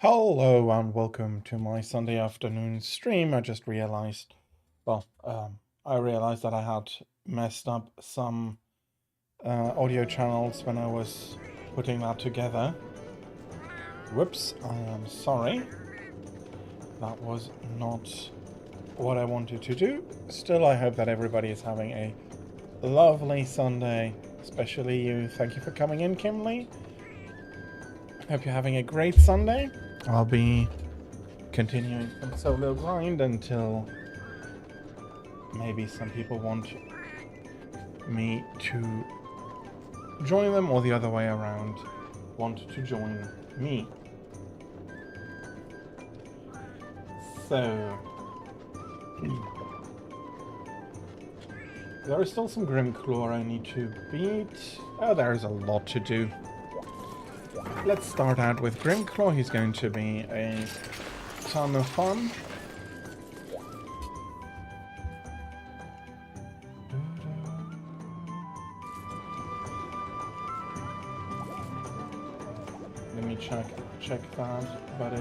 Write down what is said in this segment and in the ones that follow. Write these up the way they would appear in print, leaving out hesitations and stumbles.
Hello and welcome to my Sunday afternoon stream. I realized that I had messed up some audio channels when I was putting that together. Whoops, I am sorry. That was not what I wanted to do. Still, I hope that everybody is having a lovely Sunday, especially you. Thank you for coming in, Kimberly. Hope you're having a great Sunday. I'll be continuing some solo grind until maybe some people want me to join them, or the other way around, want to join me. So there is still some Grimclaw I need to beat. Oh, there's a lot to do. Let's start out with Grimclaw. He's going to be a ton of fun. Let me check that, but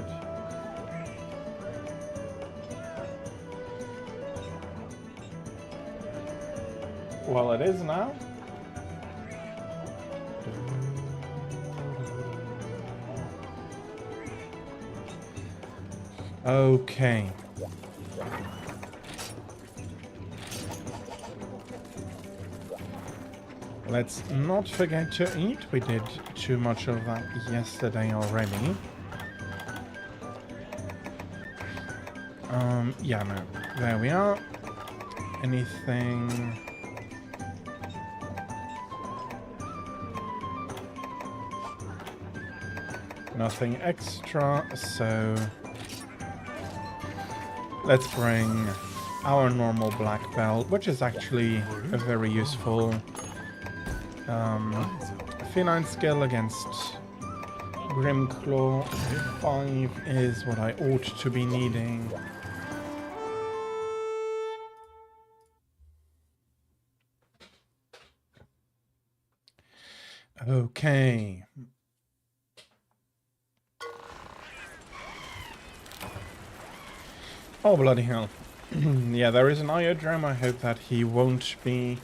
well, it is now. Okay. Let's not forget to eat. We did too much of that yesterday already. Yeah, no. There we are. Anything? Nothing extra, so let's bring our normal black belt, which is actually a very useful feline skill against Grimclaw. 5 is what I ought to be needing. Okay. Oh, bloody hell. Yeah, there is an Iodrome. I hope that he won't be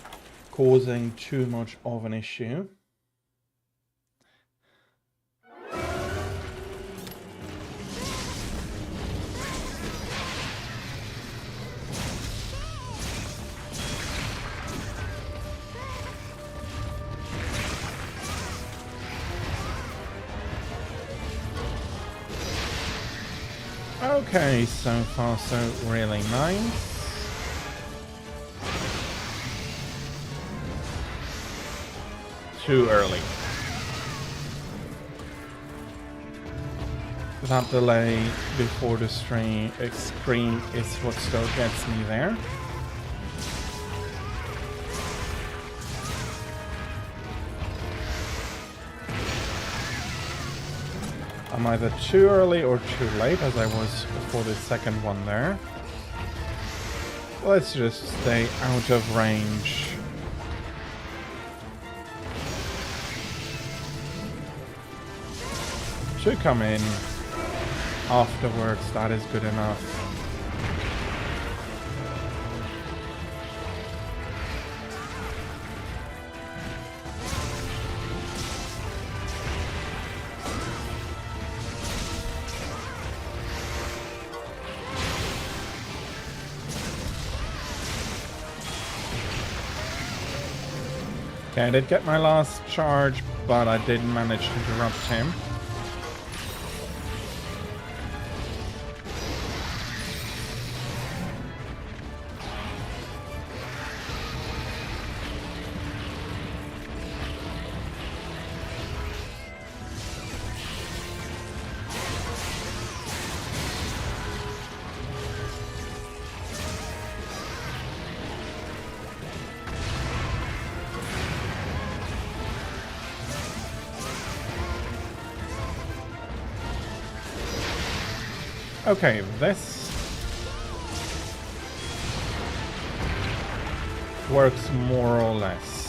causing too much of an issue. Okay, so far so really nice. Too early. That delay before the screen is what still gets me there. I'm either too early or too late, as I was before the second one there. Let's just stay out of range. To come in afterwards, that is good enough. Okay, I did get my last charge, but I didn't manage to interrupt him. Okay, this works more or less.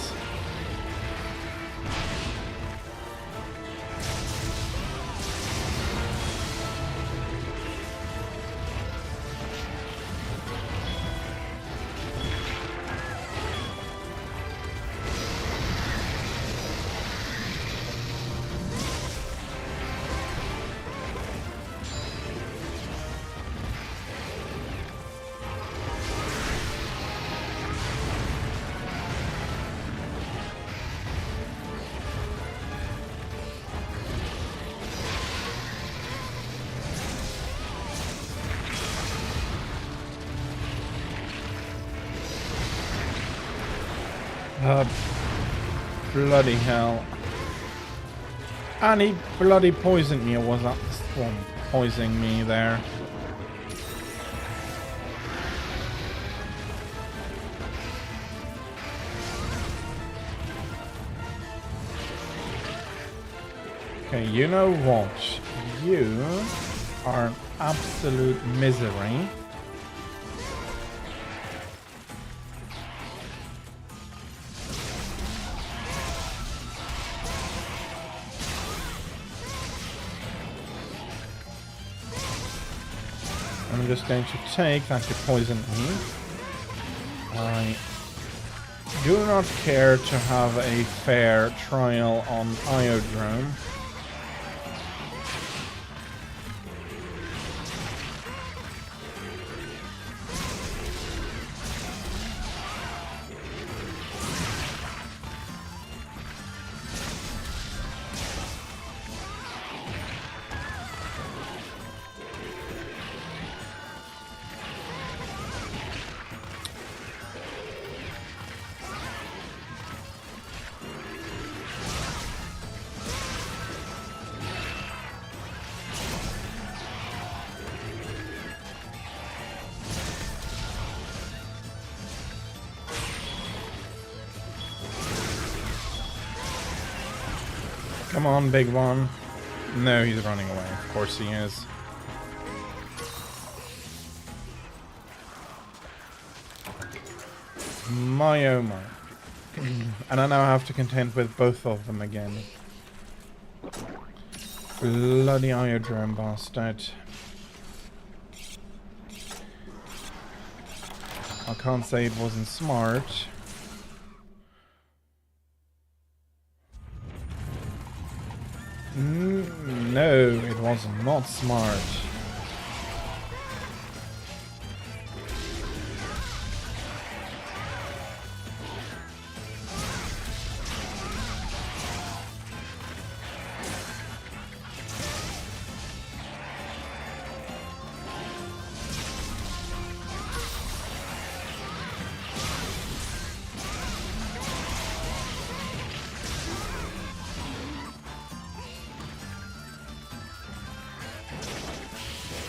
Bloody hell. And he bloody poisoned me, or was that the swamp poisoning me there? Okay, you know what? You are an absolute misery. I'm just going to take that you poisoned me. I do not care to have a fair trial on Iodrome. Come on, big one. No, he's running away. Of course he is. My oh my. And I now have to contend with both of them again. Bloody Iodrome bastard. I can't say it wasn't smart. No, it was not smart.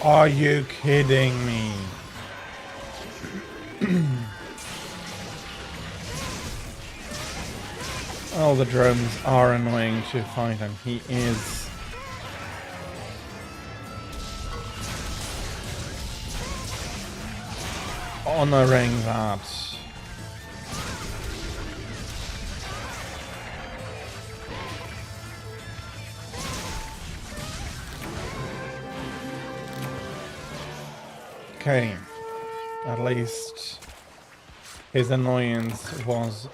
Are you kidding me? Well, the drones are annoying to fight, and he is. Honoring that. Okay, at least his annoyance was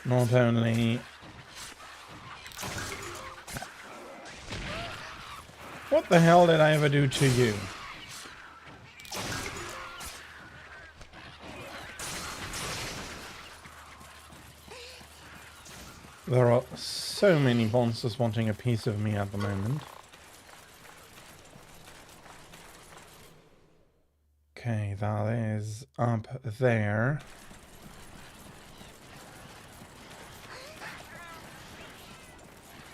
not only... What the hell did I ever do to you? There are so many monsters wanting a piece of me at the moment. Okay, that is up there.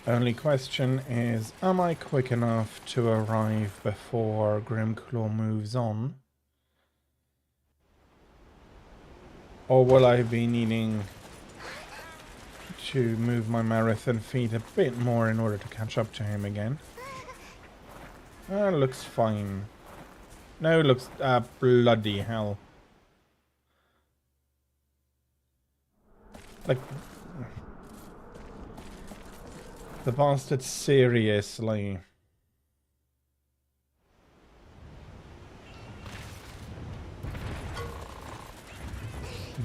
Only question is, am I quick enough to arrive before Grimclaw moves on? Or will I be needing to move my marathon feet a bit more in order to catch up to him again? Looks fine. No, looks... bloody hell. Like... The bastard, seriously.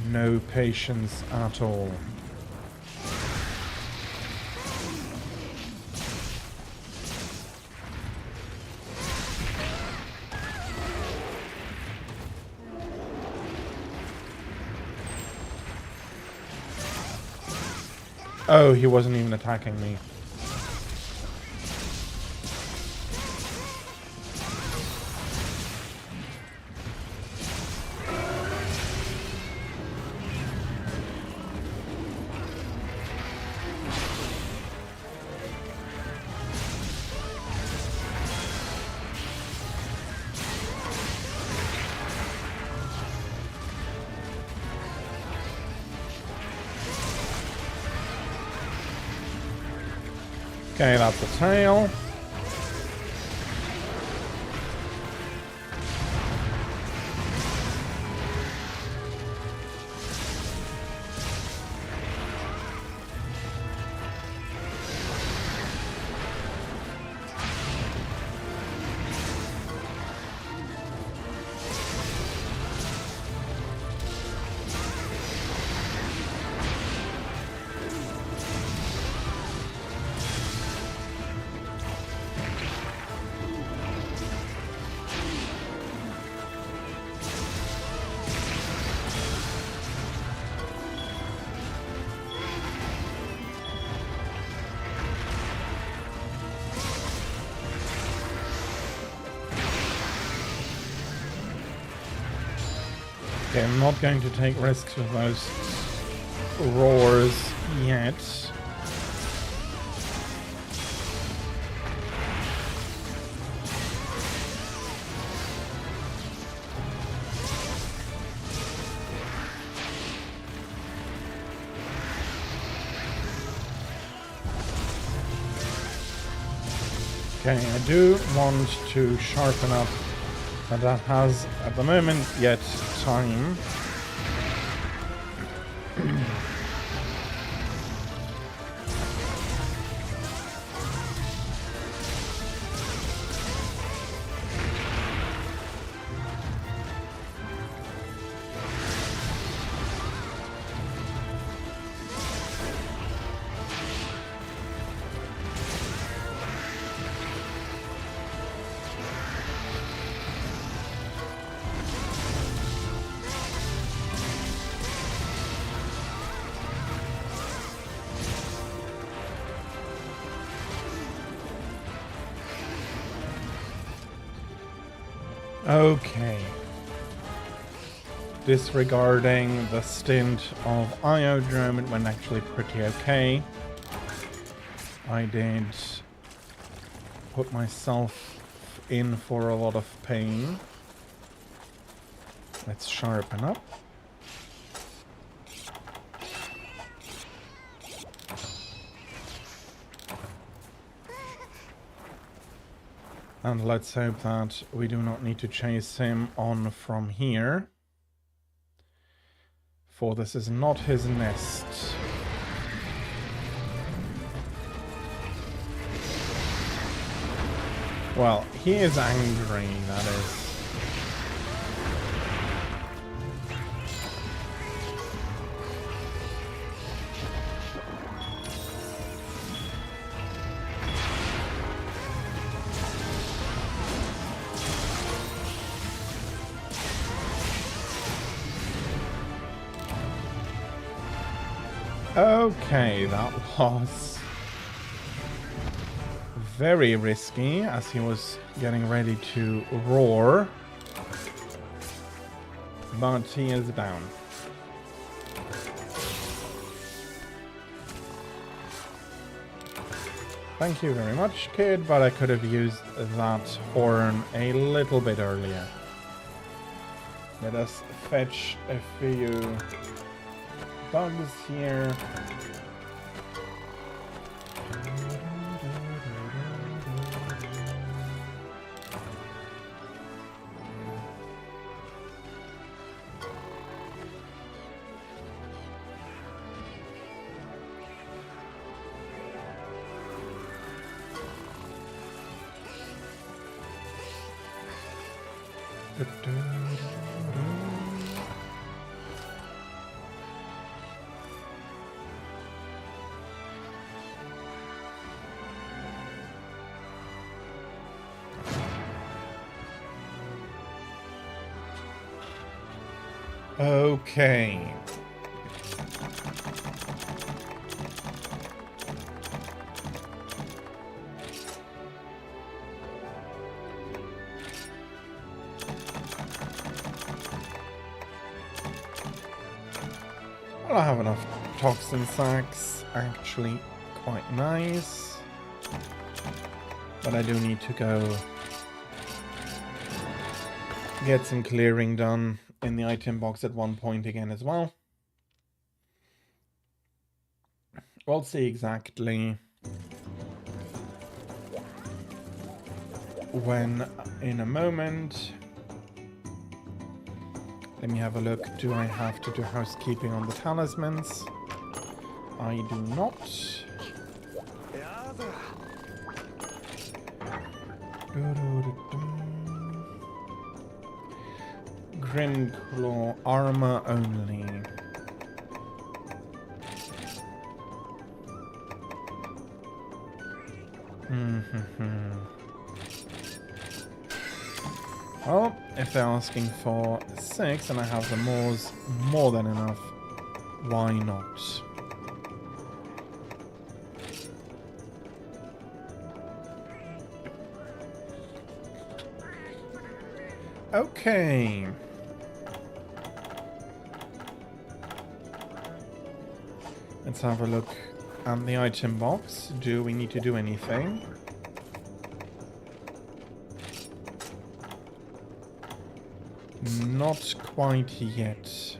No patience at all. Oh, he wasn't even attacking me. Okay, that's the tail. Okay, I'm not going to take risks with those roars yet. Okay, I do want to sharpen up, but that has, at the moment, yet time. Okay. Disregarding the stint of Iodrome, it went actually pretty okay. I did put myself in for a lot of pain. Let's sharpen up. And let's hope that we do not need to chase him on from here. For this is not his nest. Well, he is angry, that is. Okay, that was very risky as he was getting ready to roar. But he is down. Thank you very much, kid, but I could have used that horn a little bit earlier. Let us fetch a few bugs here. Okay. Well, I have enough toxin sacks, actually quite nice. But I do need to go get some clearing done in the item box at one point again as well. We'll see exactly when in a moment. Let me have a look. Do I have to do housekeeping on the talismans? I do not. Grimclaw armor only. Well, if they're asking for 6 and I have the more than enough, why not? Okay. Let's have a look at the item box. Do we need to do anything? Not quite yet.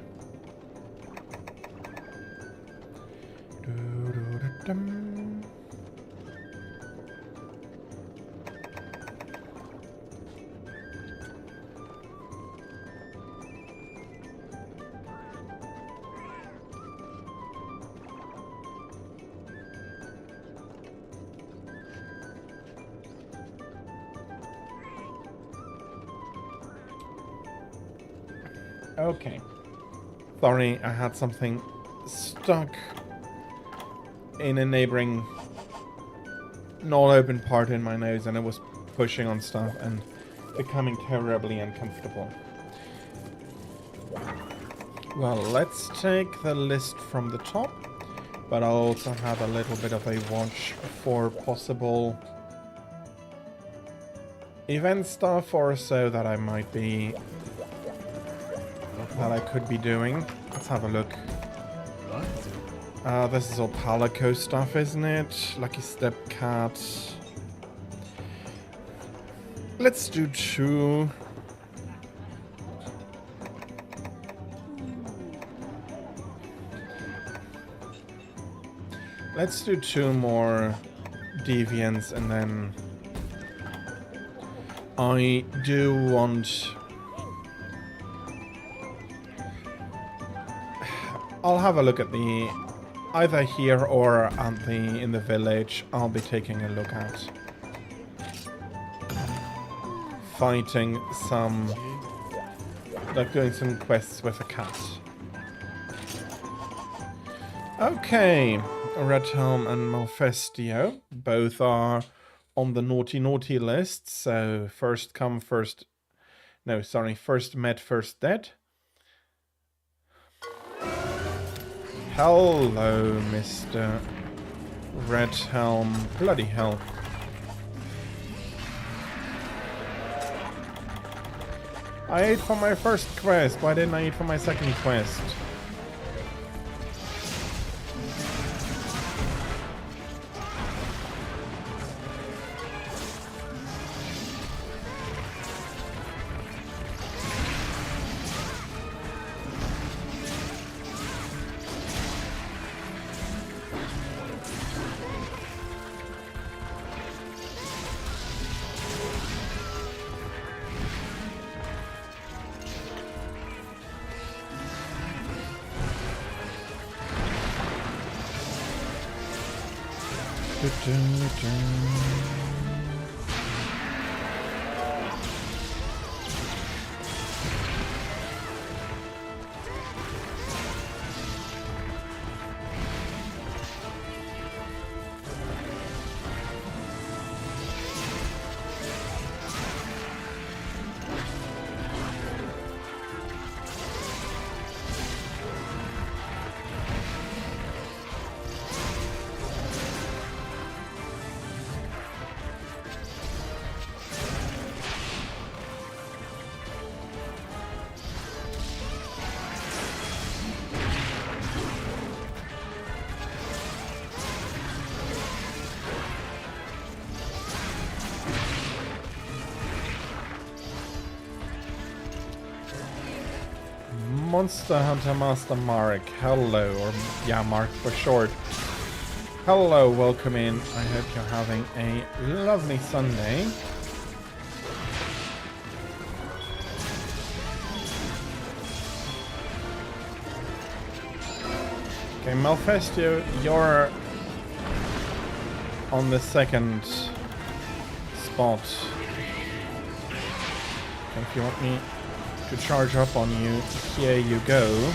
Okay. Sorry, I had something stuck in a neighboring not open part in my nose and it was pushing on stuff and becoming terribly uncomfortable. Well, let's take the list from the top, but I'll also have a little bit of a watch for possible event stuff or so that I might be... that I could be doing. Let's have a look. This is all Palico stuff, isn't it? Lucky Step Cat. Let's do 2. Let's do 2 more Deviants and then I do want... I'll have a look at the... either here or at the in the village. I'll be taking a look at fighting some... like doing some quests with a cat. Okay. Red Helm and Malfestio. Both are on the naughty list. So first come, first... no, sorry. First met, first dead. Hello, Mr. Red Helm. Bloody hell. I ate for my first quest. Why didn't I eat for my second quest? Monster Hunter Master Mark, hello, or yeah, Mark for short. Hello, welcome in. I hope you're having a lovely Sunday. Okay, Malfestio, you're on the second spot. Okay, if you want me to charge up on you, here you go.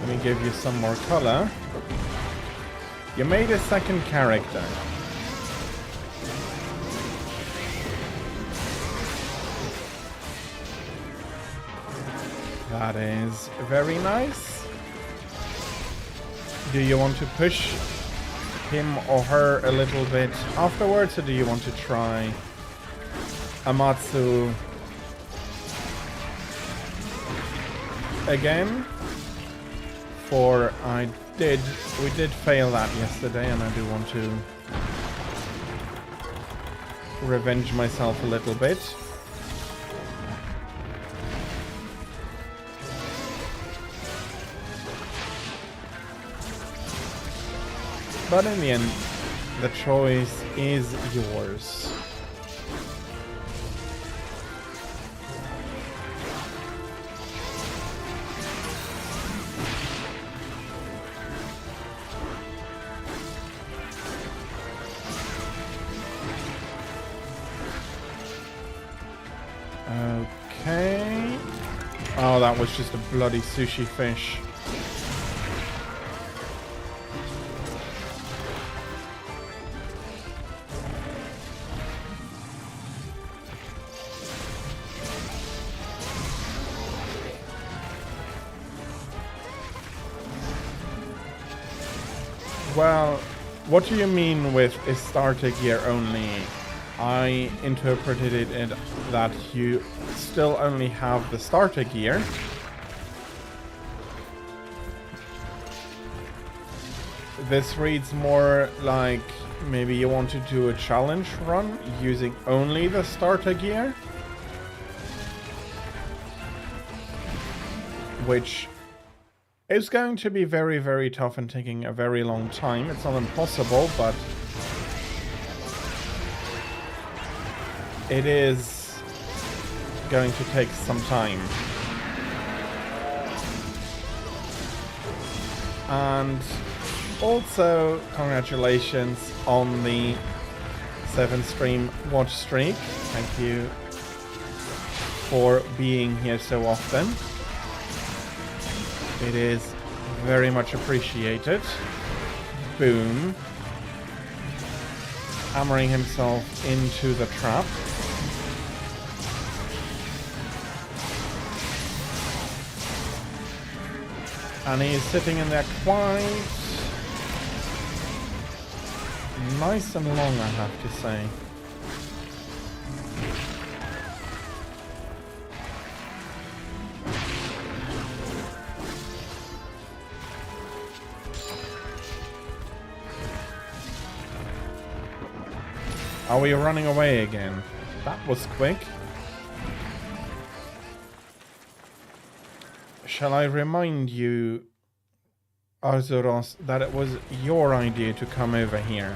Let me give you some more color. You made a second character. That is very nice. Do you want to push him or her a little bit afterwards, or do you want to try Amatsu again? For we did fail that yesterday, and I do want to revenge myself a little bit. But in the end, the choice is yours. Okay. Oh, that was just a bloody sushi fish. Well, what do you mean with a starter gear only? I interpreted it that you still only have the starter gear. This reads more like maybe you want to do a challenge run using only the starter gear. Which is going to be very, very tough and taking a very long time. It's not impossible, but it is going to take some time. And also, congratulations on the 7-stream watch streak. Thank you for being here so often. It is very much appreciated. Boom. Hammering himself into the trap. And he's sitting in there quite nice and long, I have to say. Are we running away again? That was quick. Shall I remind you, Arzuros, that it was your idea to come over here?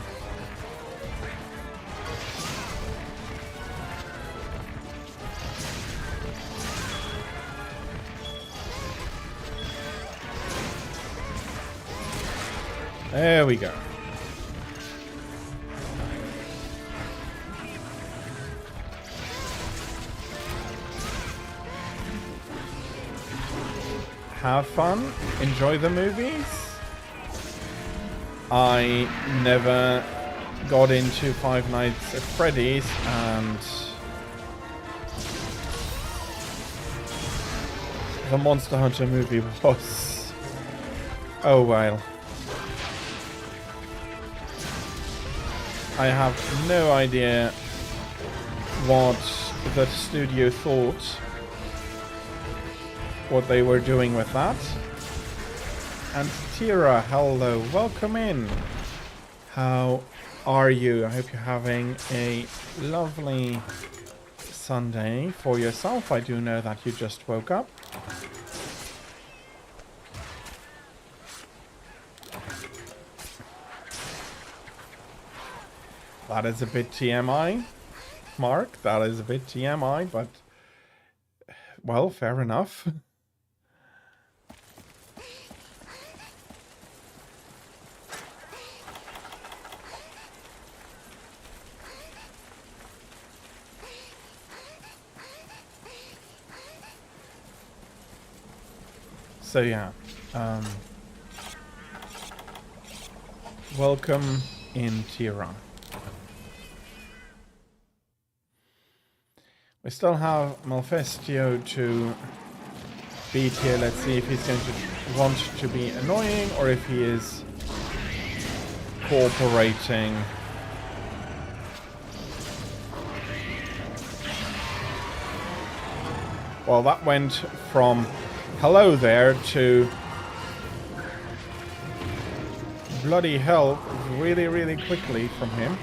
There we go. Have fun, enjoy the movies. I never got into Five Nights at Freddy's, and the Monster Hunter movie was... oh well. I have no idea what the studio thought, what they were doing with that. And Tira, hello, welcome in. How are you? I hope you're having a lovely Sunday for yourself. I do know that you just woke up. That is a bit TMI. mark. That is a bit TMI, but well, fair enough. So yeah, welcome in Tira. We still have Malfestio to beat here. Let's see if he's going to want to be annoying or if he is cooperating. Well, that went from hello there to bloody hell really, really quickly from him.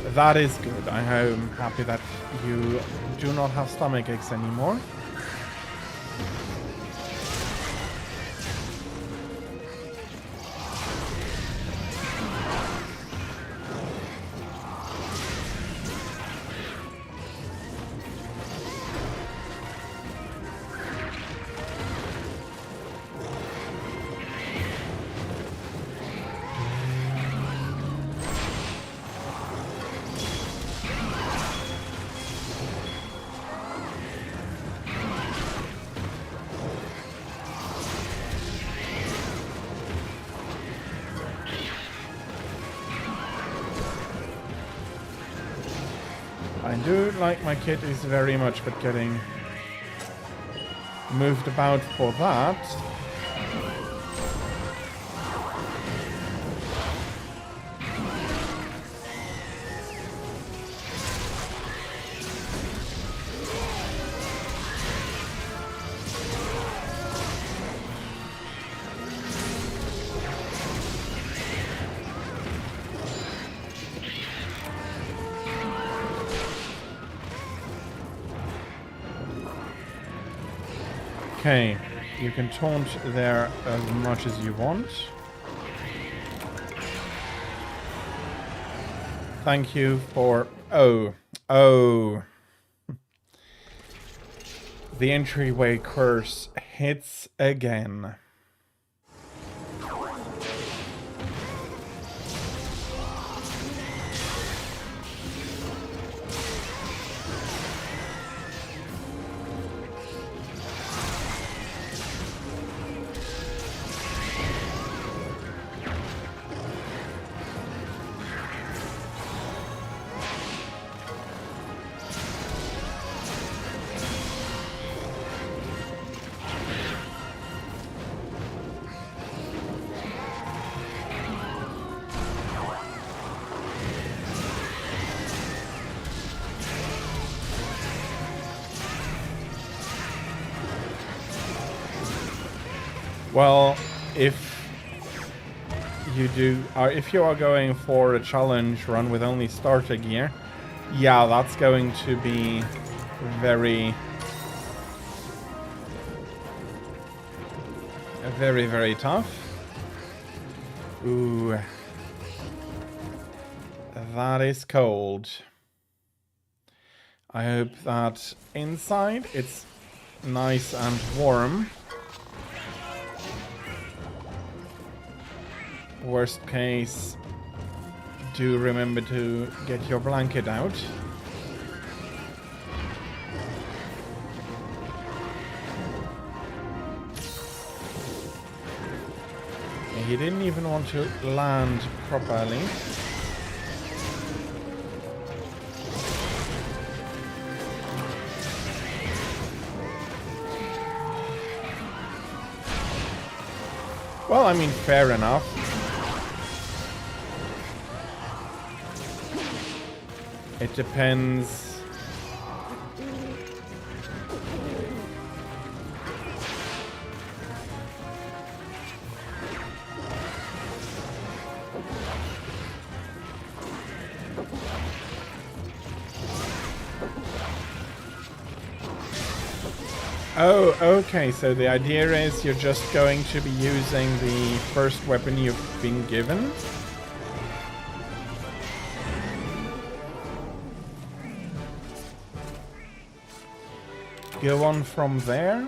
That is good. I am happy that you do not have stomach aches anymore. I do like my kitties very much, but getting moved about for that. Okay, you can taunt there as much as you want. Thank you for... Oh. The entryway curse hits again. Well, if you are going for a challenge run with only starter gear, yeah, that's going to be very, very tough. Ooh, that is cold. I hope that inside it's nice and warm. Worst case, do remember to get your blanket out. He didn't even want to land properly. Well, I mean, fair enough. It depends. Oh, okay, so the idea is you're just going to be using the first weapon you've been given? go on from there.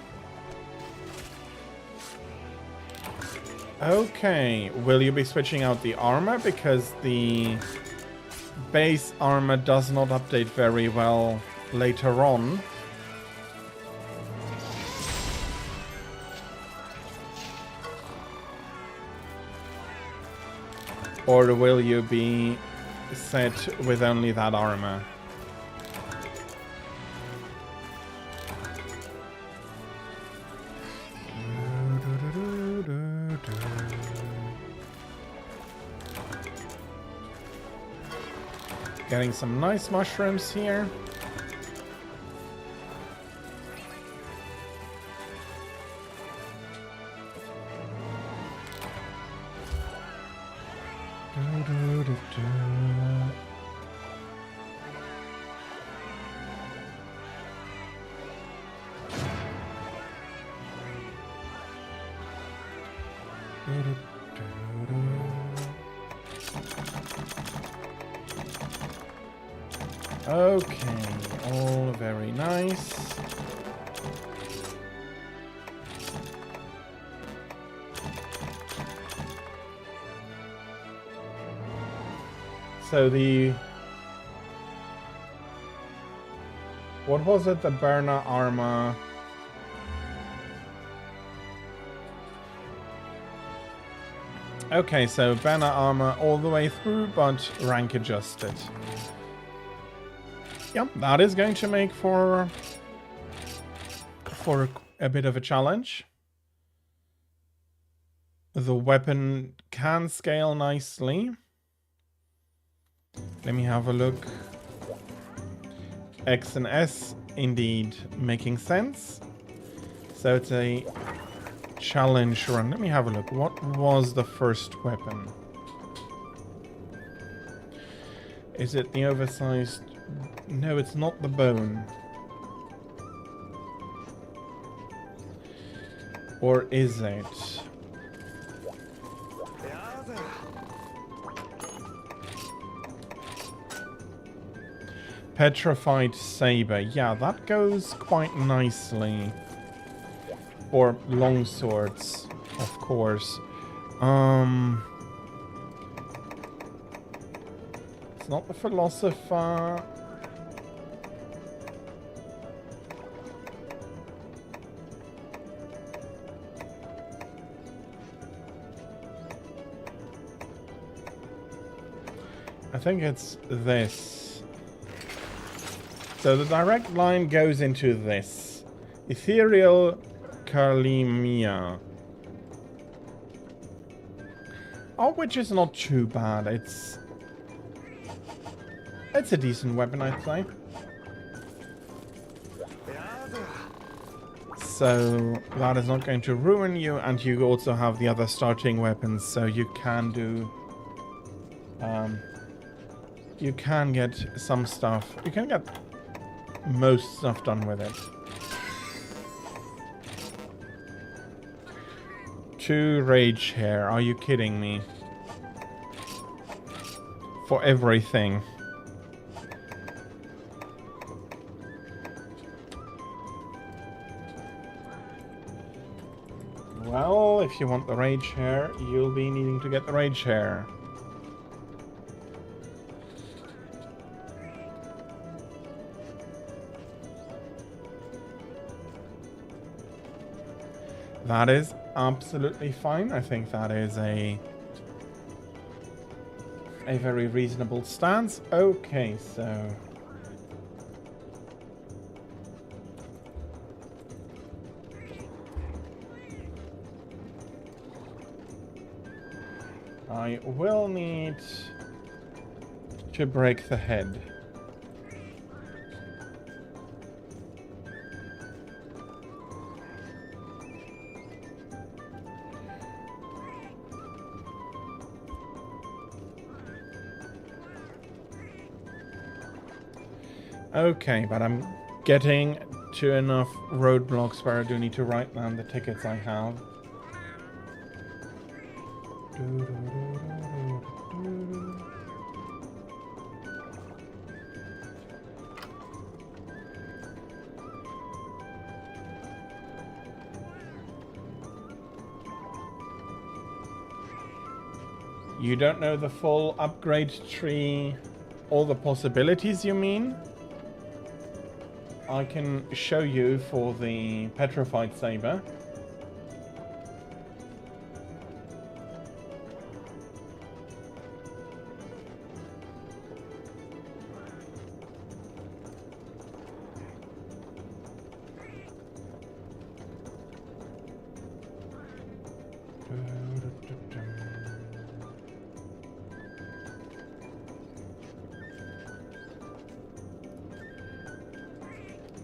Okay, will you be switching out the armor? Because the base armor does not update very well later on. Or will you be set with only that armor? Getting some nice mushrooms here. Okay, all very nice. So what was it? The Berna armor. Okay, so Berna armor all the way through, but rank adjusted. Yep, that is going to make for a bit of a challenge. The weapon can scale nicely. Let me have a look. X and S indeed making sense. So it's a challenge run. Let me have a look. What was the first weapon? Is it the oversized? No, it's not the bone. Or is it? Petrified saber. Yeah, that goes quite nicely. Or long swords, of course. It's not the philosopher. I think it's this. So the direct line goes into this. Ethereal Carlimia. Oh, which is not too bad. It's a decent weapon, I'd say. So that is not going to ruin you, and you also have the other starting weapons, so you can do... you can get some stuff. You can get most stuff done with it. 2 rage hair. Are you kidding me? For everything. Well, if you want the rage hair, you'll be needing to get the rage hair. That is absolutely fine. I think that is a very reasonable stance. Okay, so... I will need to break the head. Okay, but I'm getting to enough roadblocks where I do need to write down the tickets I have. You don't know the full upgrade tree, all the possibilities, you mean? I can show you for the petrified saber.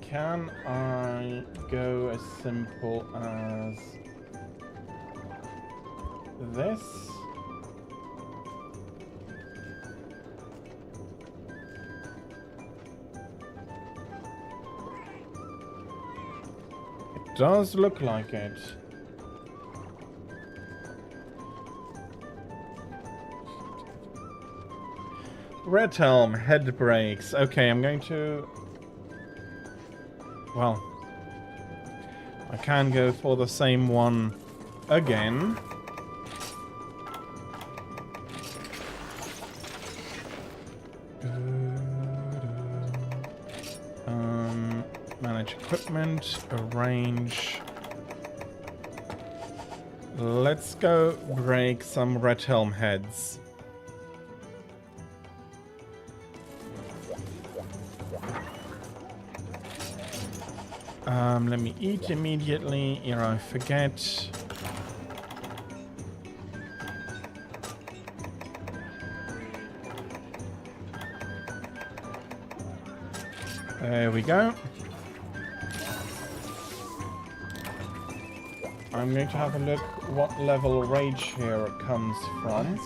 Can I go as simple as this? It does look like it. Red helm, head brakes. Okay, I'm going to... Well, I can go for the same one again. Manage equipment, arrange. Let's go break some red helm heads. Let me eat immediately, ere I forget. There we go. I'm going to have a look what level rage here comes from.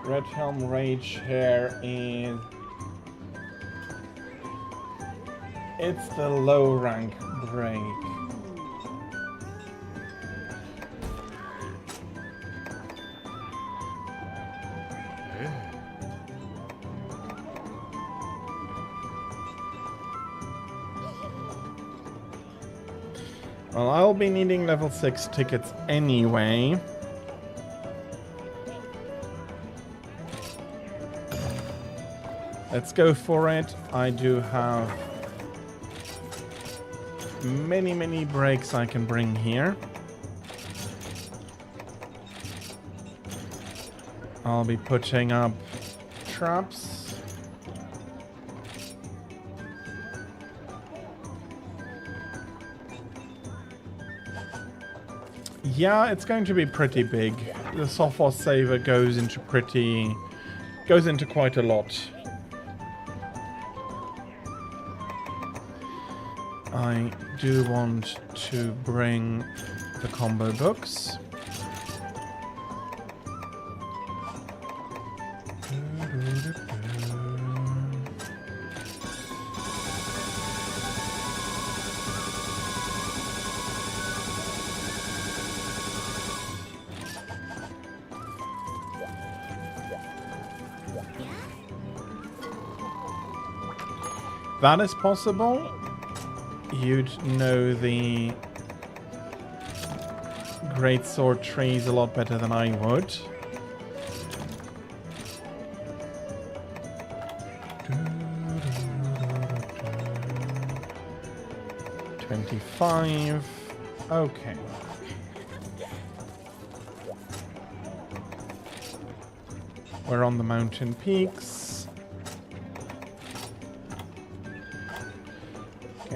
Red Helm Rage here is... It's the low rank break. Well, I'll be needing level 6 tickets anyway. Let's go for it. I do have many breaks I can bring here. I'll be putting up traps. Yeah, it's going to be pretty big. The software saver goes into quite a lot. I do want to bring the combo books. That is possible. You'd know the great sword trees a lot better than I would. $25. Okay. We're on the mountain peaks.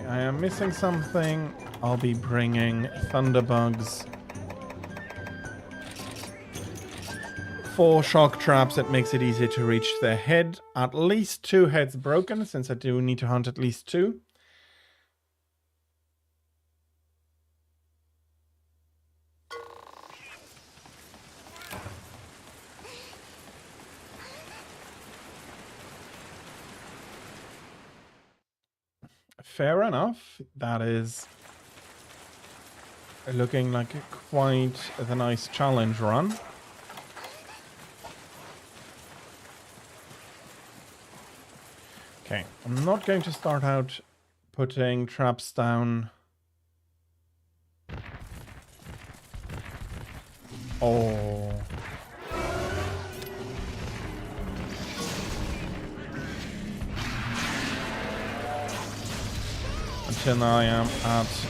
I am missing something. I'll be bringing thunderbugs. 4 shock traps. It makes it easier to reach their head. At least 2 heads broken, since I do need to hunt at least 2. Fair enough. That is looking like quite the nice challenge run. Okay, I'm not going to start out putting traps down. Oh. Until now I am at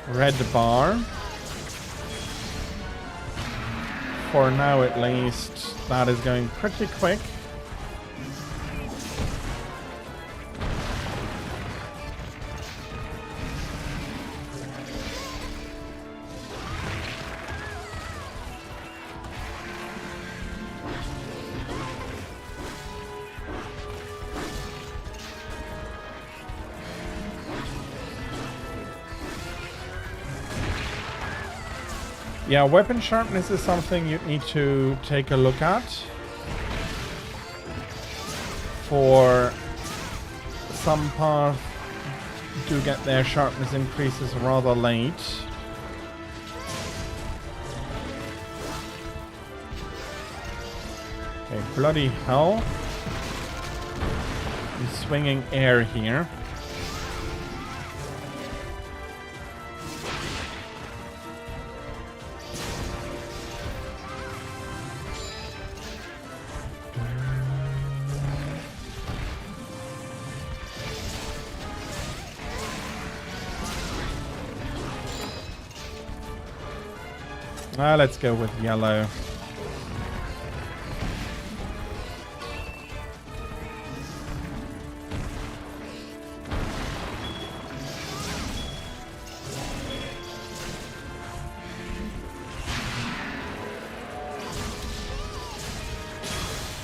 red bar. For now at least, that is going pretty quick. Yeah, weapon sharpness is something you need to take a look at. For some paths do get their sharpness increases rather late. Okay, bloody hell. I'm swinging air here. Let's go with yellow.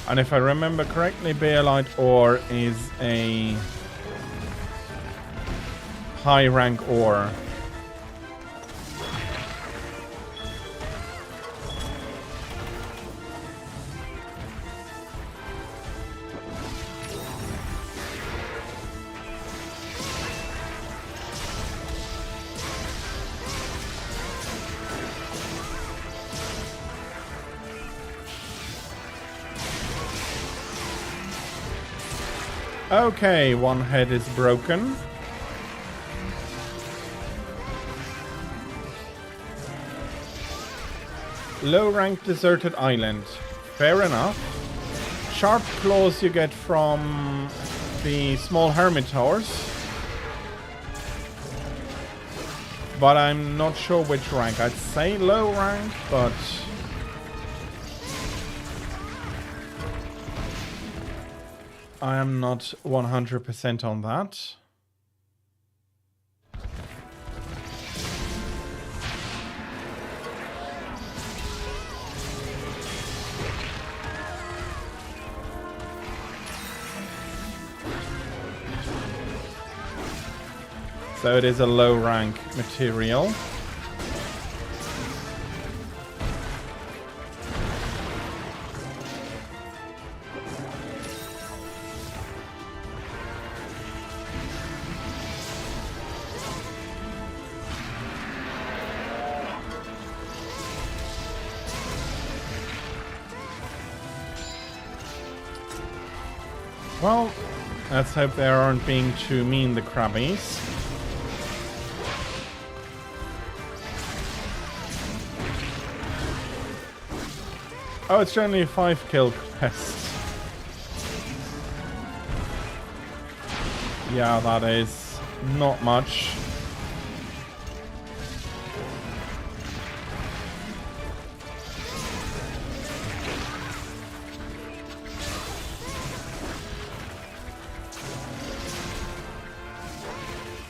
And if I remember correctly, Beolite ore is a high rank ore. Okay, one head is broken. Low rank deserted island. Fair enough. Sharp claws you get from the small hermitors. But I'm not sure which rank. I'd say low rank, but I am not 100% on that. So it is a low rank material. Well, let's hope they aren't being too mean, the crabbies. Oh, it's only a 5-kill quest. Yeah, that is not much.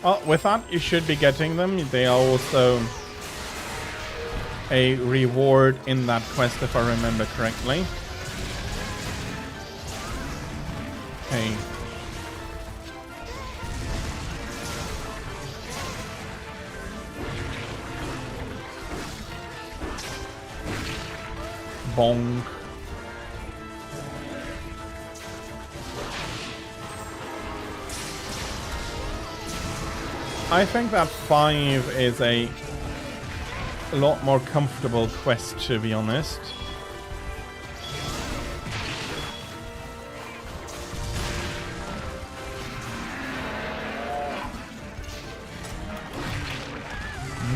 Oh, with that, you should be getting them. They are also a reward in that quest, if I remember correctly. Okay. Bonk. I think that 5 is a lot more comfortable quest, to be honest.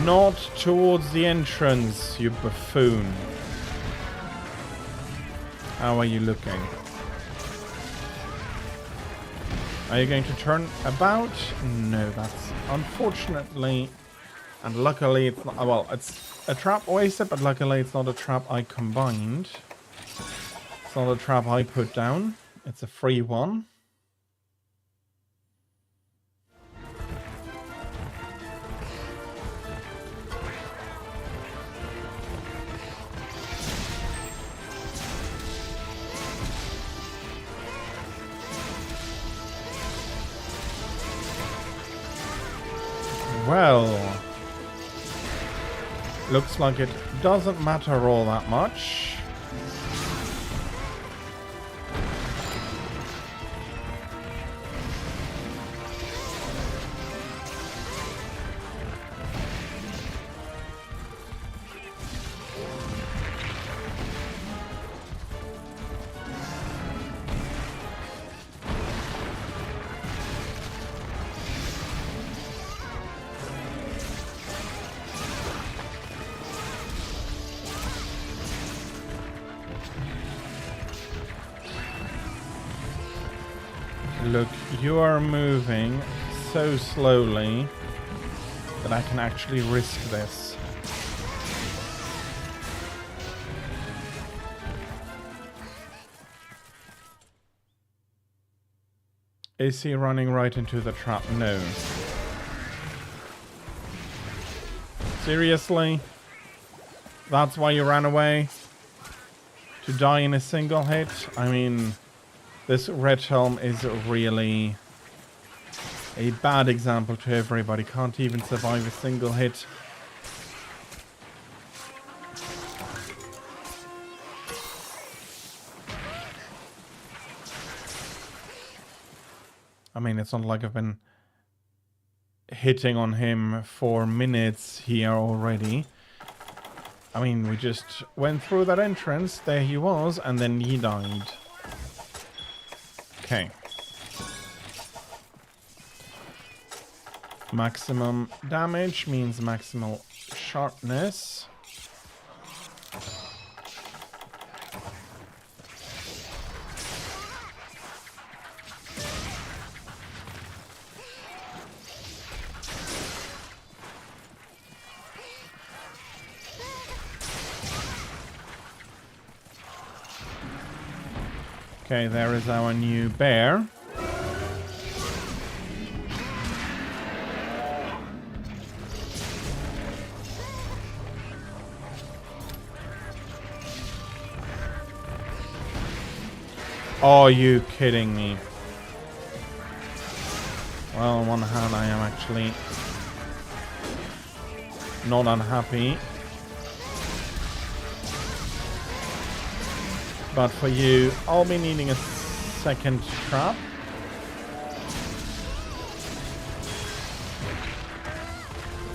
Not towards the entrance, you buffoon. How are you looking? Are you going to turn about? No, that's unfortunately and luckily it's not. Well, it's a trap wasted, but luckily it's not a trap I combined. It's not a trap I put down. It's a free one. Well, looks like it doesn't matter all that much. Look, you are moving so slowly that I can actually risk this. Is he running right into the trap? No. Seriously? That's why you ran away? To die in a single hit? I mean, this red helm is really a bad example to everybody. Can't even survive a single hit. I mean, it's not like I've been hitting on him for minutes here already. I mean, we just went through that entrance, there he was, and then he died. Okay. Maximum damage means maximal sharpness. Okay, there is our new bear. Are you kidding me? Well, on one hand, I am actually not unhappy. But for you, I'll be needing a second trap.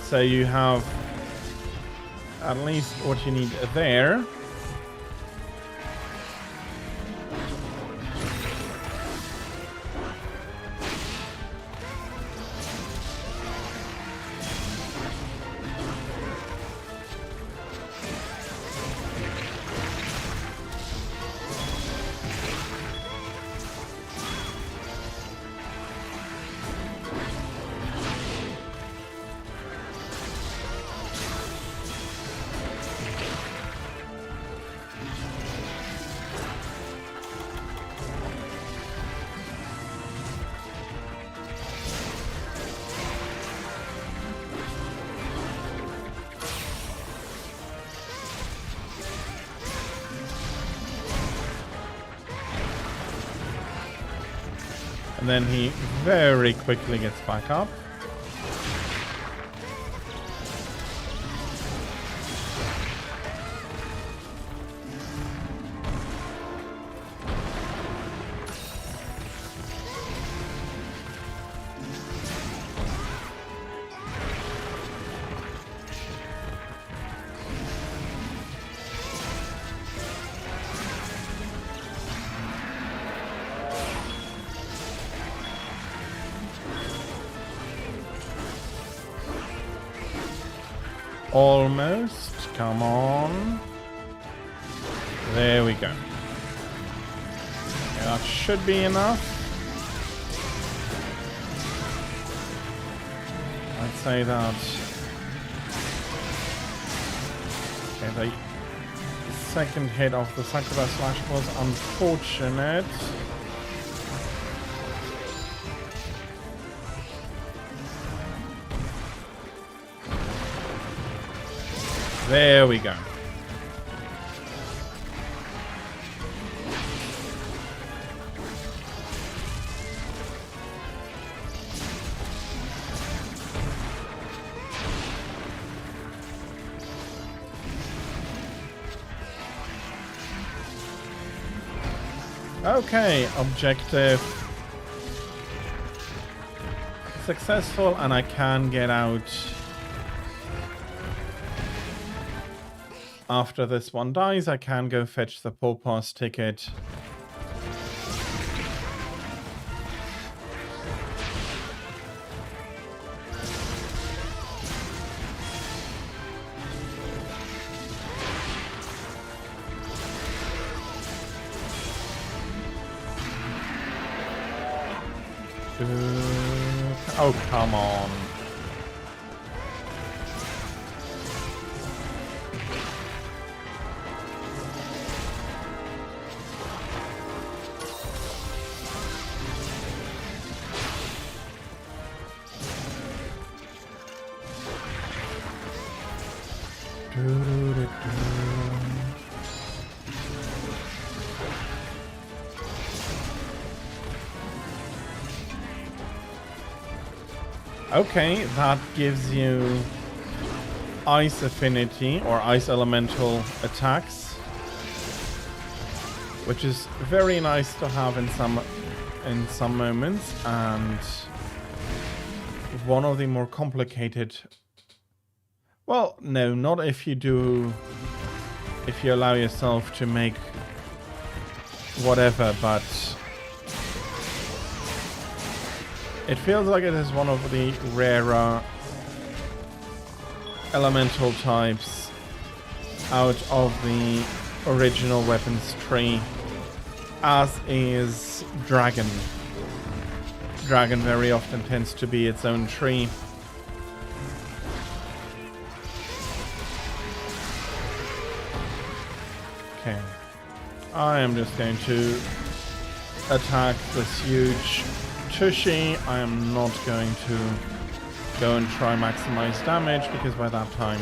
So you have at least what you need there. And then he very quickly gets back up. Almost. Come on. There we go. That should be enough. I'd say that. Okay, the second hit of the Sakura Slash was unfortunate. There we go. Okay, objective successful, and I can get out after this one dies. I can go fetch the Poor Pass ticket. Oh, come on. Okay, that gives you ice affinity or ice elemental attacks, which is very nice to have in some moments, and one of the more complicated. Well, no, not if you allow yourself to make whatever, but it feels like it is one of the rarer elemental types out of the original weapons tree, as is Dragon. Dragon very often tends to be its own tree. Okay. I am just going to attack this huge Tushy. I am not going to go and try maximize damage, because by that time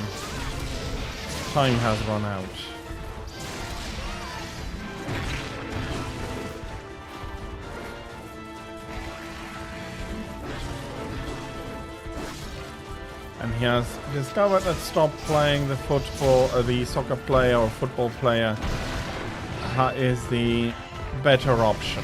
has run out. And he has discovered that stop playing the soccer player or football player is the better option.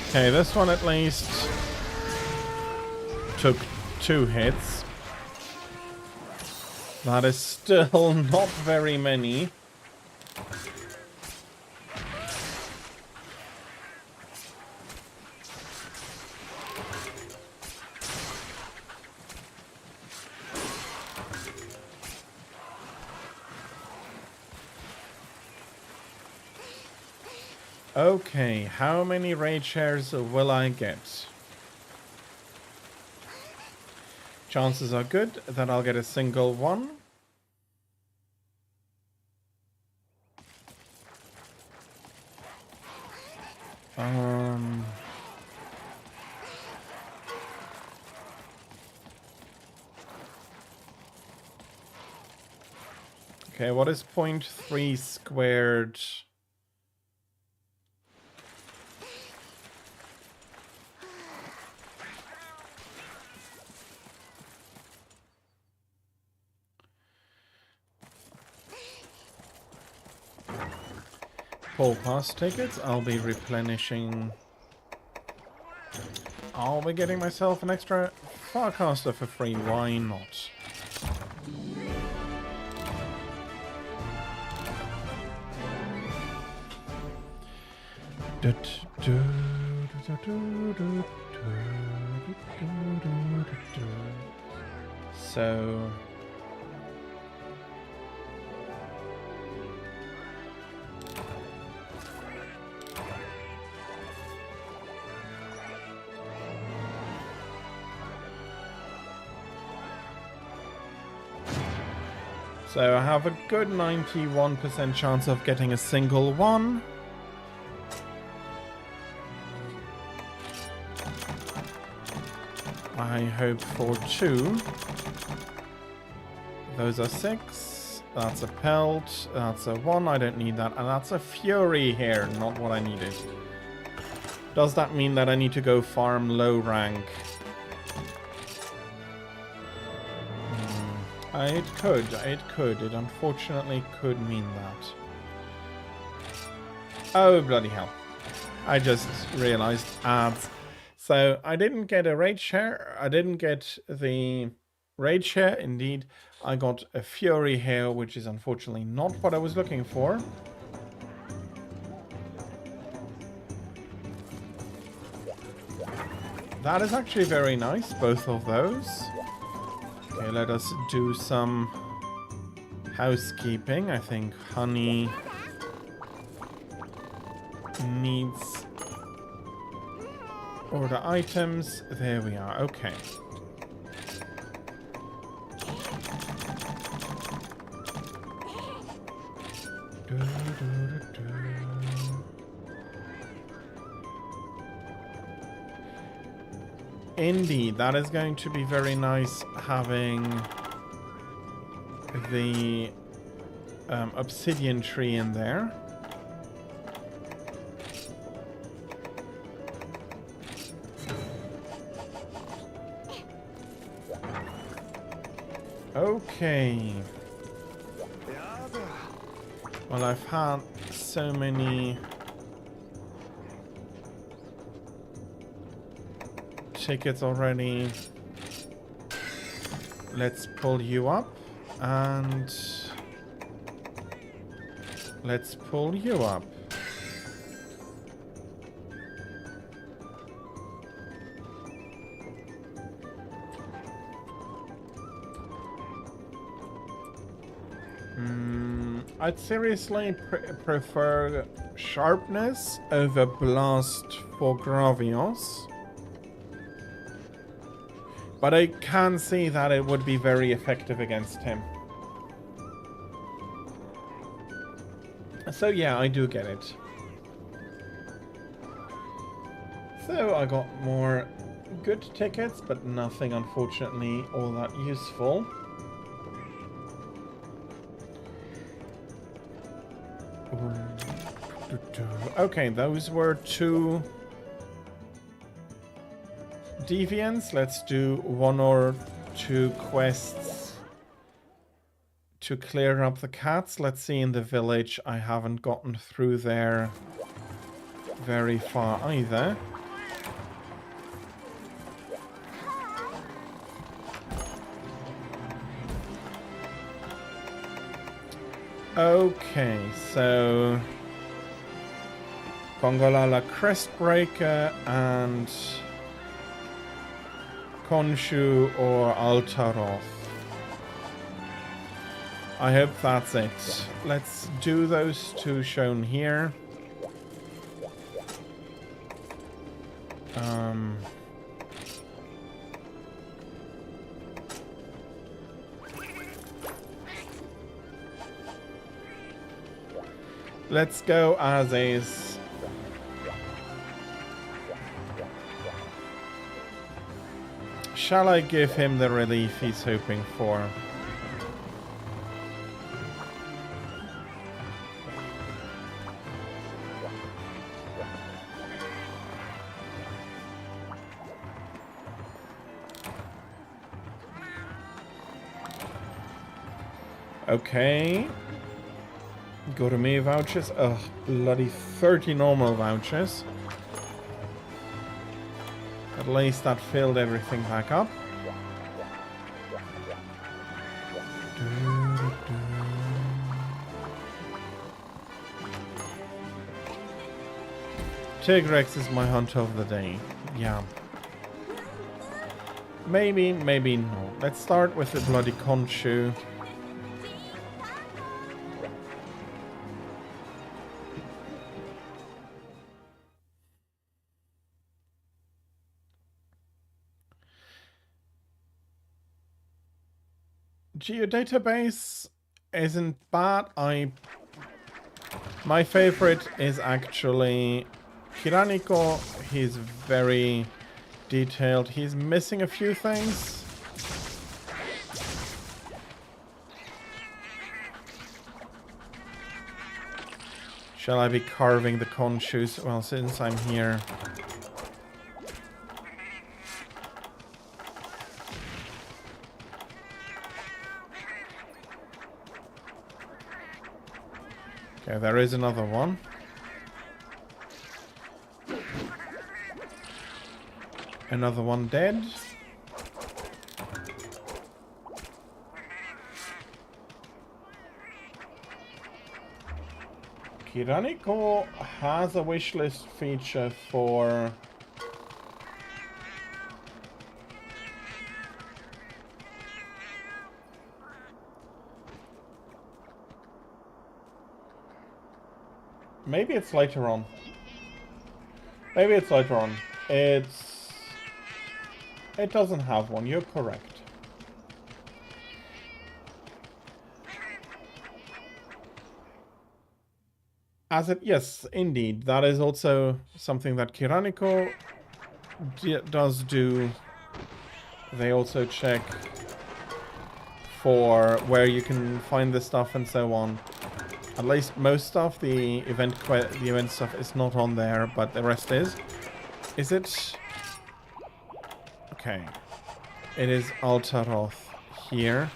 Okay, this one at least took 2 hits. That is still not very many. Okay, how many raid shares will I get? Chances are good that I'll get a single one. Okay, what is 0.3 squared? Full pass tickets. I'll be replenishing. I'll be getting myself an extra Farcaster for free, why not? So... So I have a good 91% chance of getting a single one. I hope for 2. Those are 6. That's a pelt. That's a 1. I don't need that. And that's a fury here. Not what I needed. Does that mean that I need to go farm low rank? It could. It unfortunately could mean that. Oh, bloody hell. I just realized ads. So I didn't get a raid share. I didn't get the raid share. Indeed, I got a fury here, which is unfortunately not what I was looking for. That is actually very nice, both of those. Okay, let us do some housekeeping. I think honey needs order items. There we are. Okay. Indeed, that is going to be very nice having the obsidian tree in there. Okay. Well, I've had so many tickets already. Let's pull you up and let's pull you up. I'd seriously prefer sharpness over blast for Gravios. But I can see that it would be very effective against him. So yeah, I do get it. So I got more good tickets, but nothing unfortunately all that useful. Okay, those were 2 Deviants. Let's do 1 or 2 quests to clear up the cats. Let's see in the village. I haven't gotten through there very far either. Okay, so Kongolala Crestbreaker and Khonshu or Altaroth. I hope that's it. Let's do those 2 shown here. Let's go as is. Shall I give him the relief he's hoping for? Okay. Gourmet vouchers. Ugh, bloody 30 normal vouchers. At least that filled everything back up. Tigrex is my hunt of the day. Yeah. Maybe, maybe no. Let's start with the bloody Khonshu. Geodatabase isn't bad. My favorite is actually Kiraniko. He's very detailed. He's missing a few things. Shall I be carving the Khonshus? Well, since I'm here. Okay, there is another one. Another one dead. Kiraniko has a wishlist feature for... Maybe it's later on. Maybe it's later on. It doesn't have one, you're correct. Yes, indeed. That is also something that Kiraniko does do. They also check for where you can find the stuff and so on. At least most stuff, the event stuff is not on there, but the rest is. Is it? Okay. It is Altaroth here.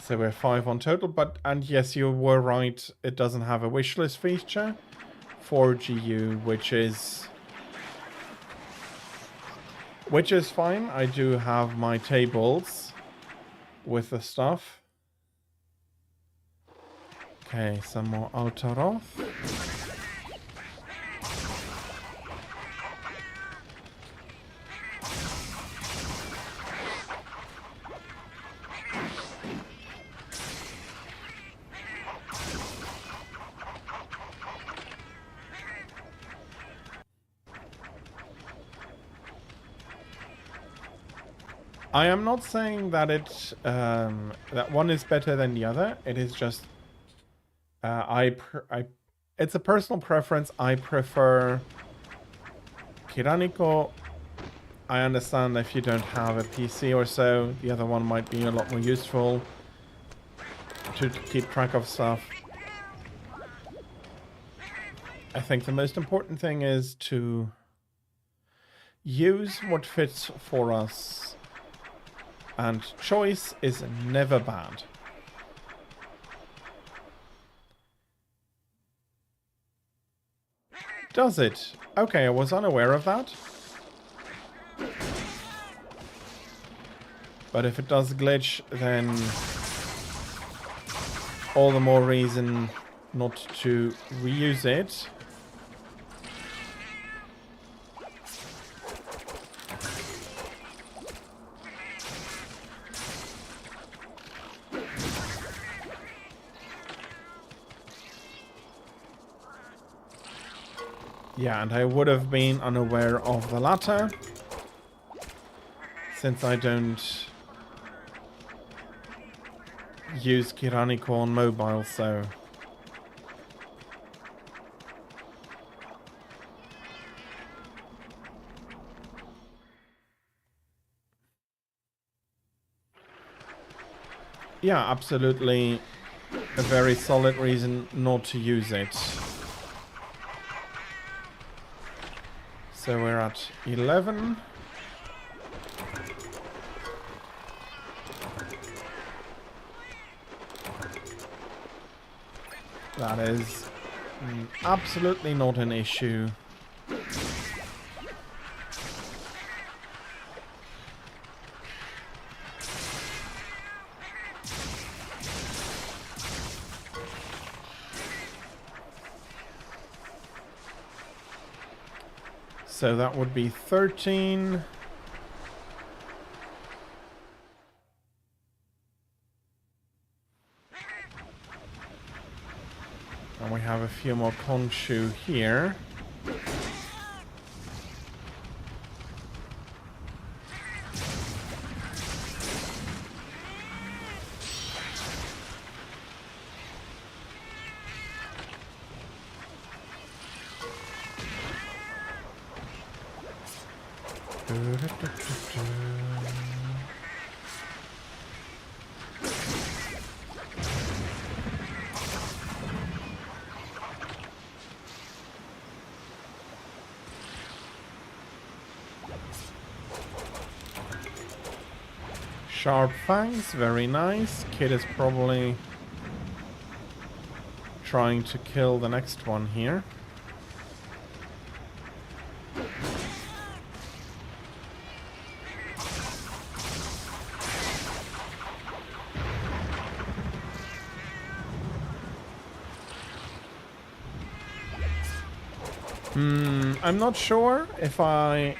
So we're 5 on total, and yes, you were right, it doesn't have a wishlist feature for GU, which is fine. I do have my tables with the stuff. Okay, some more Altaroth. I am not saying that that one is better than the other. It is just it's a personal preference. I prefer Kiraniko. I understand if you don't have a PC or so, the other one might be a lot more useful to keep track of stuff. I think the most important thing is to use what fits for us. And choice is never bad. Does it? Okay, I was unaware of that. But if it does glitch, then all the more reason not to reuse it. Yeah, and I would have been unaware of the latter, since I don't use Kiraniko on mobile, so... Yeah, absolutely a very solid reason not to use it. So we're at 11. That is absolutely not an issue. So that would be 13. And we have a few more Khonshu here. Sharp fangs, very nice. Kid is probably trying to kill the next one here. I'm not sure if I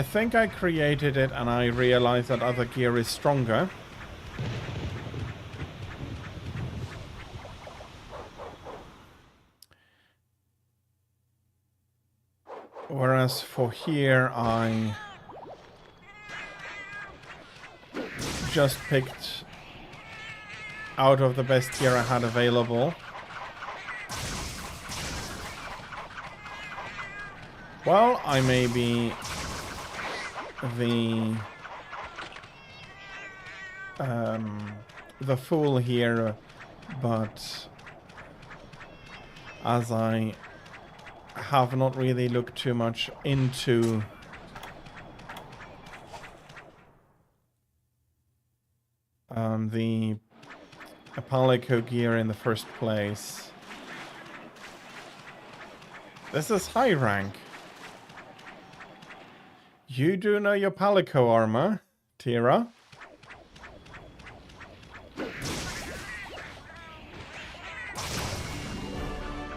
think I created it and I realized that other gear is stronger. Whereas for here I just picked out of the best gear I had available. Well, I may be the fool here, but as I have not really looked too much into the Palico gear in the first place. This is high rank. You do know your Palico armor, Tira.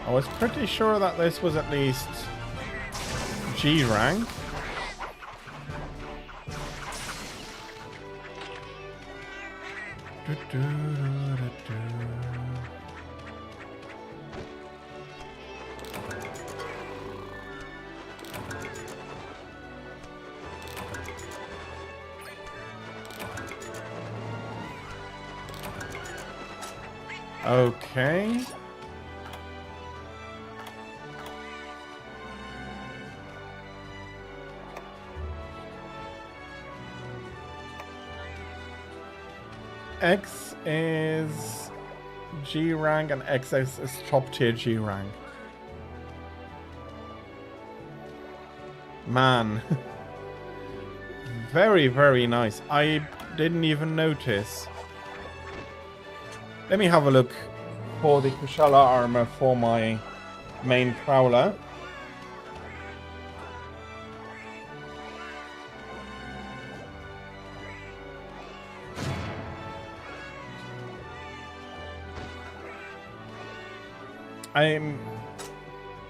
I was pretty sure that this was at least G rank. Okay. X is G rank and XX is top tier G rank. Man. Very, very nice. I didn't even notice. Let me have a look for the Kushala armor for my main prowler.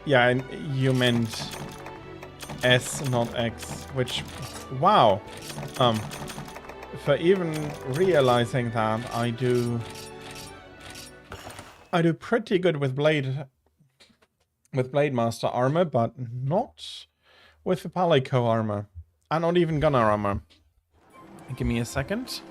Yeah, you meant S, not X, which, wow. For even realizing that, I do pretty good with Blade Master armor, but not with the Palico armor. And not even Gunner armor. Give me a second.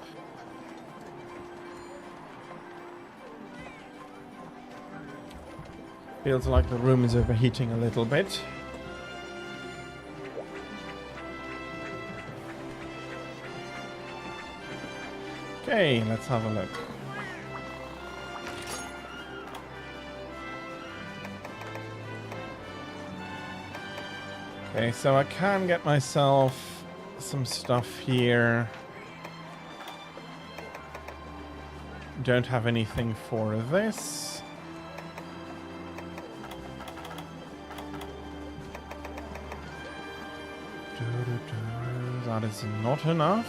Feels like the room is overheating a little bit. Okay, let's have a look. Okay, so I can get myself some stuff here. Don't have anything for this. That is not enough.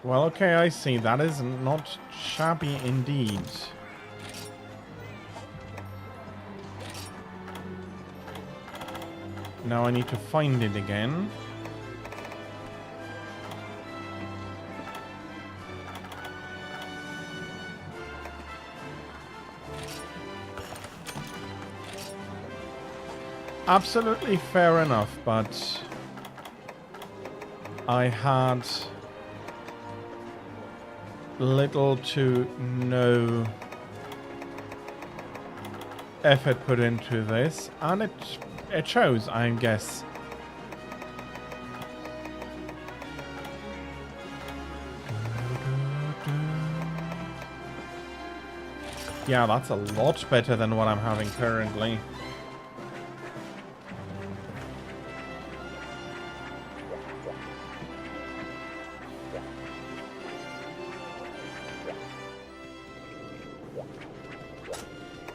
Well, okay, I see. That is not shabby indeed. Now I need to find it again. Absolutely fair enough, but I had little to no effort put into this, and it shows, I guess. Yeah, that's a lot better than what I'm having currently.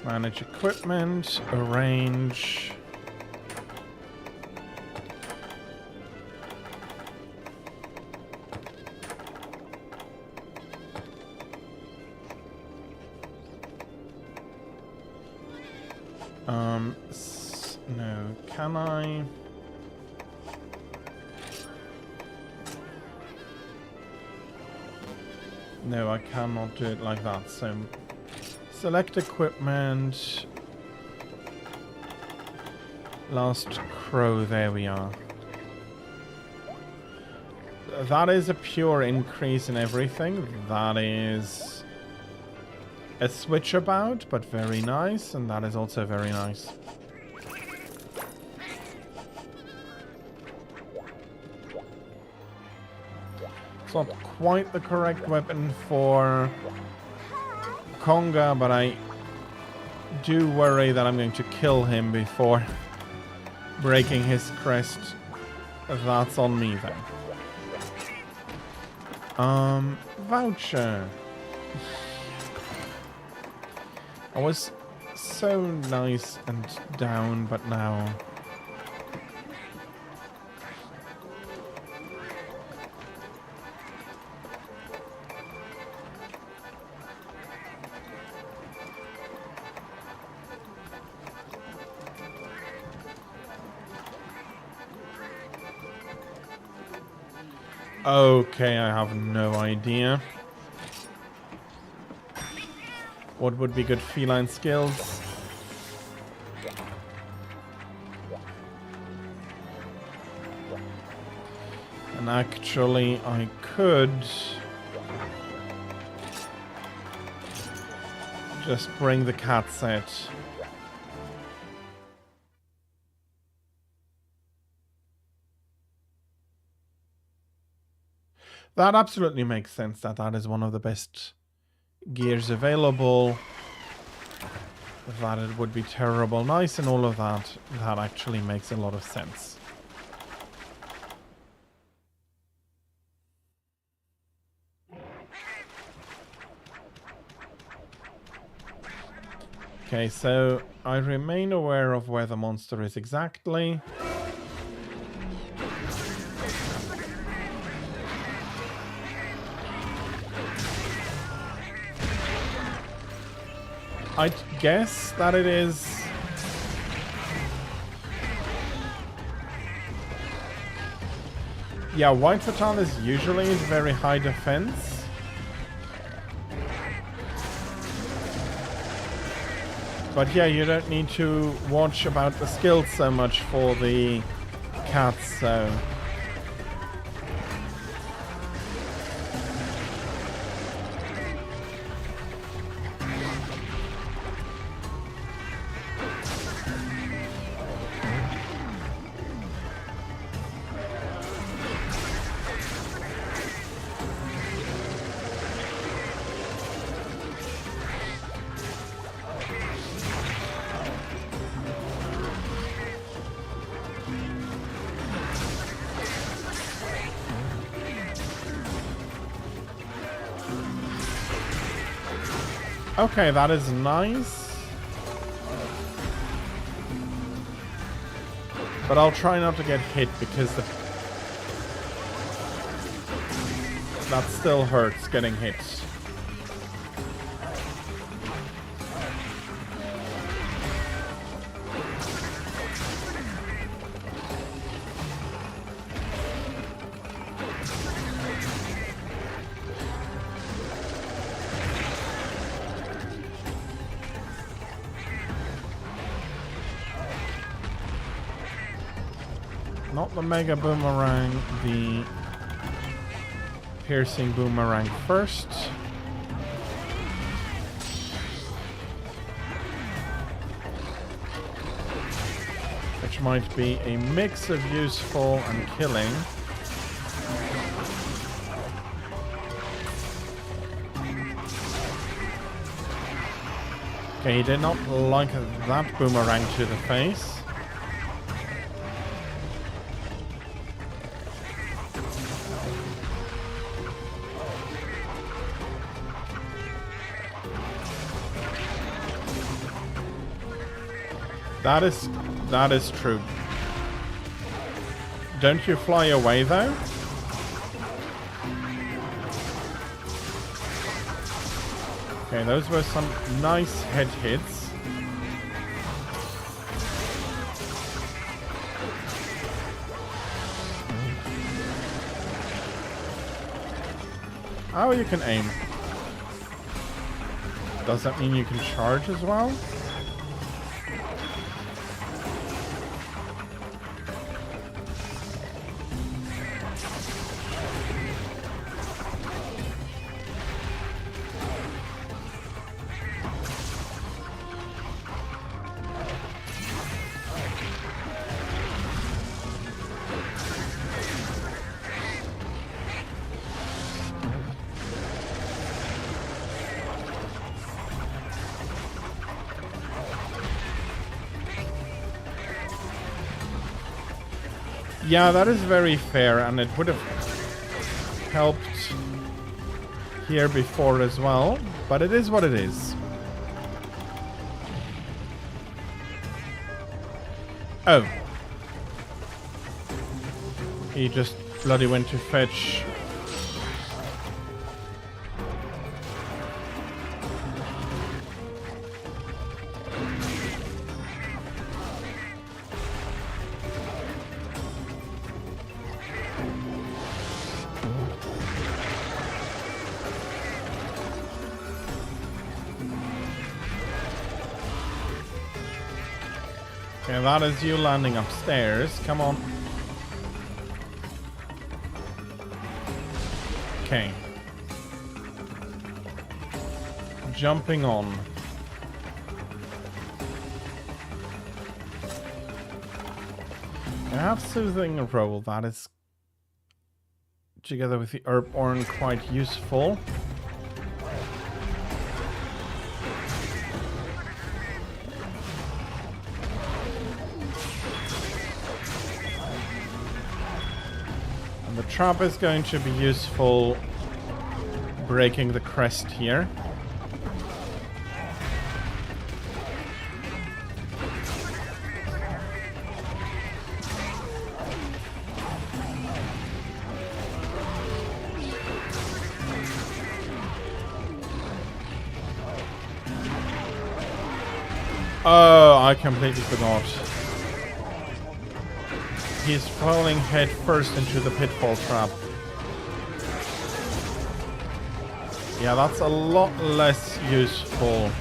Manage equipment, arrange. No, can I? No, I cannot do it like that, so select equipment. Last crow, there we are. That is a pure increase in everything. That is a switch about, but very nice, and that is also very nice. It's not quite the correct weapon for Conga, but I do worry that I'm going to kill him before breaking his crest. That's on me then. Voucher. I was so nice and down, but now... Okay, I have no idea. What would be good feline skills? And actually, I could just bring the cat set. That absolutely makes sense, that is one of the best gears available. That it would be terrible nice and all of that. That actually makes a lot of sense. Okay, so I remain aware of where the monster is exactly. I'd guess that it is... Yeah, White Photon is usually very high defense. But yeah, you don't need to watch about the skills so much for the cats, so... Okay, that is nice. But I'll try not to get hit because that still hurts getting hit. Not the Mega Boomerang, the Piercing Boomerang first. Which might be a mix of useful and killing. Okay, he did not like that boomerang to the face. That is true. Don't you fly away though? Okay, those were some nice head hits. Oh, you can aim. Does that mean you can charge as well? Yeah, that is very fair, and it would have helped here before as well, but it is what it is. Oh. He just bloody went to fetch. Okay, that is you landing upstairs. Come on. Okay. Jumping on. I have Soothing Roll. That is, together with the Herb Orn, quite useful. The trap is going to be useful breaking the crest here. Oh, I completely forgot. He's falling head first into the pitfall trap. Yeah, that's a lot less useful.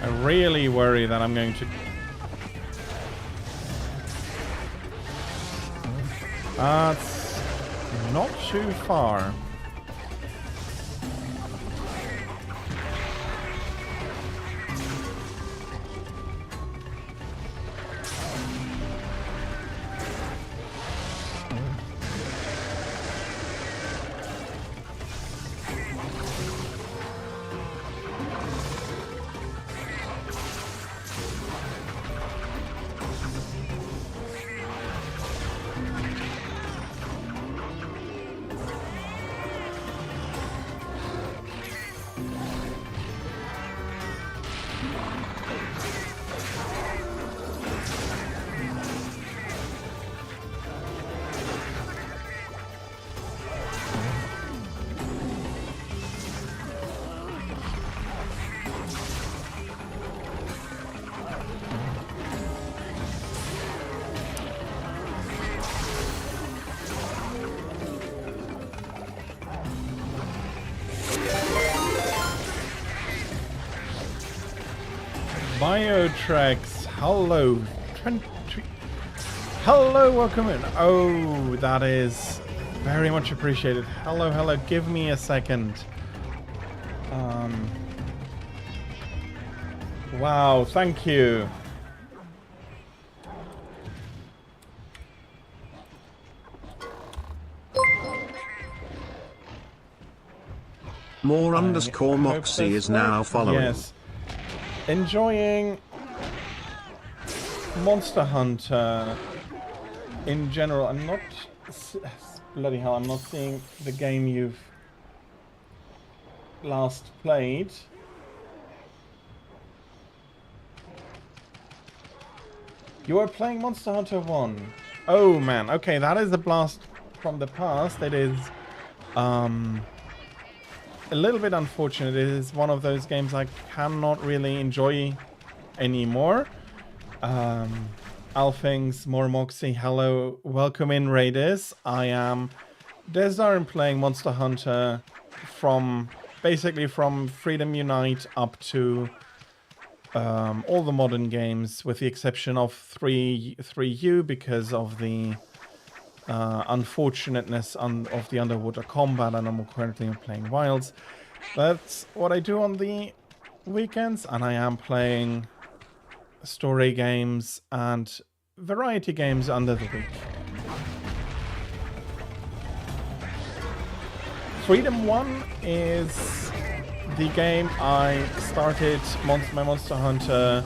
I really worry that I'm going to... That's not too far. Biotreks, hello. Hello, welcome in. Oh, that is very much appreciated. Hello, hello. Give me a second. Wow, thank you. More underscore Moxie is now following. Yes. Enjoying Monster Hunter in general. I'm not... Bloody hell, I'm not seeing the game you've last played. You are playing Monster Hunter 1. Oh man, okay, that is a blast from the past. It is a little bit unfortunate. It is one of those games I cannot really enjoy anymore. Alfings, more Moxie, hello, welcome in Raiders. I am Desdar and playing Monster Hunter from basically from Freedom Unite up to all the modern games, with the exception of 3U because of the unfortunateness of the underwater combat, and I'm currently playing Wilds. That's what I do on the weekends, and I am playing story games and variety games under the week. Freedom 1 is the game I started my Monster Hunter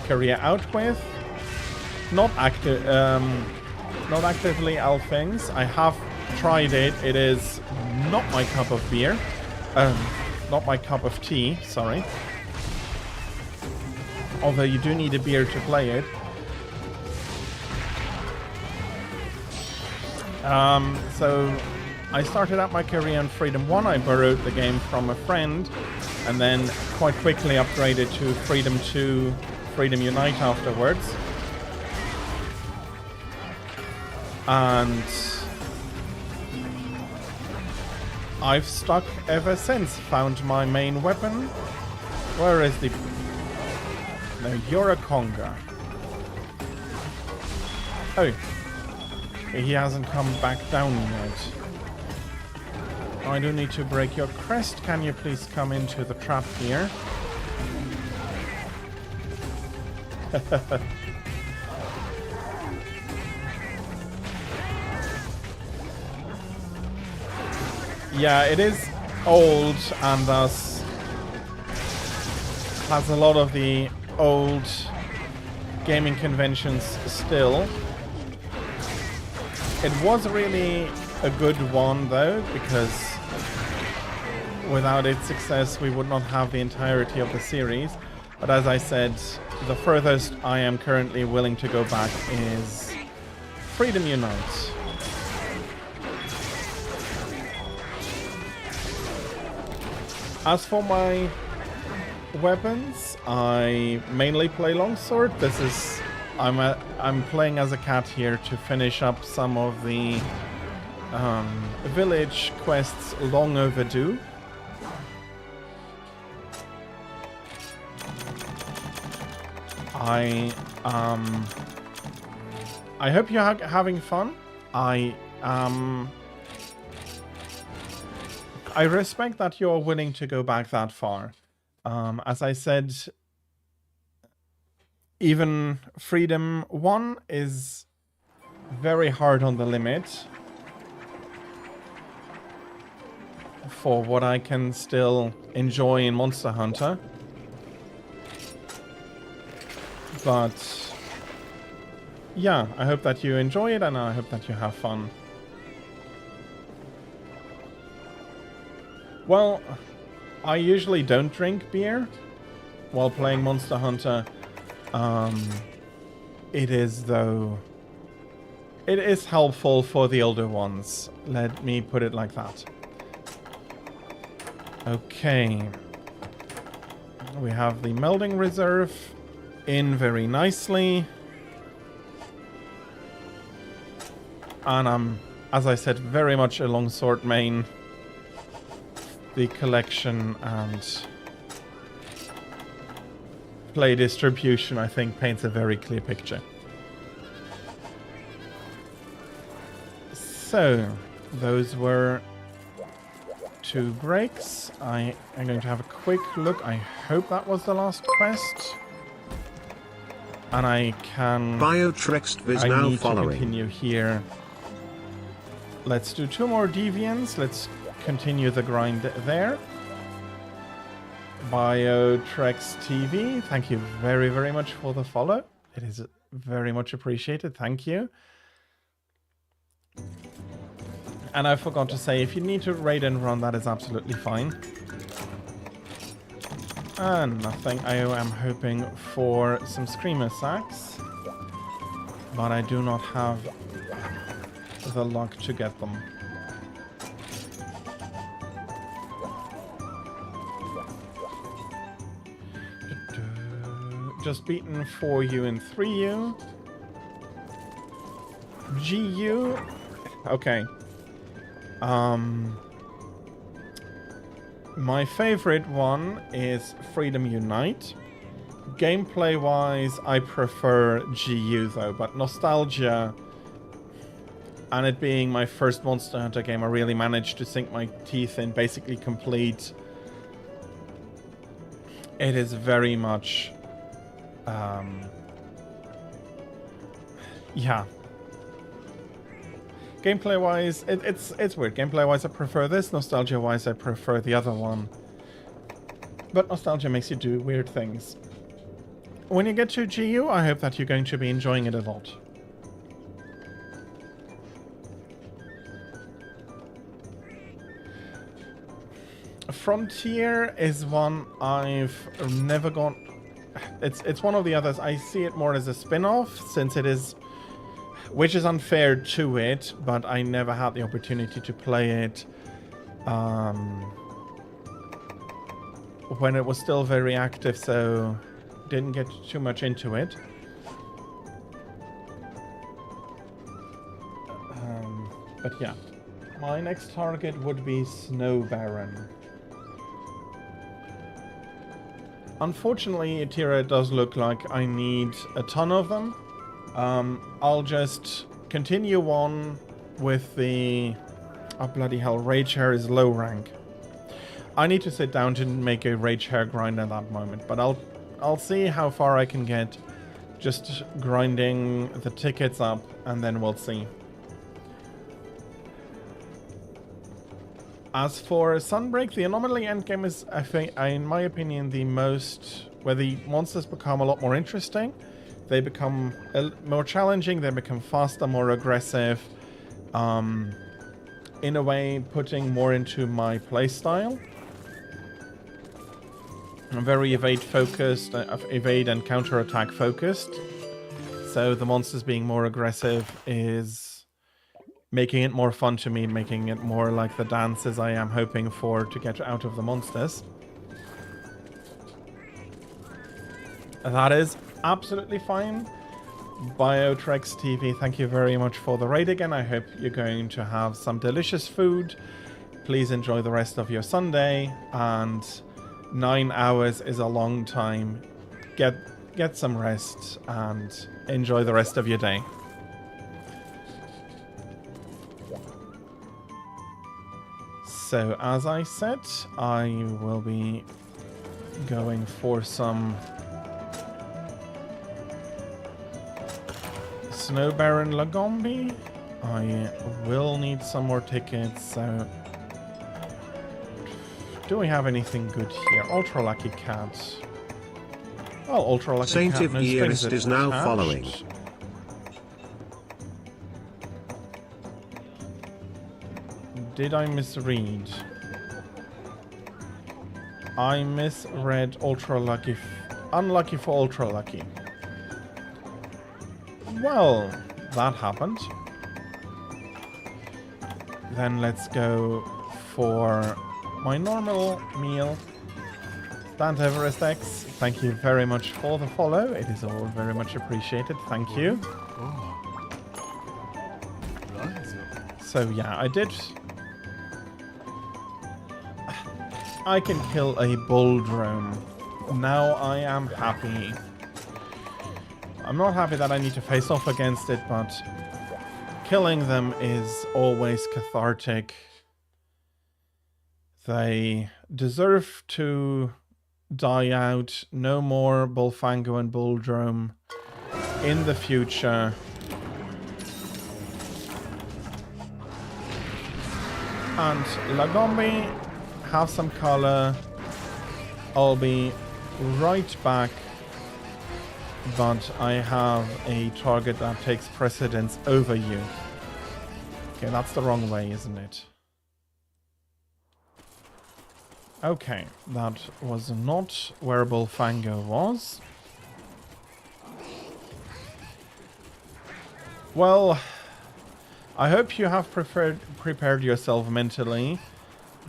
career out with. Not actively Alfings. I have tried it. It is not my cup of beer. Not my cup of tea, sorry. Although you do need a beer to play it. So I started out my career on Freedom 1. I borrowed the game from a friend and then quite quickly upgraded to Freedom 2, Freedom Unite afterwards. And I've stuck ever since. Found my main weapon. Where is the... No, you're a Conga. Oh. He hasn't come back down yet. I do need to break your crest. Can you please come into the trap here? Yeah, it is old and thus has a lot of the old gaming conventions still. It was really a good one though, because without its success we would not have the entirety of the series. But as I said, the furthest I am currently willing to go back is Freedom Unite. As for my weapons, I mainly play longsword. This is I'm playing as a cat here to finish up some of the village quests long overdue. I hope you're having fun. I respect that you're willing to go back that far. As I said, even Freedom 1 is very hard on the limit for what I can still enjoy in Monster Hunter. But yeah, I hope that you enjoy it and I hope that you have fun. Well, I usually don't drink beer while playing Monster Hunter. It is, though, it is helpful for the older ones. Let me put it like that. Okay. We have the melding reserve in very nicely. And I'm, as I said, very much a longsword main. The collection and play distribution, I think, paints a very clear picture. So, those were 2 breaks. I am going to have a quick look. I hope that was the last quest. And I can... Biotrext is I now need following. to continue here. Let's do 2 more Deviants. Let's continue the grind there. Biotrex TV, thank you very, very much for the follow. It is very much appreciated. Thank you. And I forgot to say, if you need to raid and run, that is absolutely fine. And nothing. I am hoping for some Screamer sacks, but I do not have the luck to get them. Just beaten 4U and 3U. GU. Okay. My favorite one is Freedom Unite. Gameplay wise, I prefer GU though, but nostalgia and it being my first Monster Hunter game, I really managed to sink my teeth in, basically complete. It is very much yeah. Gameplay-wise, it's weird. Gameplay-wise, I prefer this. Nostalgia-wise, I prefer the other one. But nostalgia makes you do weird things. When you get to GU, I hope that you're going to be enjoying it a lot. Frontier is one I've never gone... It's one of the others. I see it more as a spin-off, since it is... Which is unfair to it, but I never had the opportunity to play it when it was still very active, so didn't get too much into it. But yeah, my next target would be Snow Baron. Unfortunately, Atira does look like I need a ton of them. I'll just continue on with the... Oh, bloody hell, Rage Hair is low rank. I need to sit down to make a Rage Hair grind at that moment, but I'll see how far I can get just grinding the tickets up, and then we'll see. As for Sunbreak, the Anomaly endgame is, I think, in my opinion, the most... where the monsters become a lot more interesting. They become more challenging, they become faster, more aggressive. In a way, putting more into my playstyle. I'm very evade-focused, evade and counter-attack focused. So the monsters being more aggressive is making it more fun to me, making it more like the dances I am hoping for to get out of the monsters. That is absolutely fine. Biotrex TV, thank you very much for the raid again. I hope you're going to have some delicious food. Please enjoy the rest of your Sunday. And 9 hours is a long time. Get get some rest and enjoy the rest of your day. So, as I said, I will be going for some Snow Baron Lagombi. I will need some more tickets, so... Do we have anything good here? Ultra Lucky Cat. Oh, Ultra Lucky Saint Cat. of No strings Earist is now attached. following. Did I misread? I misread Ultra Lucky. Unlucky for Ultra Lucky. Well, that happened. Then let's go for my normal meal. Plant Everest X, thank you very much for the follow. It is all very much appreciated. Thank you. So yeah, I did. I can kill a bull drone. Now I am happy. I'm not happy that I need to face off against it, but killing them is always cathartic. They deserve to die out. No more Bullfango and Bulldrome in the future. And Lagombi, have some color. I'll be right back, but I have a target that takes precedence over you. Okay, that's the wrong way, isn't it? Okay, that was not where Bullfango was. Well, I hope you have prepared yourself mentally.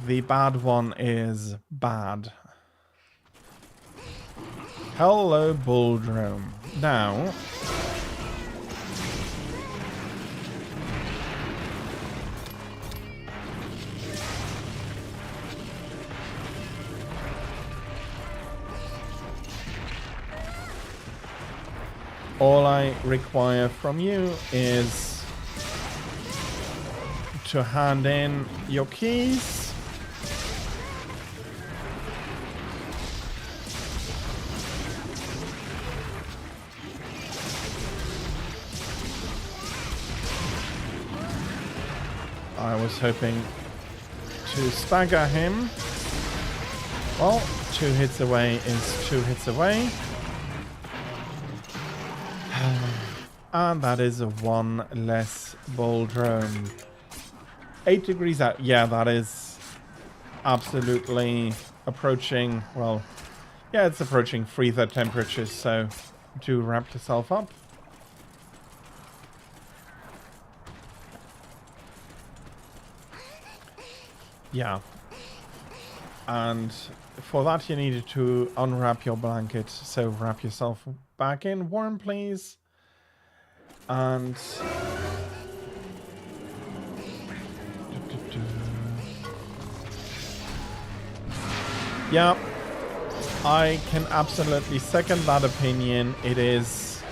The bad one is bad. Hello, Bulldrome. Now... all I require from you is to hand in your keys. I was hoping to stagger him. Well, 2 hits away is 2 hits away. And that is a 1 less ball drone. 8 degrees out. Yeah, that is absolutely approaching, well, yeah, it's approaching freezer temperatures, so do wrap yourself up. Yeah. And for that you needed to unwrap your blanket, so wrap yourself back in warm, please. And yeah, I can absolutely second that opinion. It's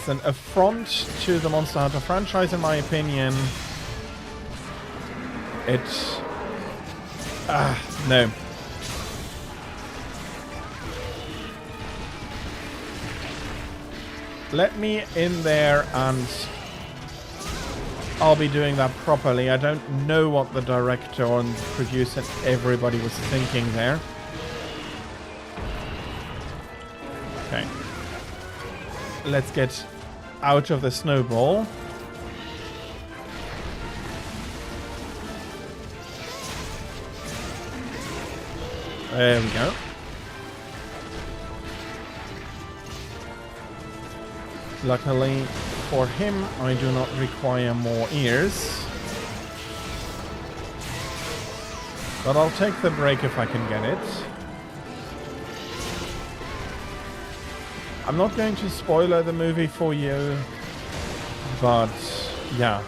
an affront to the Monster Hunter franchise, in my opinion. No. Let me in there and I'll be doing that properly. I don't know what the director and producer, everybody was thinking there. Okay. Let's get out of the snowball. There we go. Luckily for him, I do not require more ears. But I'll take the break if I can get it. I'm not going to spoiler the movie for you, but yeah.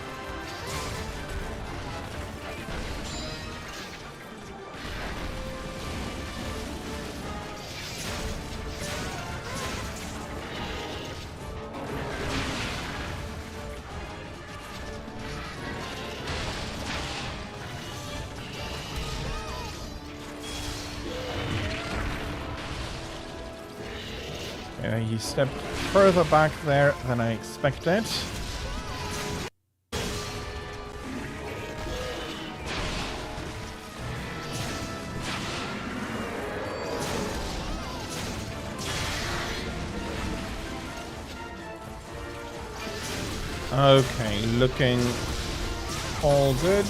He stepped further back there than I expected. Okay, looking all good.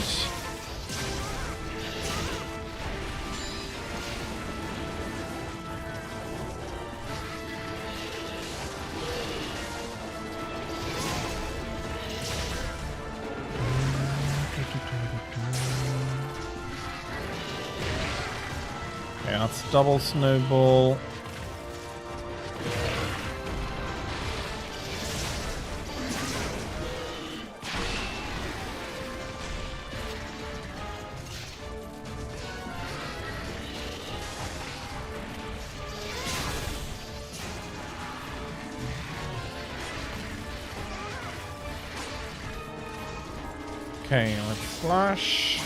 Okay, that's double snowball. Okay, let's slash.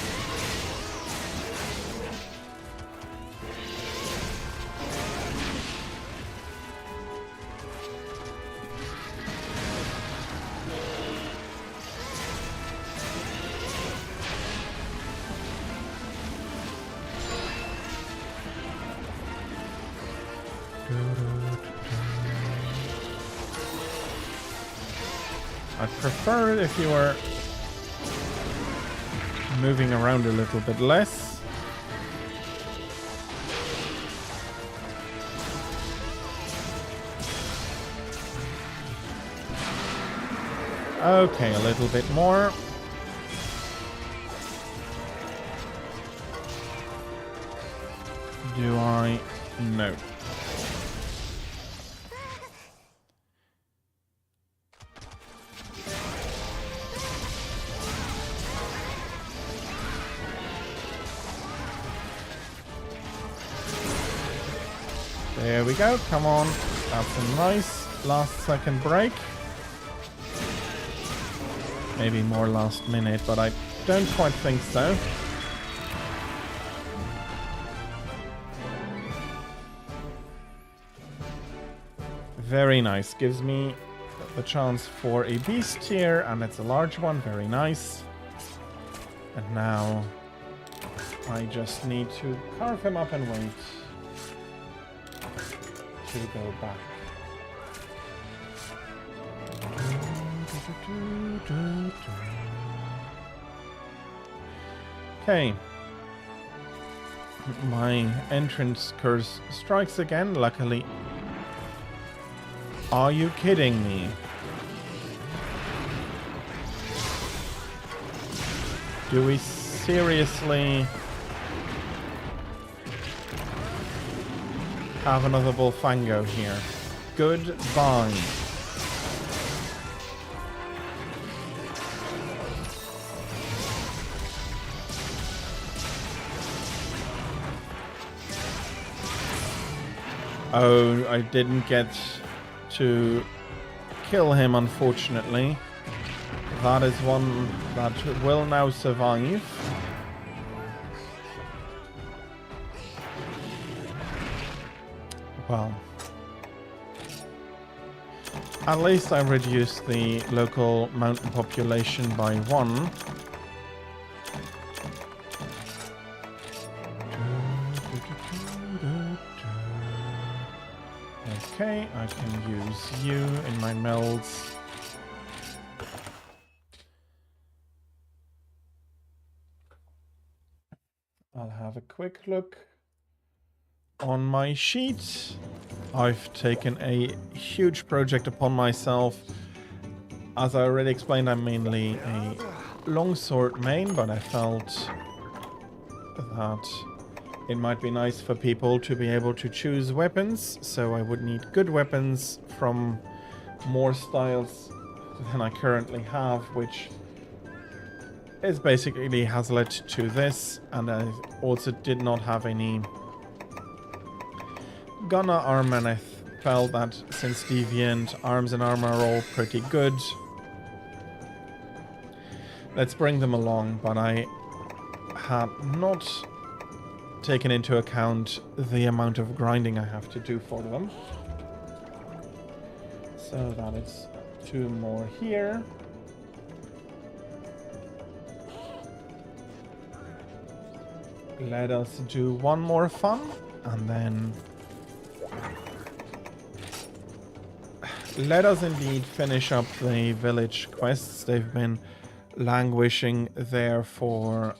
I'd prefer it if you were moving around a little bit less. Okay, a little bit more. Do I? No. There we go, come on. That's a nice last second break. Maybe more last minute, but I don't quite think so. Very nice. Gives me the chance for a beast here, and it's a large one. Very nice. And now I just need to carve him up and wait to go back. Okay. My entrance curse strikes again, luckily. Are you kidding me? Do we seriously have another Bullfango here? Goodbye. Oh, I didn't get to kill him, unfortunately. That is one that will now survive. Well, at least I reduced the local mountain population by 1. Okay, I can use you in my melds. I'll have a quick look on my sheet. I've taken a huge project upon myself. As I already explained, I'm mainly a longsword main, but I felt that it might be nice for people to be able to choose weapons, so I would need good weapons from more styles than I currently have, which is basically has led to this, and I also did not have any gunner armor, and I felt that since Deviant, arms and armor are all pretty good, let's bring them along, but I had not taken into account the amount of grinding I have to do for them. So that is 2 more here. Let us do 1 more fun, and then let us indeed finish up the village quests. They've been languishing there for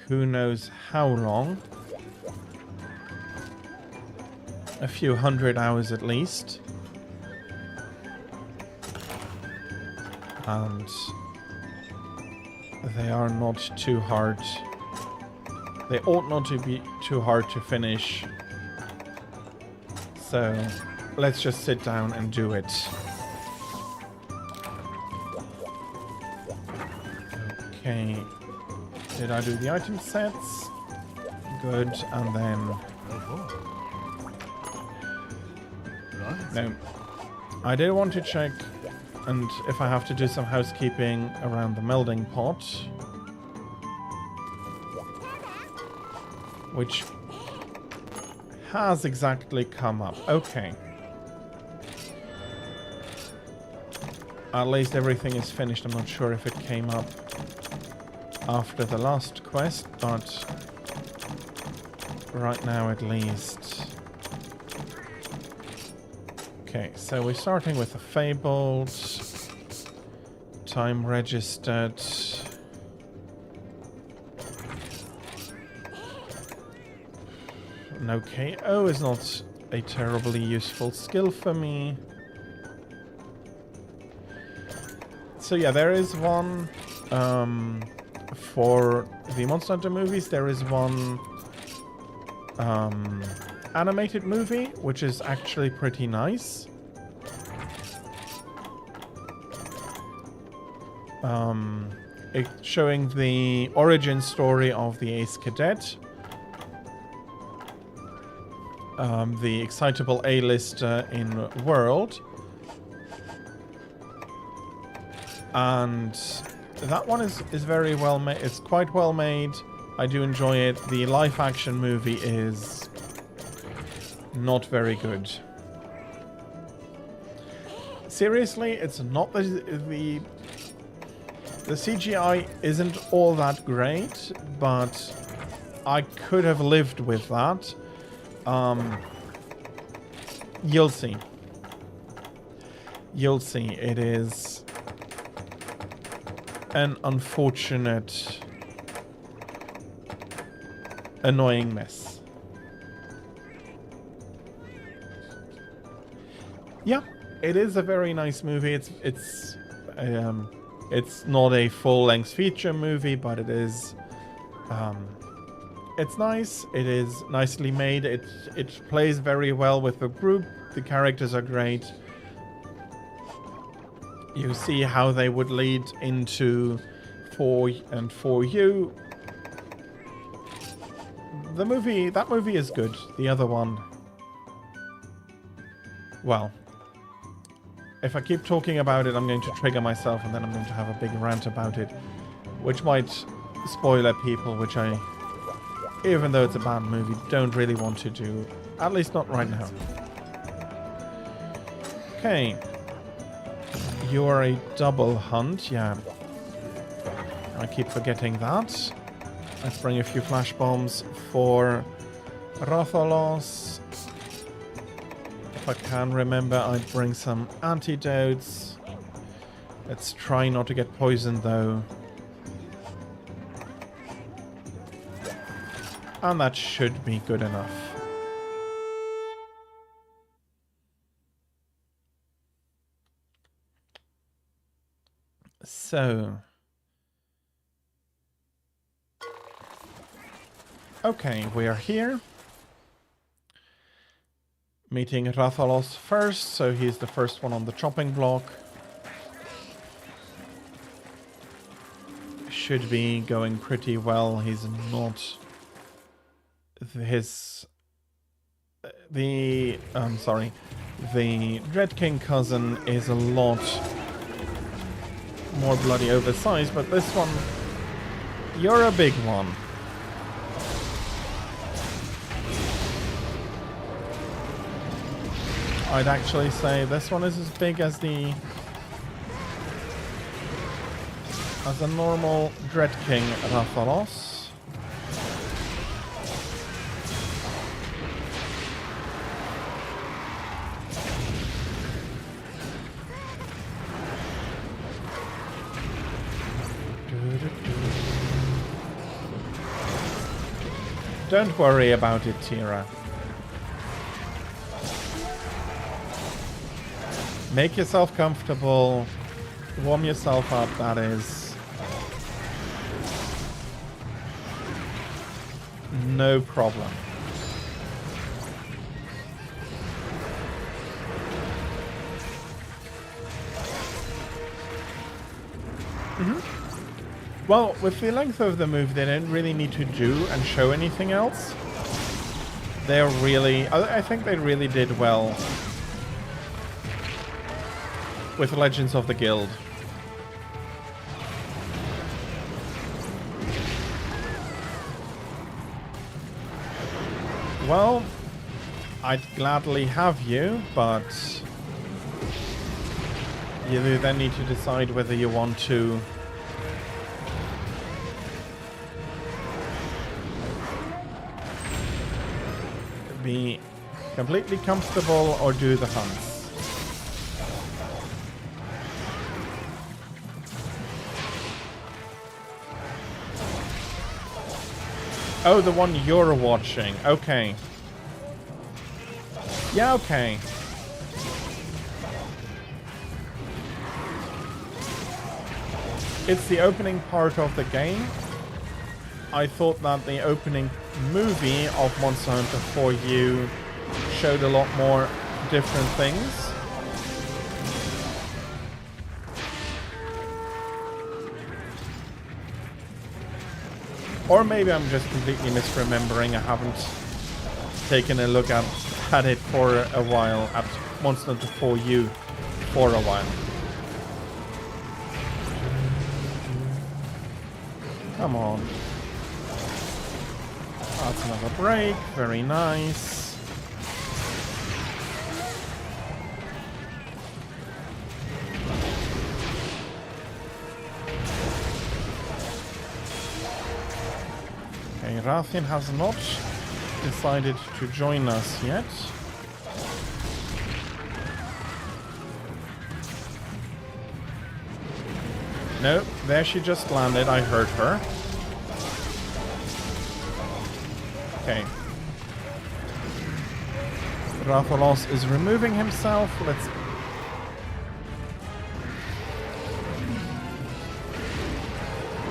who knows how long. A few hundred hours at least. And they are not too hard. They ought not to be too hard to finish. So let's just sit down and do it. Okay. Did I do the item sets? Good. And then... no. I did want to check, and if I have to do some housekeeping around the melding pot. Which has exactly come up. Okay. At least everything is finished. I'm not sure if it came up after the last quest, but right now at least. Okay, so we're starting with the fabled, time registered. No KO is not a terribly useful skill for me. So yeah, there is one for the Monster Hunter movies. There is one animated movie, which is actually pretty nice. It's showing the origin story of the Ace Cadet. The excitable A-lister in World. And that one is very well made. It's quite well made. I do enjoy it. The live action movie is not very good. Seriously, it's not the CGI isn't all that great, but I could have lived with that. You'll see. You'll see. It is an unfortunate, annoying mess. Yeah, it is a very nice movie. It's not a full-length feature movie, but it is. It's nice. It is nicely made. It plays very well with the group. The characters are great. You see how they would lead into For and For You. That movie is good. The other one, well, if I keep talking about it, I'm going to trigger myself, and then I'm going to have a big rant about it, which might spoiler people, which I, even though it's a bad movie, don't really want to do. At least not right now. Okay. You are a double hunt, yeah. I keep forgetting that. Let's bring a few flash bombs for Rathalos. If I can remember, I'd bring some antidotes. Let's try not to get poisoned, though. And that should be good enough. So. Okay, we are here. Meeting Rathalos first, so he's the first one on the chopping block. Should be going pretty well. He's not... The Dread King cousin is a lot more bloody oversized, but this one, you're a big one. I'd actually say this one is as big as the normal Dread King Rathalos. Don't worry about it, Tira. Make yourself comfortable. Warm yourself up, that is. No problem. Well, with the length of the move, they don't really need to do and show anything else. They're really... I think they really did well with Legends of the Guild. Well, I'd gladly have you, but you then need to decide whether you want to be completely comfortable or do the hunts. Oh, the one you're watching. Okay. Yeah, okay. It's the opening part of the game. I thought that the opening movie of Monster Hunter 4U showed a lot more different things. Or maybe I'm just completely misremembering. I haven't taken a look at it for a while, at Monster Hunter 4U for a while. Come on. That's another break. Very nice. Okay, Rathian has not decided to join us yet. No, there she just landed. I heard her. Okay. Rathalos is removing himself. Let's...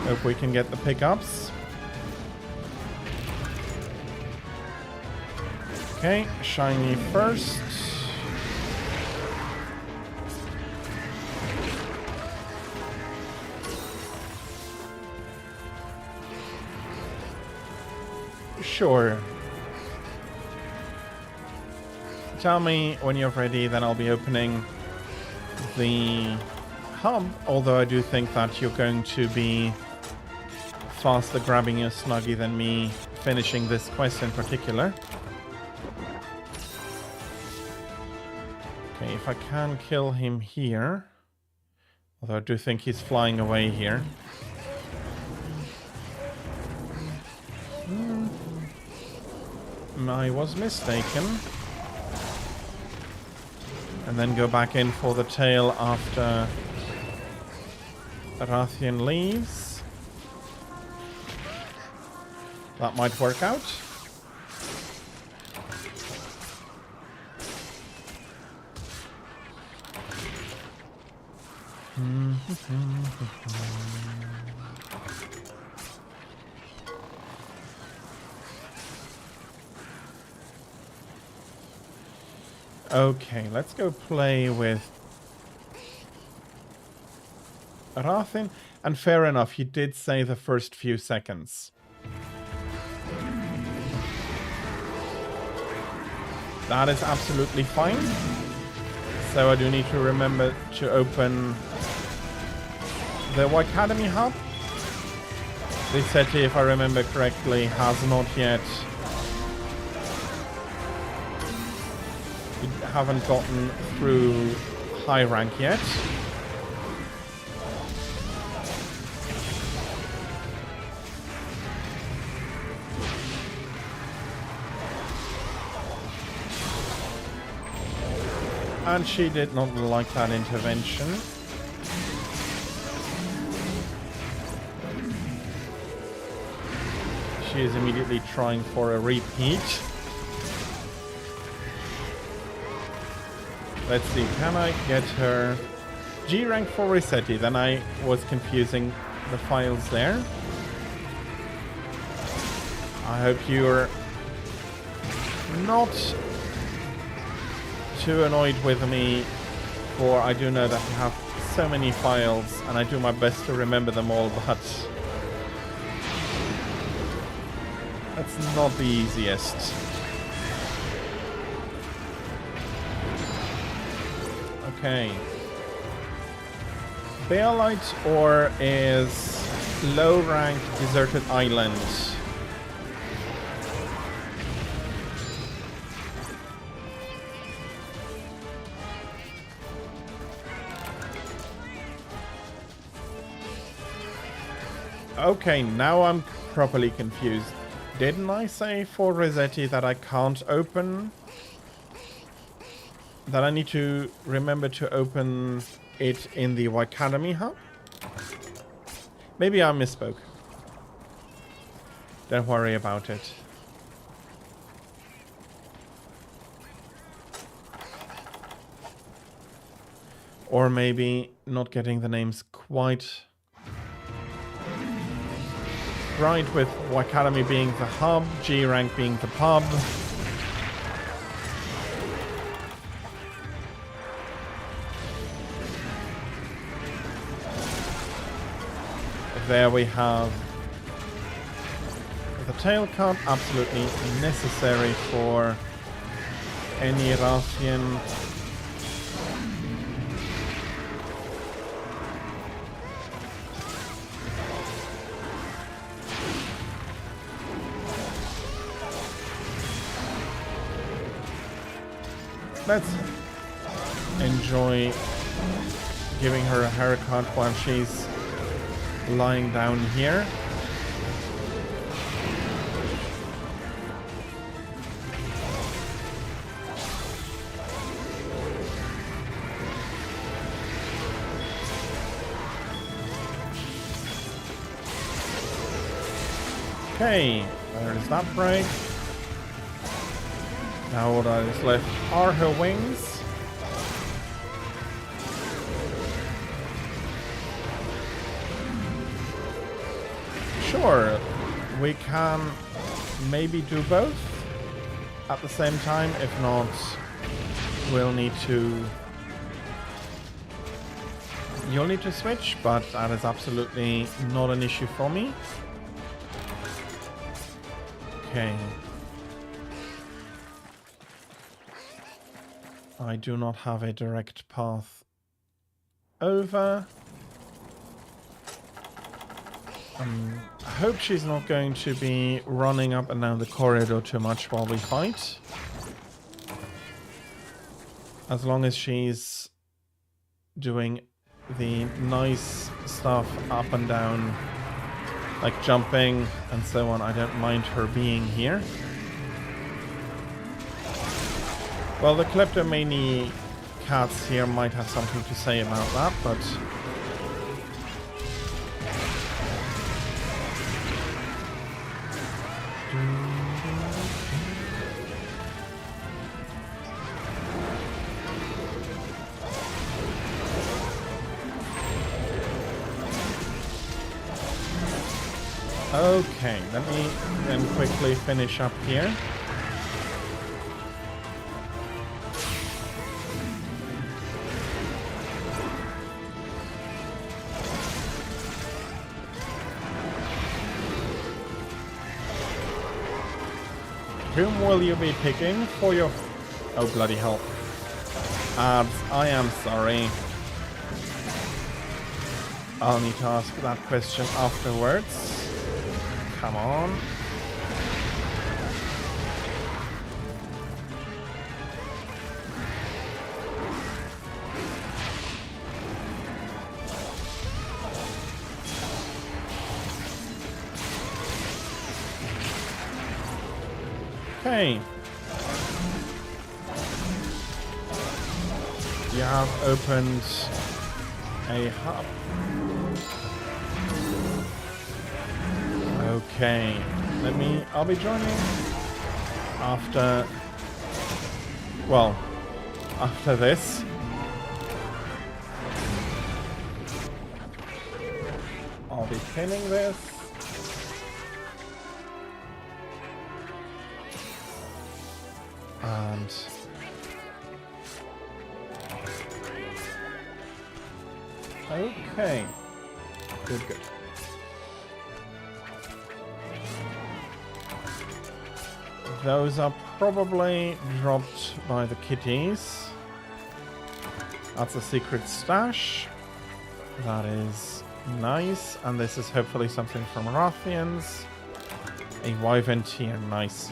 hope we can get the pickups. Okay, shiny first. Sure. Tell me when you're ready, then I'll be opening the hub. Although I do think that you're going to be faster grabbing your Snuggie than me finishing this quest in particular. Okay, if I can kill him here. Although I do think he's flying away here. I was mistaken. And then go back in for the tail after Rathian leaves. That might work out. Okay, let's go play with Rathian. And fair enough, he did say the first few seconds. That is absolutely fine. So I do need to remember to open the Academy Hub. This city, if I remember correctly, has not yet... haven't gotten through high rank yet. And she did not like that intervention. She is immediately trying for a repeat. Let's see, can I get her G rank for Rossetti? Then I was confusing the files there. I hope you're not too annoyed with me, for I do know that you have so many files and I do my best to remember them all, but that's not the easiest. Okay. Bearlight Ore is low rank deserted island. Okay, now I'm properly confused. Didn't I say for Rossetti that I can't open? That I need to remember to open it in the Academy hub? Maybe I misspoke. Don't worry about it. Or maybe not getting the names quite right, with Academy being the hub, G rank being the pub. There we have the tail cut, absolutely necessary for any Rathian. Let's enjoy giving her a haircut while she's lying down here. Okay, there is that break. Now what is left are her wings. Sure, we can maybe do both at the same time. If not, we'll need to... You'll need to switch, but that is absolutely not an issue for me. Okay. I do not have a direct path over. I hope she's not going to be running up and down the corridor too much while we fight. As long as she's doing the nice stuff up and down, like jumping and so on, I don't mind her being here. Well, the kleptomania cats here might have something to say about that, but... Okay, let me then quickly finish up here. Whom will you be picking for your... Oh, bloody hell. Ads, I am sorry. I'll need to ask that question afterwards. Come on. Okay. You have opened a hub. Okay. I'll be joining after, well, after this. I'll be pinning this. And okay. Good. Those are probably dropped by the kitties. That's a secret stash. That is nice. And this is hopefully something from Rathians. A wyvern tier. Nice.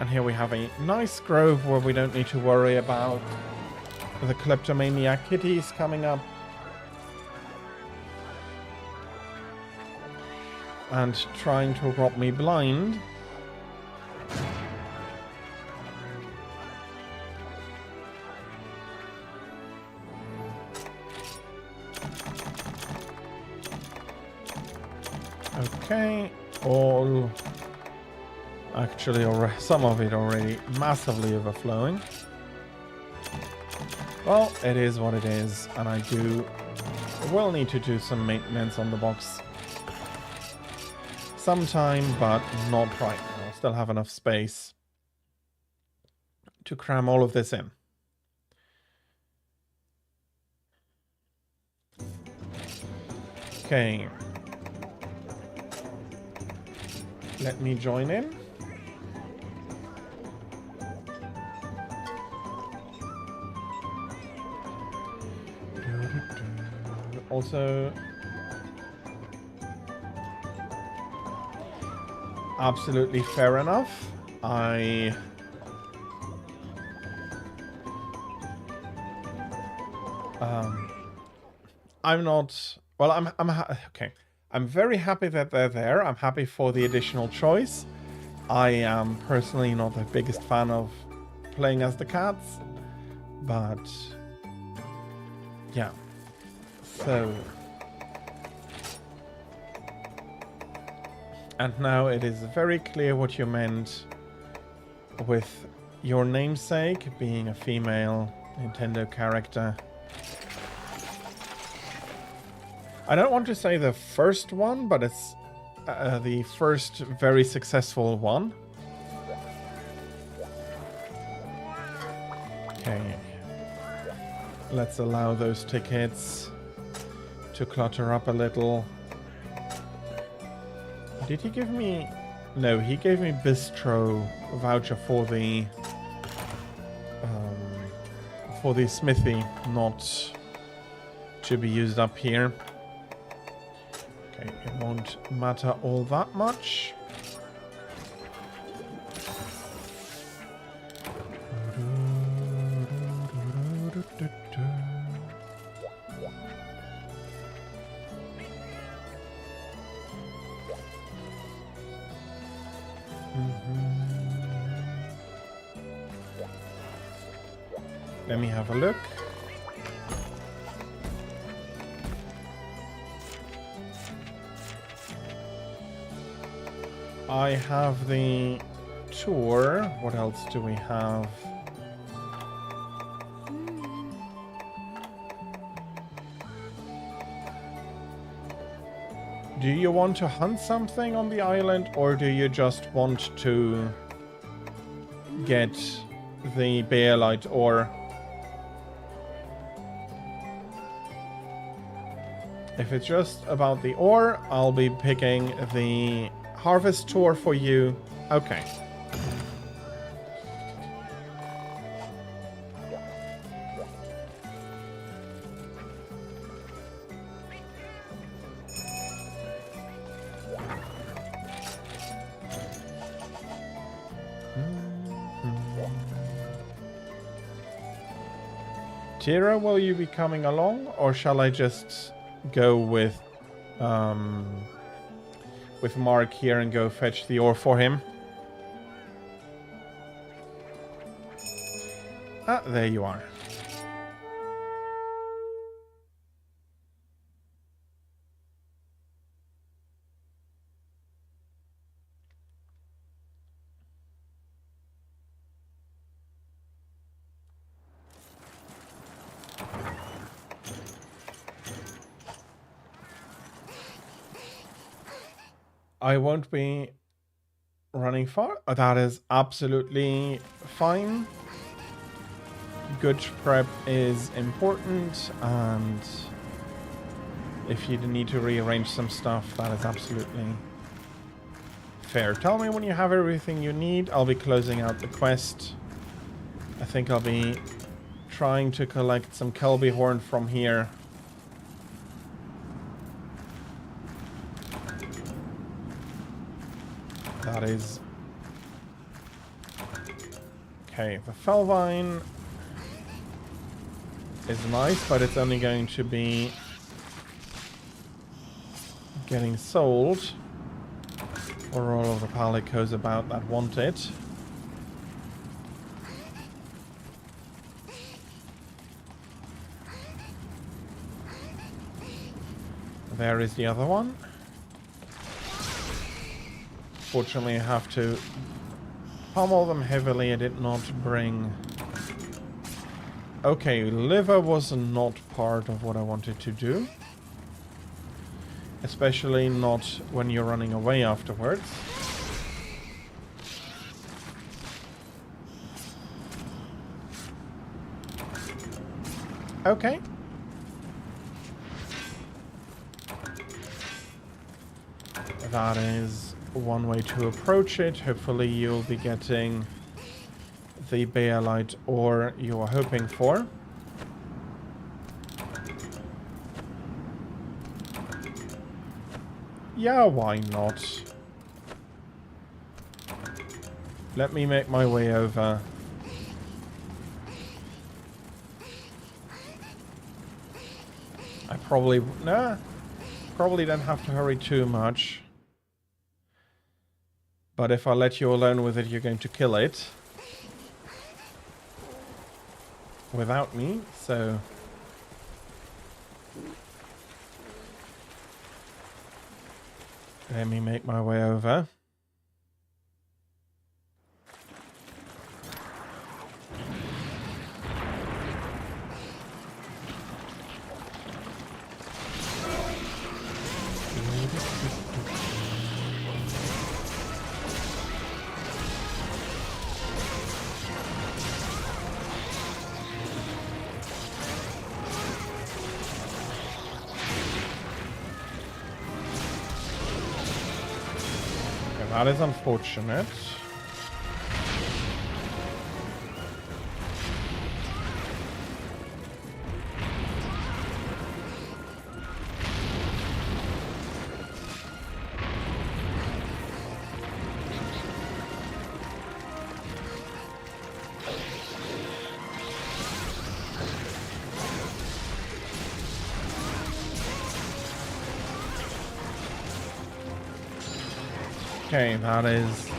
And here we have a nice grove where we don't need to worry about the kleptomaniac kitties coming up. And trying to rob me blind. Okay, all... Actually, some of it already massively overflowing. Well, it is what it is, and I will need to do some maintenance on the box sometime, but not right now. Still have enough space to cram all of this in. Okay. Let me join in. Also, absolutely fair enough. I'm not. Well, okay. I'm very happy that they're there. I'm happy for the additional choice. I am personally not the biggest fan of playing as the cats, but yeah. So, and now it is very clear what you meant with your namesake being a female Nintendo character. I don't want to say the first one, but it's the first very successful one. Okay. Let's allow those tickets to clutter up a little. Did he give me... No, he gave me bistro voucher for the smithy, not to be used up here. Okay, it won't matter all that much. Let me have a look. I have the tour. What else do we have? Do you want to hunt something on the island, or do you just want to get the Bearlight ore? If it's just about the ore, I'll be picking the harvest tour for you. Okay. Tira, will you be coming along, or shall I just go with Mark here and go fetch the ore for him? Ah, there you are. I won't be running far. That is absolutely fine. Good prep is important, and if you need to rearrange some stuff, that is absolutely fair. Tell me when you have everything you need. I'll be closing out the quest. I think I'll be trying to collect some Kelby horn from here. That is... Okay, the Felvine is nice, but it's only going to be getting sold for all of the palicos about that want it. There is the other one. Fortunately, I have to pummel them heavily. I did not bring... Okay, liver was not part of what I wanted to do. Especially not when you're running away afterwards. Okay. That is one way to approach it. Hopefully you'll be getting the Baelite ore you are hoping for. Yeah, why not? Let me make my way over. I probably... Nah. Probably don't have to hurry too much. But if I let you alone with it, you're going to kill it. Without me, so... Let me make my way over. That is unfortunate. Okay, that is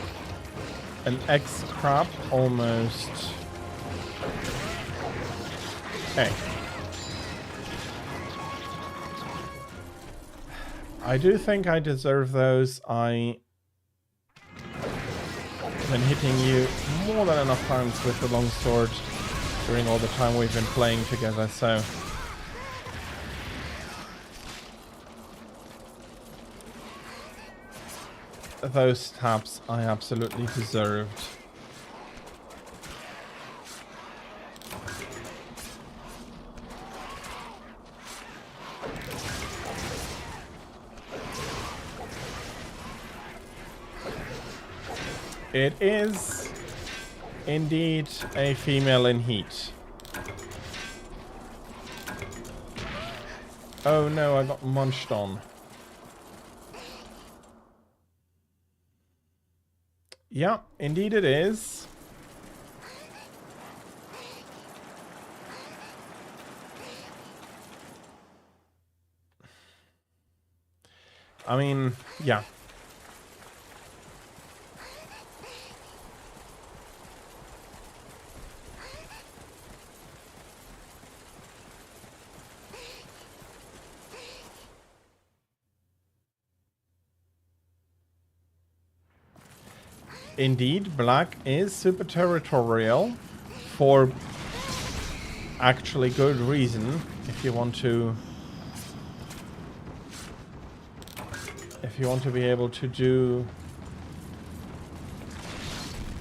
an X-crab almost. Okay. I do think I deserve those. I've been hitting you more than enough times with the longsword during all the time we've been playing together, so... Those stabs I absolutely deserved. It is indeed a female in heat. Oh no, I got munched on. Yeah, indeed it is. I mean, yeah. Indeed, black is super territorial for actually good reason. If you want to be able to do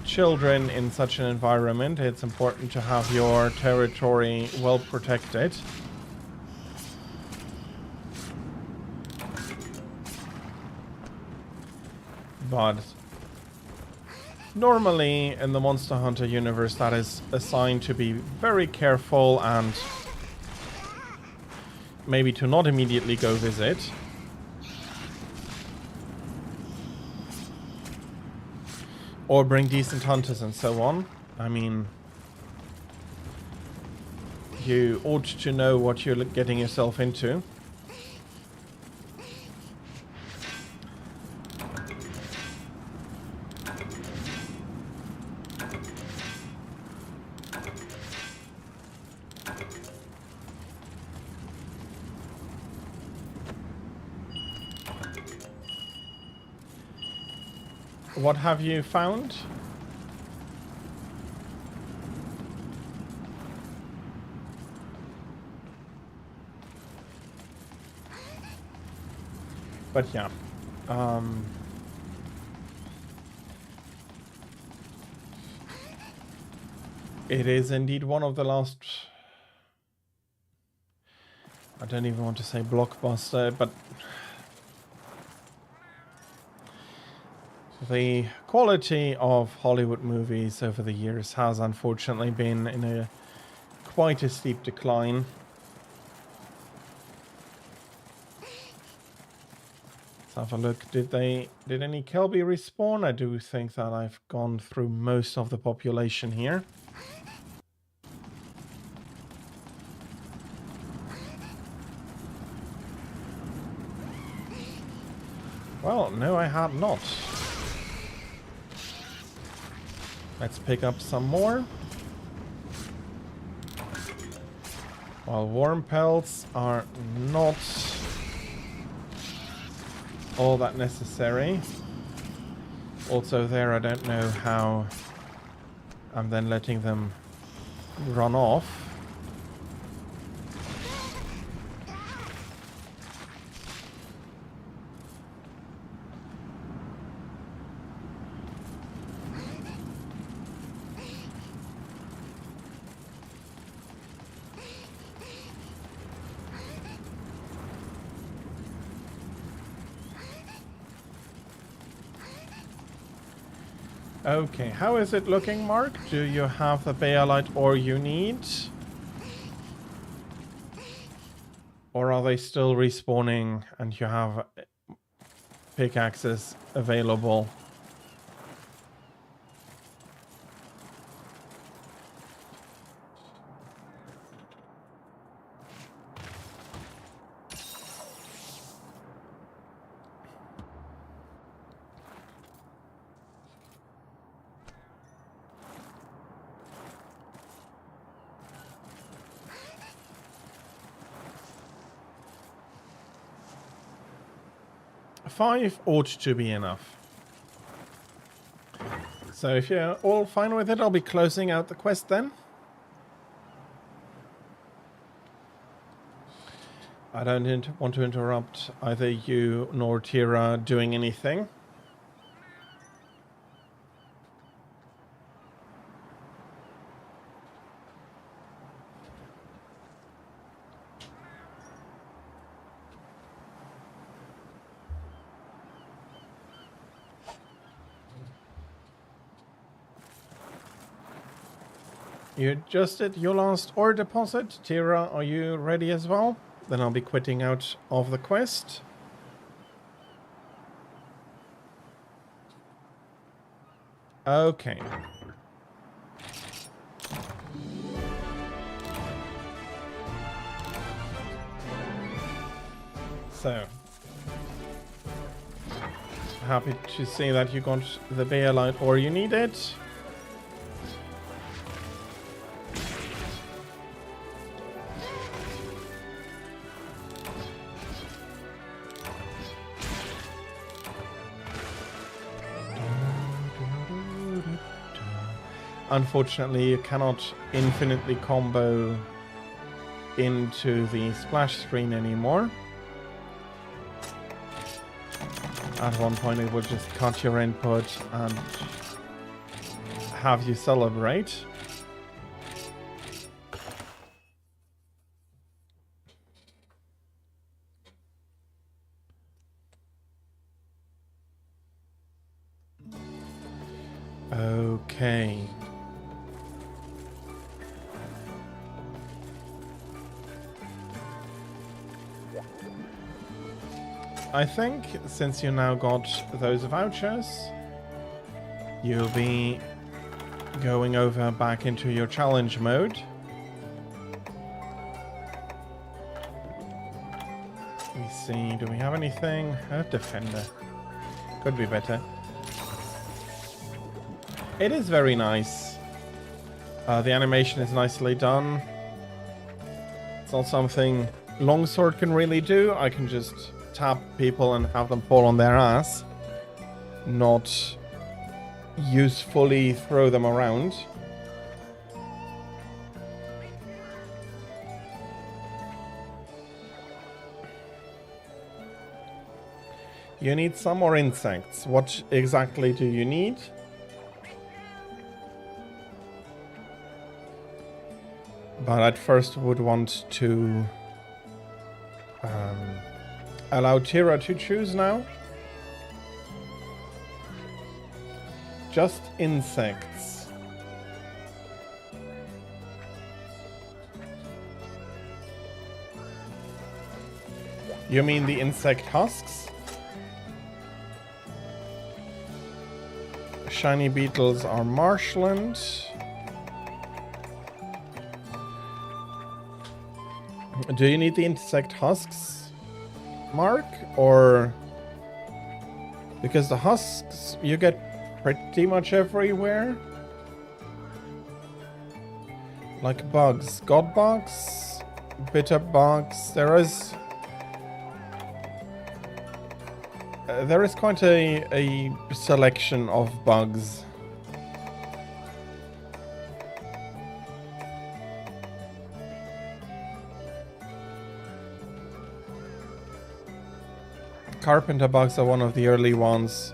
children in such an environment, it's important to have your territory well protected. But normally in the Monster Hunter universe, that is assigned to be very careful and maybe to not immediately go visit. Or bring decent hunters and so on. I mean, you ought to know what you're getting yourself into. What have you found? But yeah. It is indeed one of the last... I don't even want to say blockbuster, but... the quality of Hollywood movies over the years has unfortunately been in a quite a steep decline. Let's have a look. Did any Kelby respawn? I do think that I've gone through most of the population here. Well, no, I had not. Let's pick up some more. While worm pelts are not all that necessary. Also there, I don't know how I'm then letting them run off. Okay, how is it looking, Mark? Do you have the Baelite ore you need? Or are they still respawning and you have pickaxes available? Five ought to be enough. So if you're all fine with it, I'll be closing out the quest then. I don't want to interrupt either you nor Tira doing anything. You adjusted your last ore deposit. Tira, are you ready as well? Then I'll be quitting out of the quest. Okay. So, happy to see that you got the Deviant ore you needed. Unfortunately, you cannot infinitely combo into the splash screen anymore. At one point it will just cut your input and have you celebrate. Okay. I think since you now got those vouchers, you'll be going over back into your challenge mode. Let me see, do we have anything? A defender. Could be better. It is very nice. The animation is nicely done. It's not something Longsword can really do. I can just tap people and have them fall on their ass, not usefully throw them around. You need some more insects. What exactly do you need? But I'd first would want to allow Tira to choose now. Just insects. You mean the insect husks? Shiny beetles are marshland. Do you need the insect husks, Mark? Or because the husks you get pretty much everywhere? Like bugs. God bugs, bitter bugs. There is quite a selection of bugs. Carpenter bugs are one of the early ones.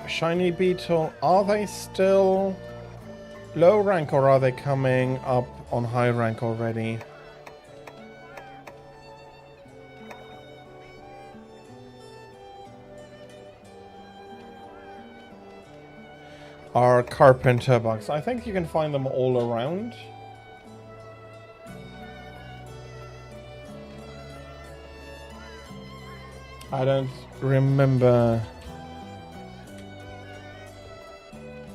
Shiny beetle, are they still low rank or are they coming up on high rank already? Are carpenter bugs? I think you can find them all around. I don't remember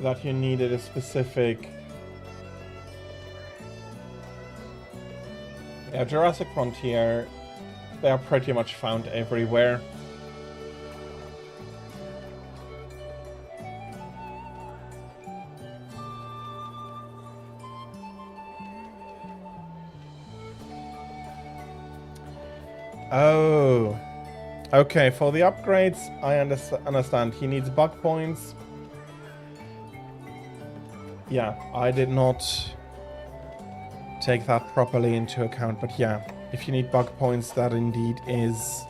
that you needed a specific... Yeah, Jurassic Frontier, they are pretty much found everywhere. Oh... Okay, for the upgrades, I understand. He needs bug points. Yeah, I did not take that properly into account, but yeah, if you need bug points, that indeed is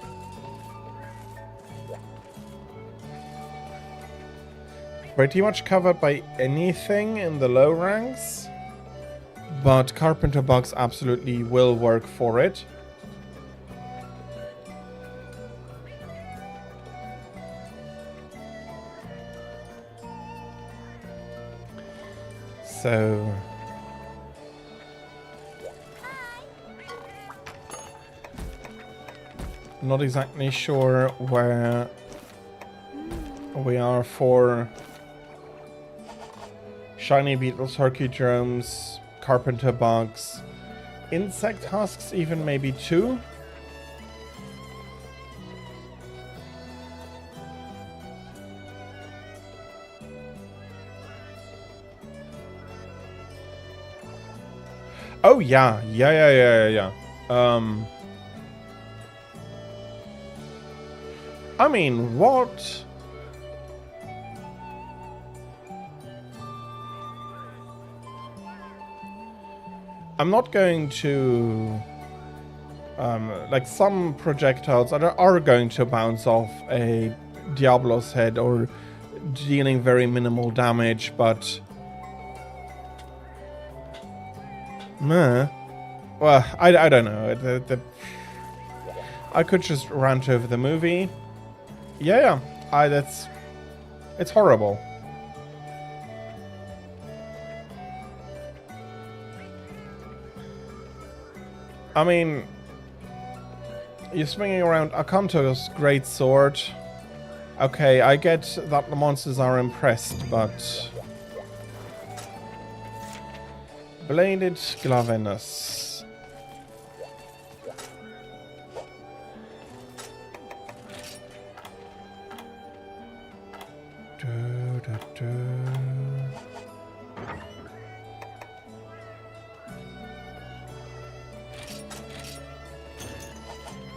pretty much covered by anything in the low ranks, but carpenter bugs absolutely will work for it. So not exactly sure where we are for shiny beetles, hercudromes, carpenter bugs, insect husks, even maybe 2. Oh, yeah. Yeah. I mean, what? I'm not going to... like, some projectiles are going to bounce off a Diablo's head or dealing very minimal damage, but... Meh. Well, I don't know. I could just rant over the movie. Yeah. It's horrible. I mean, you're swinging around Akanto's great sword. Okay, I get that the monsters are impressed, but... Bladed Glavenus.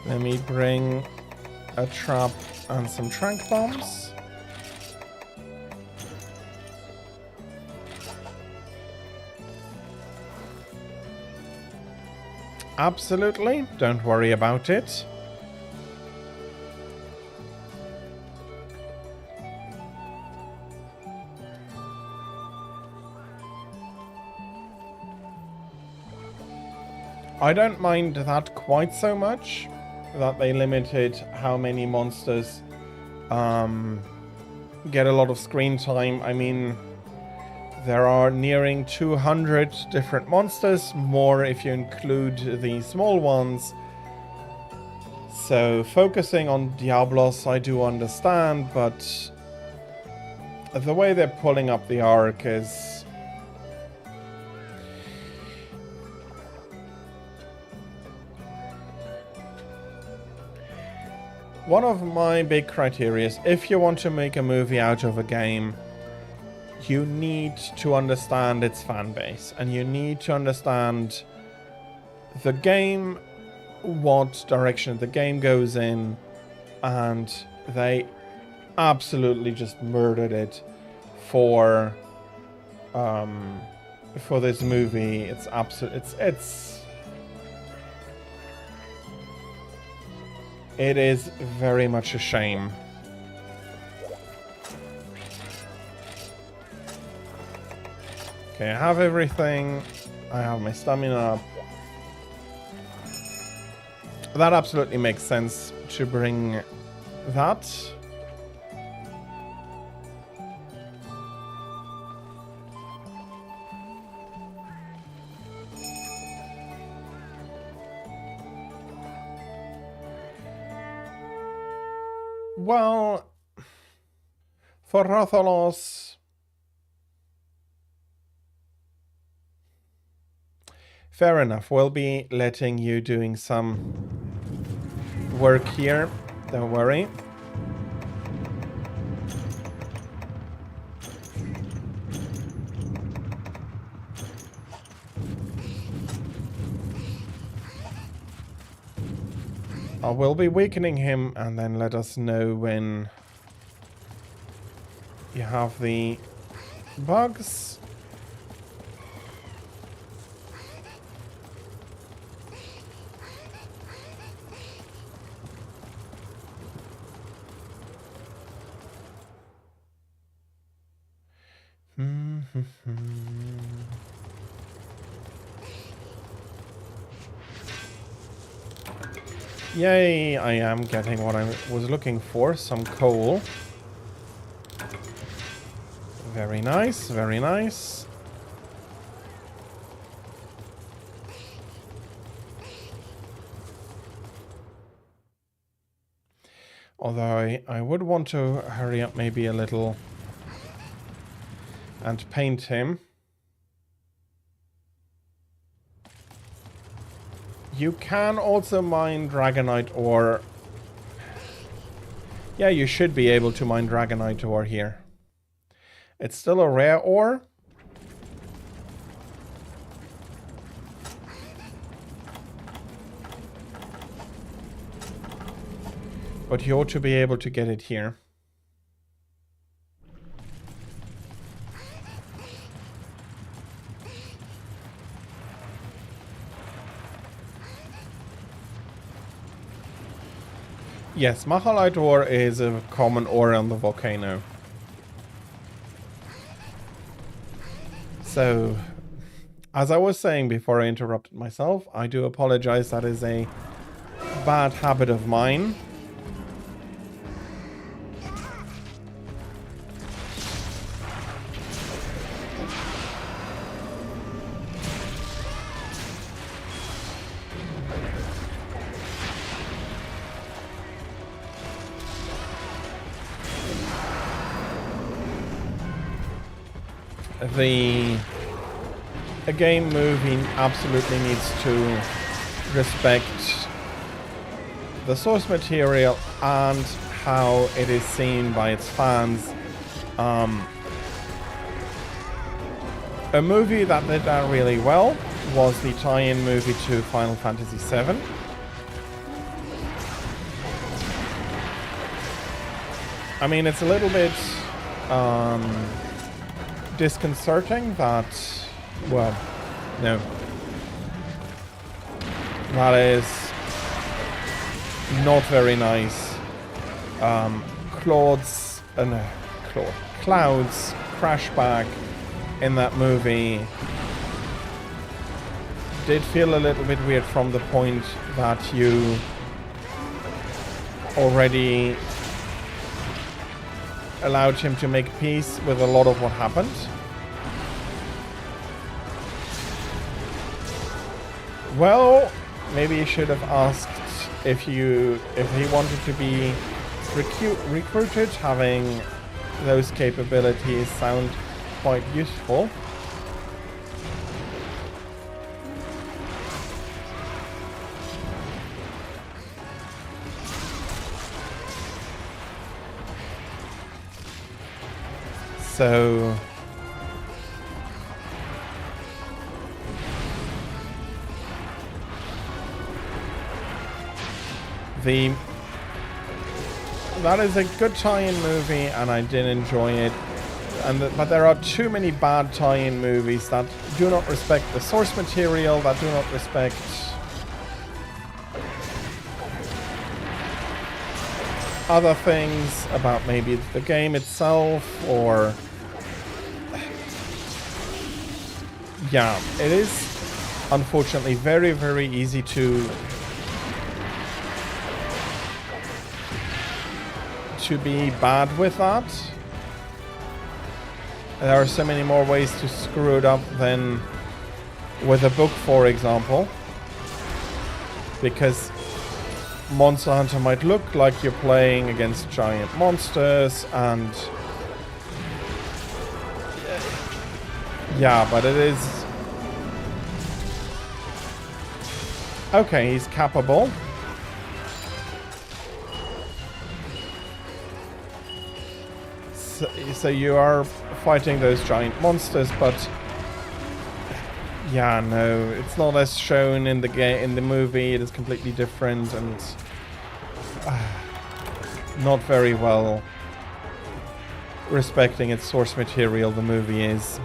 Let me bring a trap and some trank bombs. Absolutely, don't worry about it. I don't mind that quite so much, that they limited how many monsters get a lot of screen time. I mean, there are nearing 200 different monsters, more if you include the small ones. So focusing on Diablos, I do understand, but the way they're pulling up the arc is... One of my big criteria is, if you want to make a movie out of a game, you need to understand its fan base, and you need to understand the game, what direction the game goes in, and they absolutely just murdered it for this movie. It's it is very much a shame. Okay, I have everything. I have my stamina up. That absolutely makes sense to bring that. Well, for Rathalos, fair enough. We'll be letting you doing some work here. Don't worry. I will be weakening him, and then let us know when you have the bugs. Yay, I am getting what I was looking for, some coal. Very nice, very nice. Although I would want to hurry up maybe a little and paint him. You can also mine Dragonite ore. Yeah, you should be able to mine Dragonite ore here. It's still a rare ore. but you ought to be able to get it here. Yes, Mahalite ore is a common ore on the volcano. So, as I was saying before I interrupted myself, I do apologize. That is a bad habit of mine. A game movie absolutely needs to respect the source material and how it is seen by its fans. A movie that did that really well was the tie-in movie to Final Fantasy VII. I mean, it's a little bit disconcerting that, well, no, that is not very nice. Cloud's crashback in that movie did feel a little bit weird from the point that you already allowed him to make peace with a lot of what happened. Well, maybe you should have asked if he wanted to be recruited. Having those capabilities sound quite useful. So that is a good tie-in movie, and I did enjoy it. But there are too many bad tie-in movies that do not respect the source material, that do not respect other things about maybe the game itself, or yeah, it is unfortunately very, very easy to be bad with that. There are so many more ways to screw it up than with a book, for example, because Monster Hunter might look like you're playing against giant monsters, and yeah, but it is okay. He's capable. So you are fighting those giant monsters, but yeah, no, it's not as shown in the in the movie. It is completely different and not very well respecting its source material. The movie is.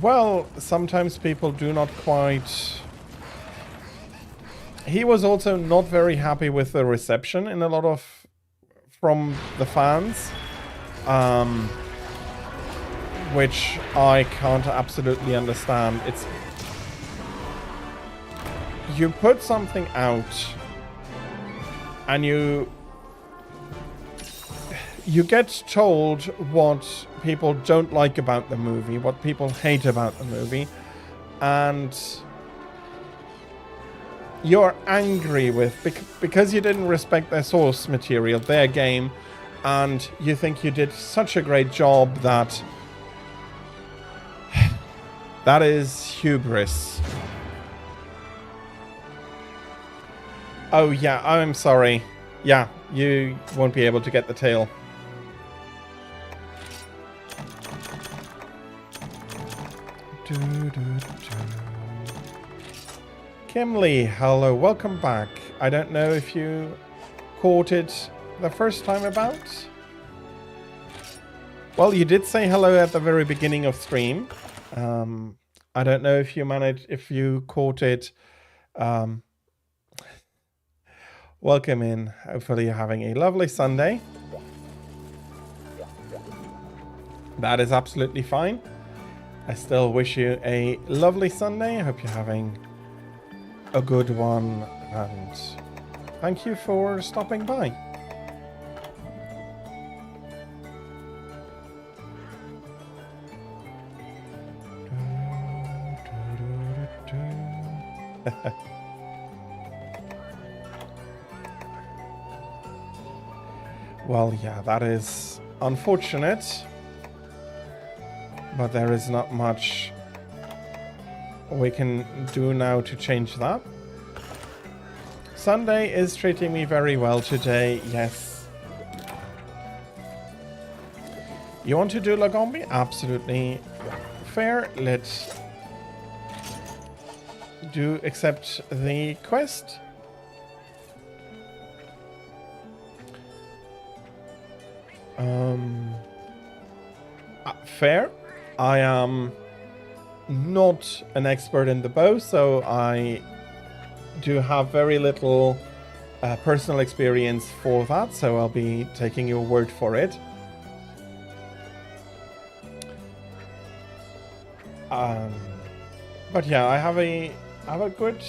Well, sometimes people do not quite... He was also not very happy with the reception in a lot of... from the fans. Which I can't absolutely understand. It's... You put something out and you get told what people don't like about the movie, what people hate about the movie, and you're angry with because you didn't respect their source material, their game, and you think you did such a great job that that is hubris. Oh yeah, I'm sorry. Yeah, you won't be able to get the tail. Kimley, hello, welcome back. I don't know if you caught it the first time about. Well, you did say hello at the very beginning of stream. I don't know if you caught it. Welcome in. Hopefully you're having a lovely Sunday. That is absolutely fine. I still wish you a lovely Sunday. I hope you're having a good one, and thank you for stopping by. Well, yeah, that is unfortunate, but there is not much we can do now to change that. Sunday is treating me very well today, yes. You want to do Lagombi? Absolutely fair. Let's do accept the quest. Fair. I am not an expert in the bow, so I do have very little personal experience for that, so I'll be taking your word for it. But yeah, I have a good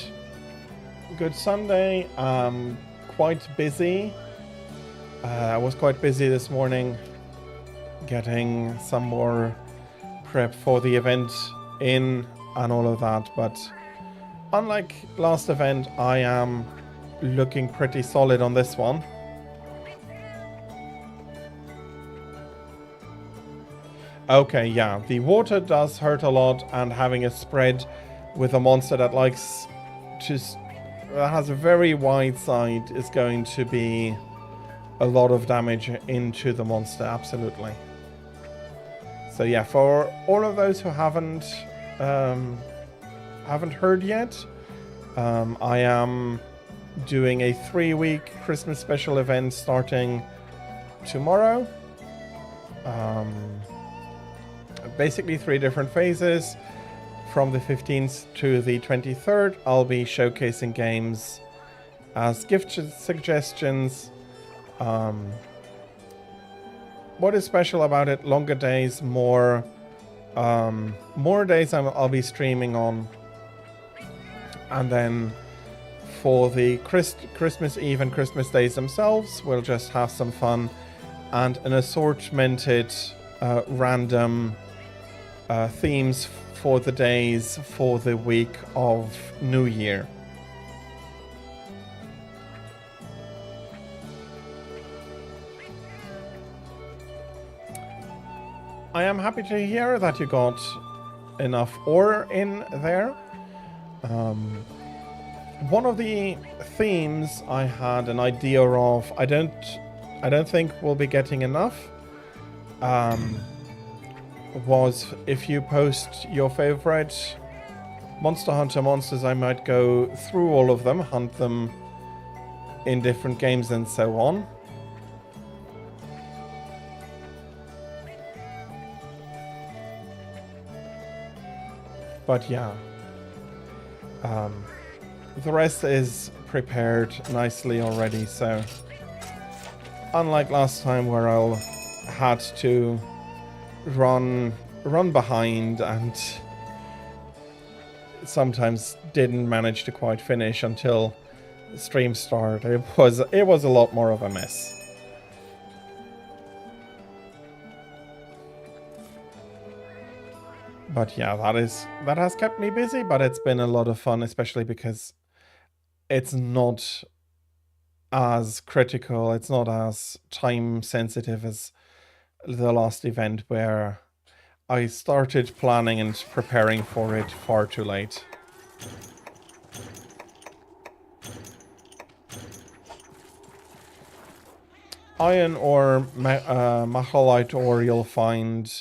Sunday. Quite busy. I was quite busy this morning getting some more prep for the event in and all of that, but unlike last event, I am looking pretty solid on this one. Okay, yeah, the water does hurt a lot, and having a spread with a monster that likes that has a very wide side is going to be a lot of damage into the monster, absolutely. So yeah, for all of those who haven't heard yet, I am doing a 3-week Christmas special event starting tomorrow. Basically 3 different phases. From the 15th to the 23rd, I'll be showcasing games as gift suggestions. What is special about it? Longer days, more days I'll be streaming on, and then for the Christmas Eve and Christmas days themselves, we'll just have some fun and an assortmented random themes for the days for the week of New Year. I am happy to hear that you got enough ore in there. One of the themes I had an idea of, I don't think we'll be getting enough, was if you post your favorite Monster Hunter monsters, I might go through all of them, hunt them in different games and so on. But yeah, the rest is prepared nicely already, so unlike last time where I had to run behind and sometimes didn't manage to quite finish until the stream started, it was a lot more of a mess. But yeah, that has kept me busy, but it's been a lot of fun, especially because it's not as critical, it's not as time sensitive as the last event where I started planning and preparing for it far too late. Iron ore, macholite ore, you'll find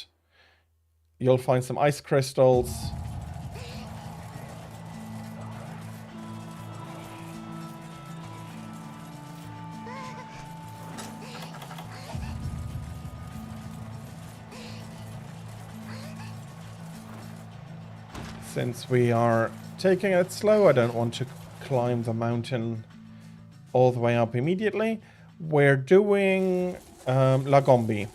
some ice crystals, Since we are taking it slow, I don't want to climb the mountain all the way up immediately. We're doing Lagombi.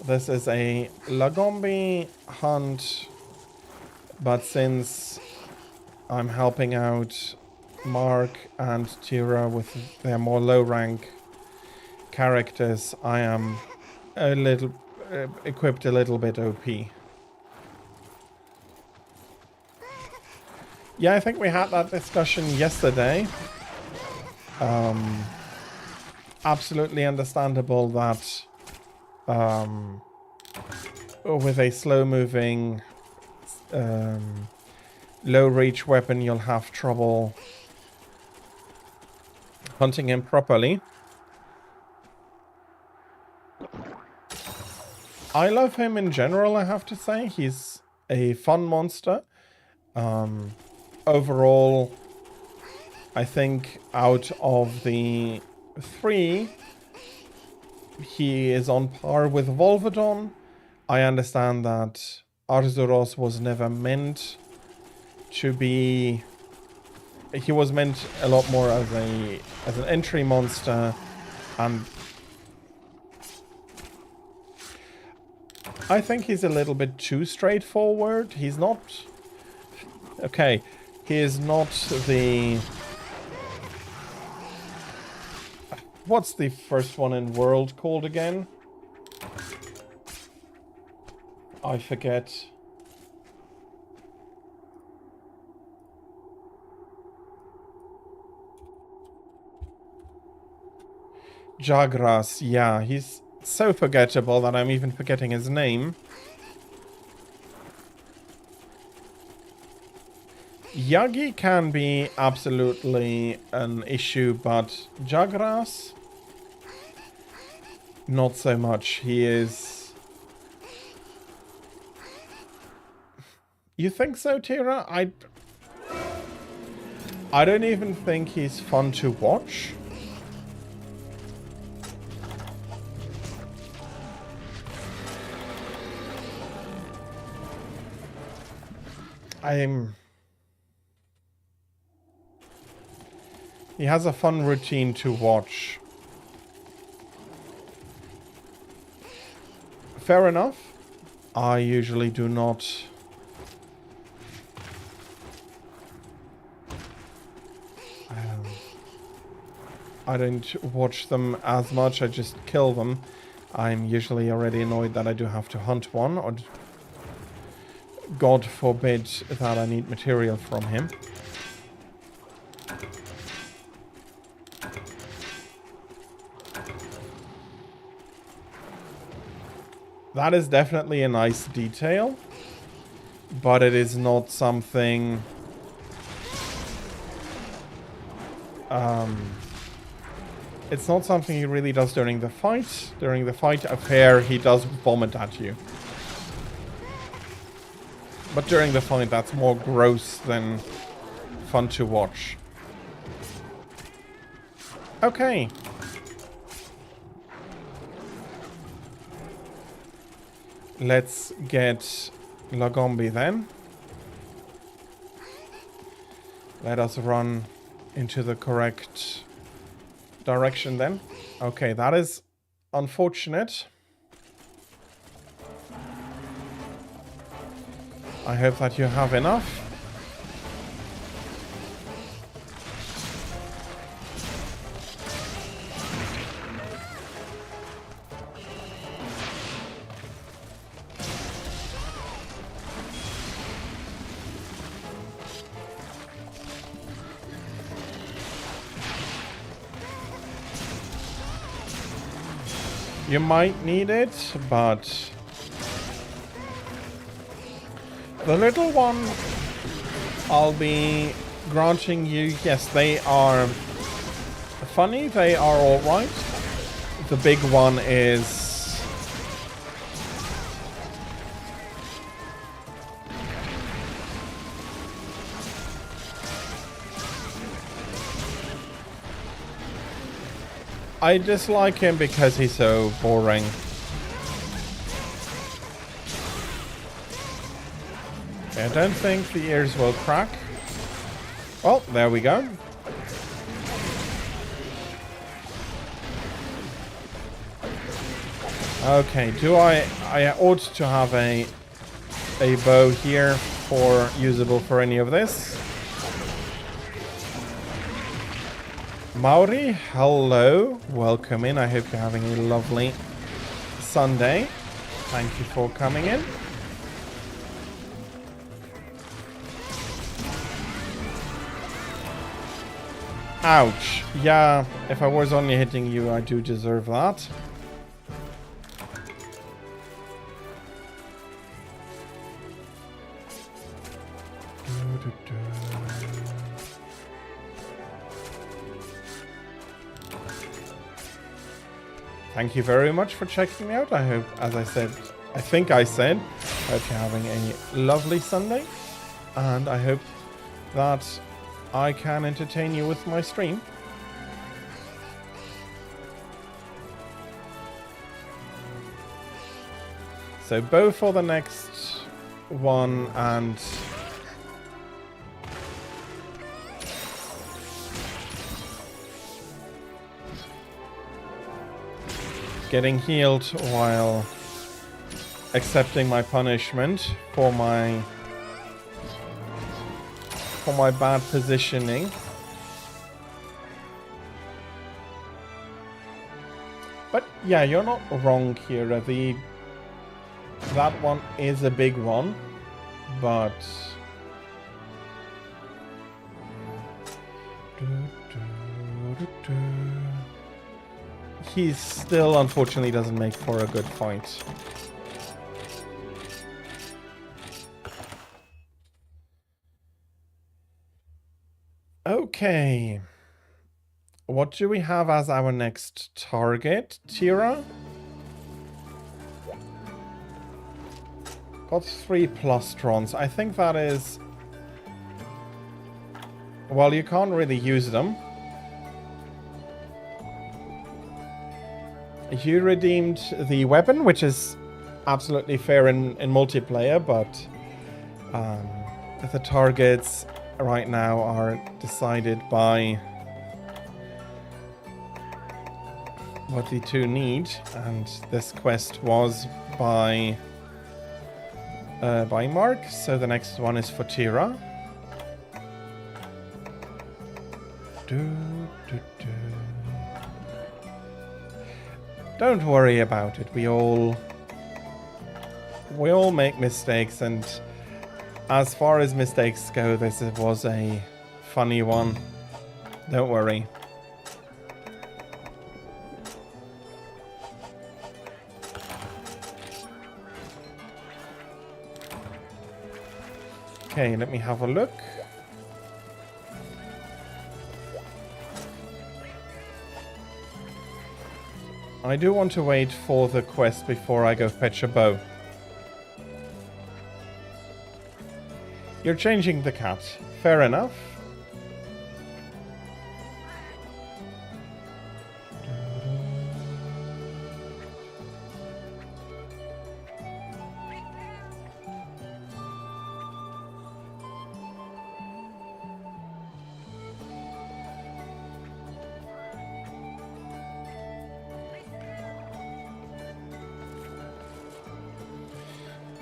This is a Lagombi hunt, but since I'm helping out Mark and Tira with their more low rank characters, I am a little equipped a little bit OP. Yeah, I think we had that discussion yesterday. Absolutely understandable that with a slow-moving, low-reach weapon, you'll have trouble hunting him properly. I love him in general, I have to say. He's a fun monster. Overall, I think out of the 3, he is on par with Volvodon. I understand that Arzuros was never meant to be... He was meant a lot more as an entry monster, and I think he's a little bit too straightforward. He's not... Okay, he is not the... What's the first one in World called again? I forget. Jagras, yeah, he's so forgettable that I'm even forgetting his name. Yagi can be absolutely an issue, but Jagras, not so much. He is... You think so, Tira? I don't even think he's fun to watch. He has a fun routine to watch. Fair enough. I usually do not... I don't watch them as much, I just kill them. I'm usually already annoyed that I do have to hunt one, or God forbid that I need material from him. That is definitely a nice detail, but it is not something... it's not something he really does during the fight. During the fight affair, he does vomit at you. But during the fight, that's more gross than fun to watch. Okay. Let's get Lagombi then. Let us run into the correct direction then. Okay, that is unfortunate. I hope that you have enough. You might need it, but the little one, I'll be granting you, yes, they are funny, they are alright. The big one is... I dislike him because he's so boring. I don't think the ears will crack. Oh, there we go. Okay, I ought to have a bow here for usable for any of this. Maori, hello, welcome in. I hope you're having a lovely Sunday. Thank you for coming in. Ouch. Yeah, if I was only hitting you, I do deserve that. Thank you very much for checking me out. I hope, as I said, I think I said, I hope you're having a lovely Sunday. And I hope that I can entertain you with my stream. So bow for the next one and... getting healed while accepting my punishment for my bad positioning. But yeah, you're not wrong here. That one is a big one, but he still unfortunately doesn't make for a good fight. Okay. What do we have as our next target? Tira? Got 3 plustrons. I think that is... well, you can't really use them. You redeemed the weapon, which is absolutely fair in multiplayer, but the targets right now are decided by what the two need, and this quest was by Mark, so the next one is for Tira. Don't worry about it. We all make mistakes, and as far as mistakes go, this was a funny one. Don't worry. Okay, let me have a look. I do want to wait for the quest before I go fetch a bow. You're changing the cat. Fair enough.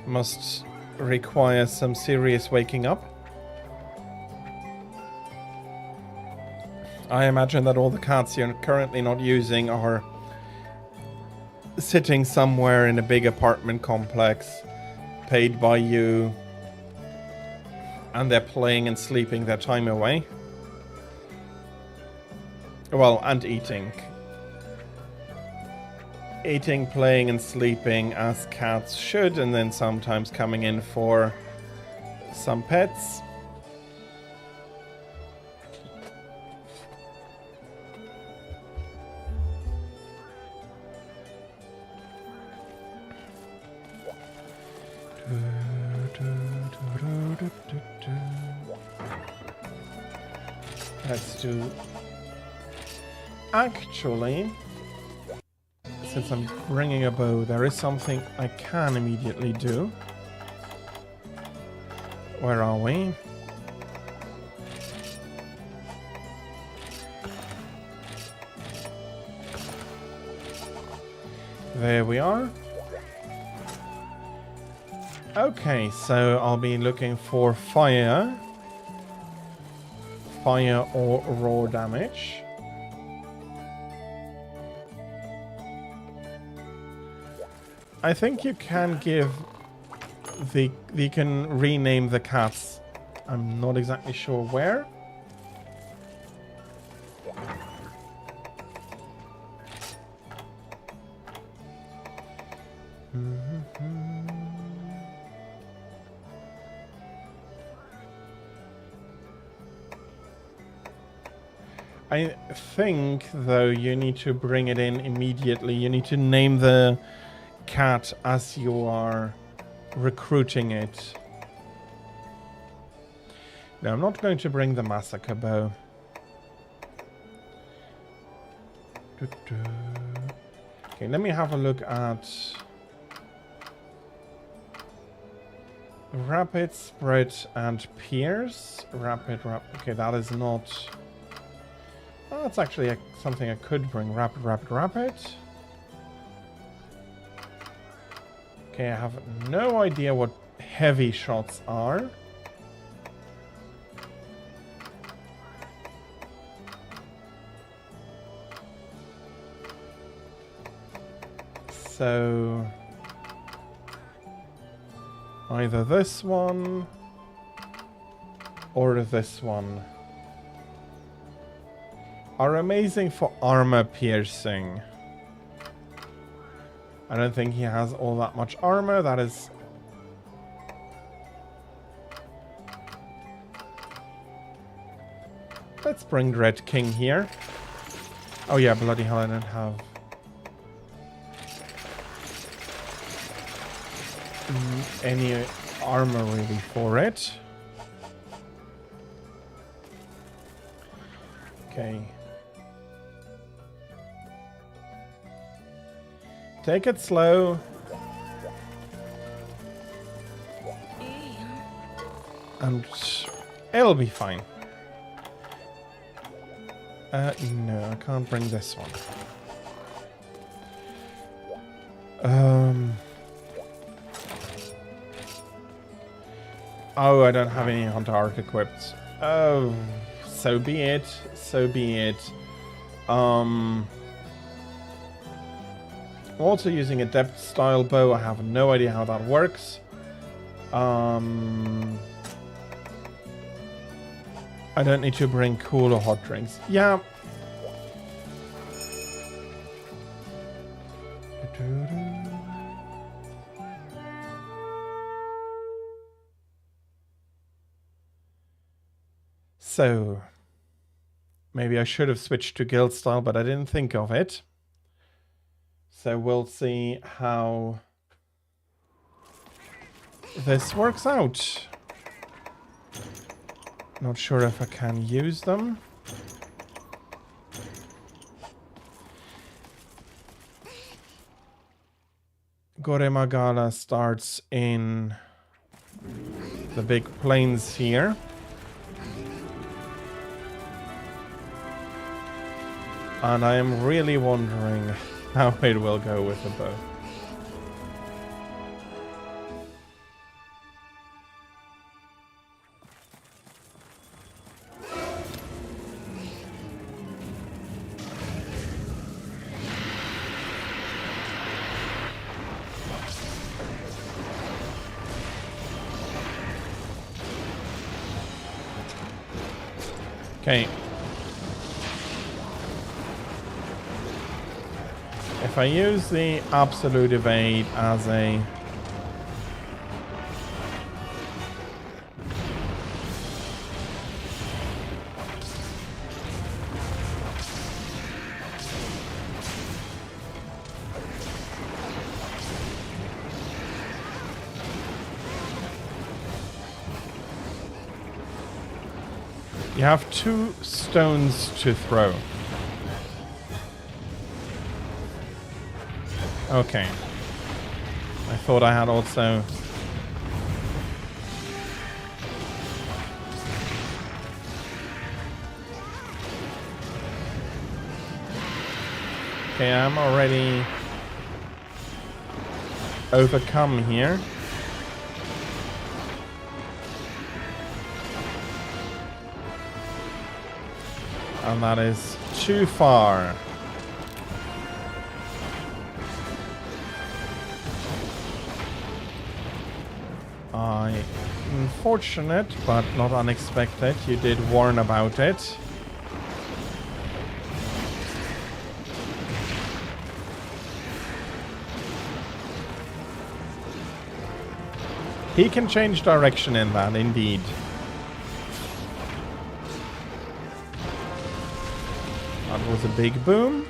Must require some serious waking up. I imagine that all the cats you're currently not using are sitting somewhere in a big apartment complex, paid by you, and they're playing and sleeping their time away. Well, and eating. Eating, playing, and sleeping as cats should, and then sometimes coming in for some pets. Let's do... Actually... since I'm bringing a bow, there is something I can immediately do. Where are we? There we are. Okay, so I'll be looking for fire. Fire or raw damage. I think you can give you can rename the cats. I'm not exactly sure where. I think, though, you need to bring it in immediately. You need to name the cat as you are recruiting it. No, I'm not going to bring the massacre bow. Okay, let me have a look at rapid, spread, and pierce. Rapid. Okay, that is not. Oh, that's actually something I could bring. Rapid. Okay, I have no idea what heavy shots are. So either this one or this one are amazing for armor piercing. I don't think he has all that much armor. That is... Let's bring Red King here. Oh yeah, bloody hell, I don't have... any armor really for it. Okay. Take it slow. And it'll be fine. No, I can't bring this one. Oh, I don't have any Hunter Arc equipped. Oh, so be it. So be it. Also using a depth style bow. I have no idea how that works. I don't need to bring cool or hot drinks. Yeah. So, maybe I should have switched to guild style, but I didn't think of it. So we'll see how this works out. Not sure if I can use them. Goremagala starts in the big plains here. And I am really wondering how it will go with the bow. Okay. If I use the absolute evade as a... You have 2 stones to throw. Okay. I thought I had also... Okay, I'm already overcome here. And that is too far. Unfortunate, but not unexpected. You did warn about it. He can change direction in that, indeed. That was a big boom.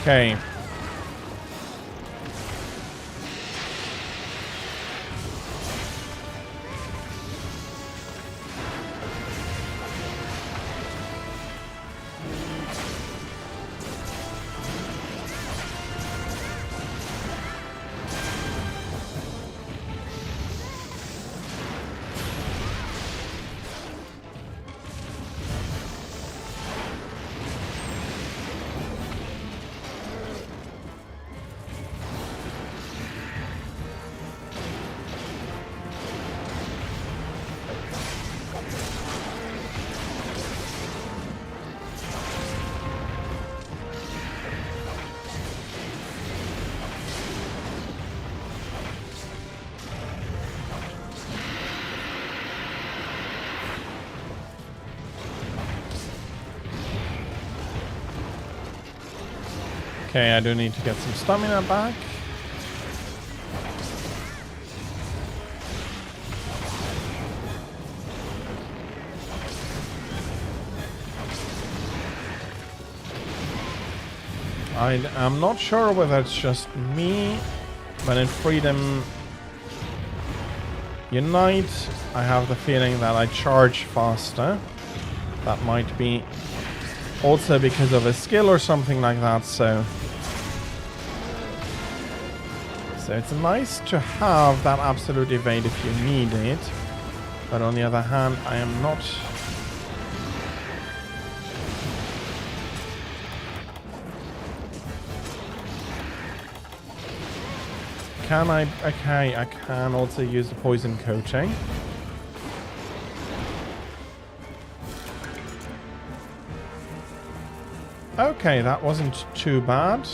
Okay. Okay, I do need to get some stamina back. I'm not sure whether it's just me, but in Freedom Unite, I have the feeling that I charge faster. That might be also because of a skill or something like that, so it's nice to have that absolute evade if you need it. But on the other hand, I am not... Can I... Okay, I can also use the poison coating. Okay, that wasn't too bad.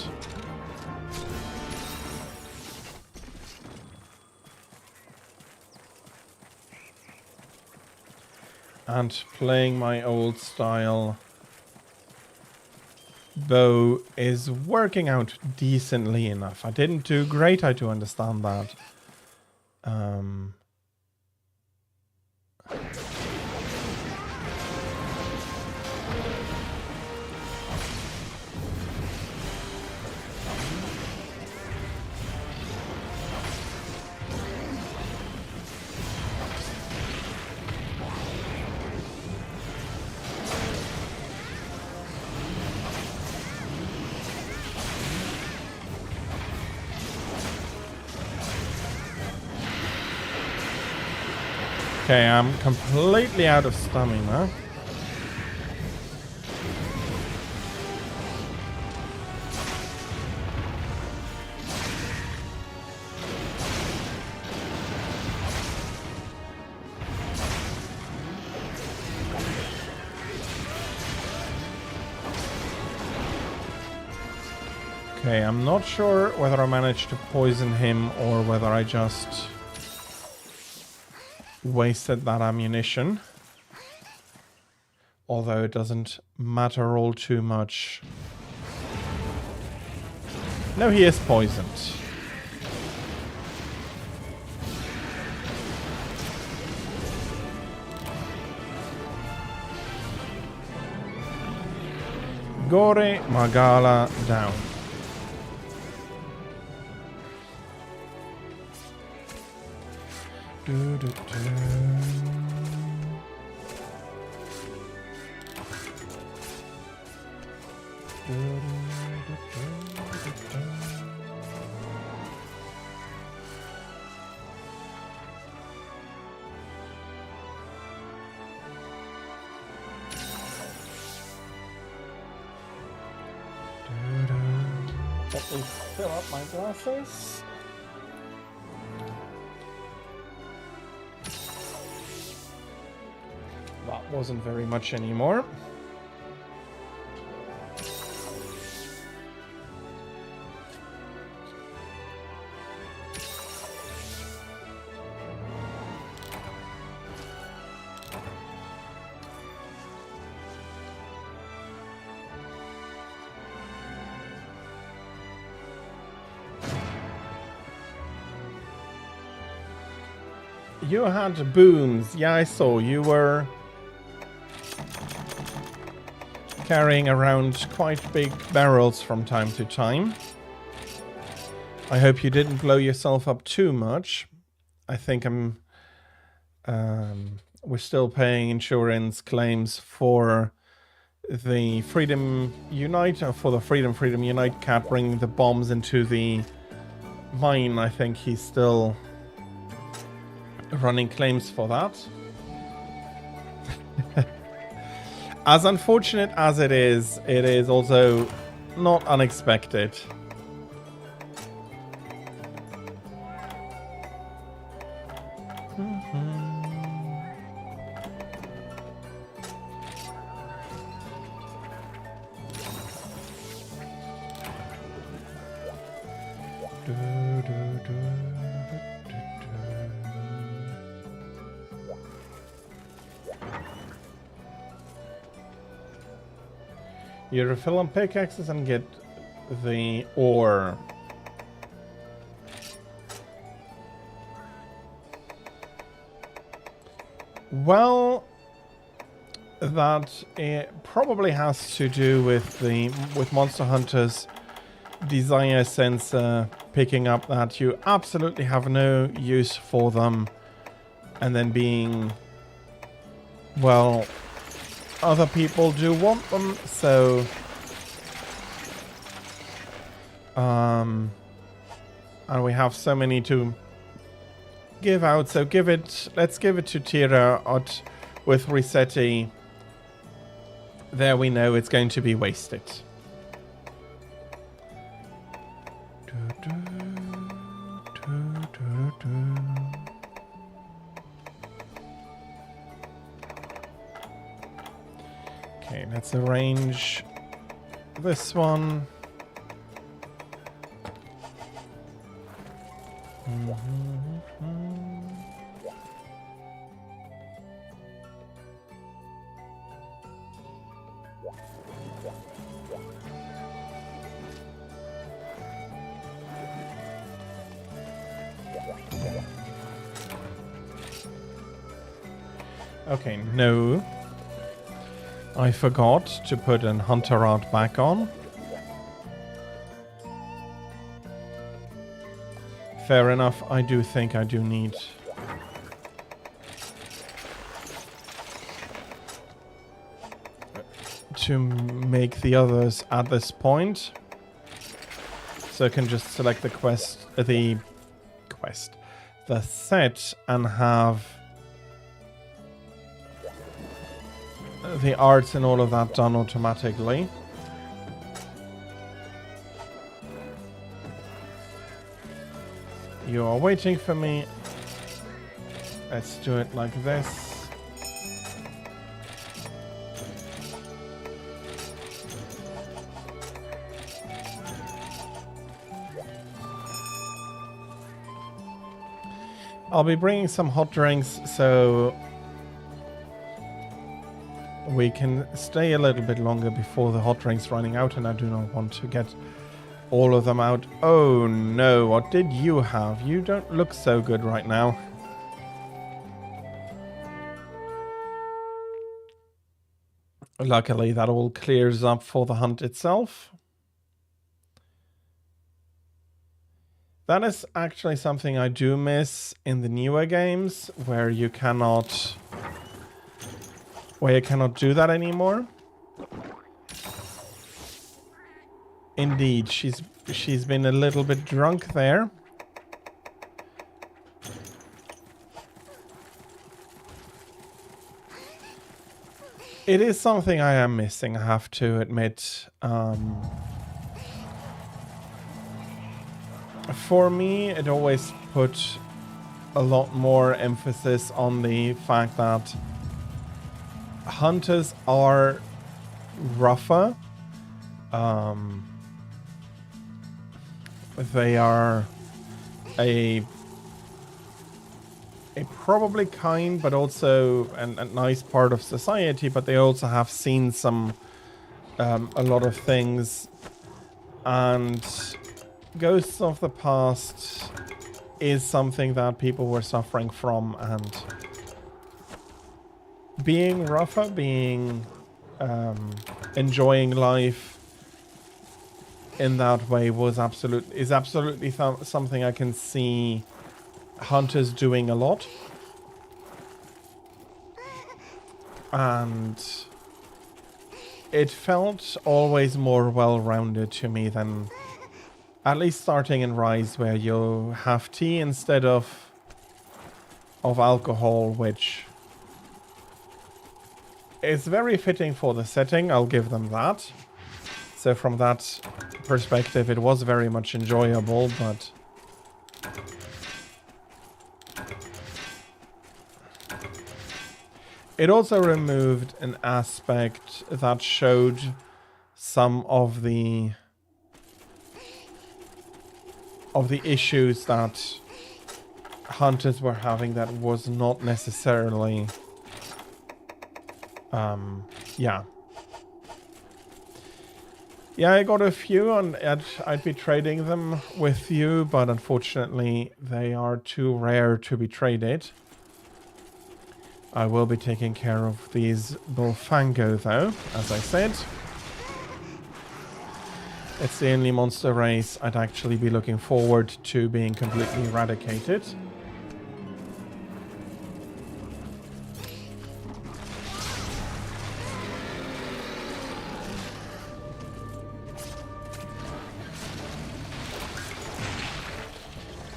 And playing my old style bow is working out decently enough. I didn't do great, I do understand that. Okay, I'm completely out of stamina. Okay, I'm not sure whether I managed to poison him or whether I just wasted that ammunition. Although it doesn't matter all too much. No, he is poisoned. Gore Magala down. Let me fill up my glasses. That wasn't very much anymore. You had booms. Yeah, I saw. You were carrying around quite big barrels from time to time. I hope you didn't blow yourself up too much. I think we're still paying insurance claims for the Freedom Unite, or for the Freedom Unite cat bringing the bombs into the mine. I think he's still running claims for that. As unfortunate as it is also not unexpected. You refill on pickaxes and get the ore. Well, that it probably has to do with Monster Hunter's desire sensor picking up that you absolutely have no use for them, and then being, well, other people do want them, so and we have so many to give out, so let's give it to Tira with Resetti. There we know it's going to be wasted. Okay, let's arrange this one. Okay, no. I forgot to put an hunter art back on. Fair enough, I do think I do need to make the others at this point. So I can just select the set and have the arts and all of that done automatically. You are waiting for me. Let's do it like this. I'll be bringing some hot drinks so we can stay a little bit longer before the hot drinks running out, and I do not want to get all of them out. Oh no, what did you have? You don't look so good right now. Luckily, that all clears up for the hunt itself. That is actually something I do miss in the newer games, where you cannot do that anymore. Indeed, she's been a little bit drunk there. It is something I am missing, I have to admit. For me, it always put a lot more emphasis on the fact that hunters are rougher. They are a probably kind, but also a nice part of society, but they also have seen some a lot of things, and Ghosts of the Past is something that people were suffering from, and being rougher, being enjoying life in that way is absolutely something I can see hunters doing a lot. And it felt always more well-rounded to me than at least starting in Rise, where you have tea instead of alcohol, which is very fitting for the setting, I'll give them that. So from that perspective, it was very much enjoyable, but it also removed an aspect that showed some of the issues that hunters were having that was not necessarily yeah, I got a few, and I'd be trading them with you, but unfortunately they are too rare to be traded. I will be taking care of these Bullfango though, as I said. It's the only monster race I'd actually be looking forward to being completely eradicated.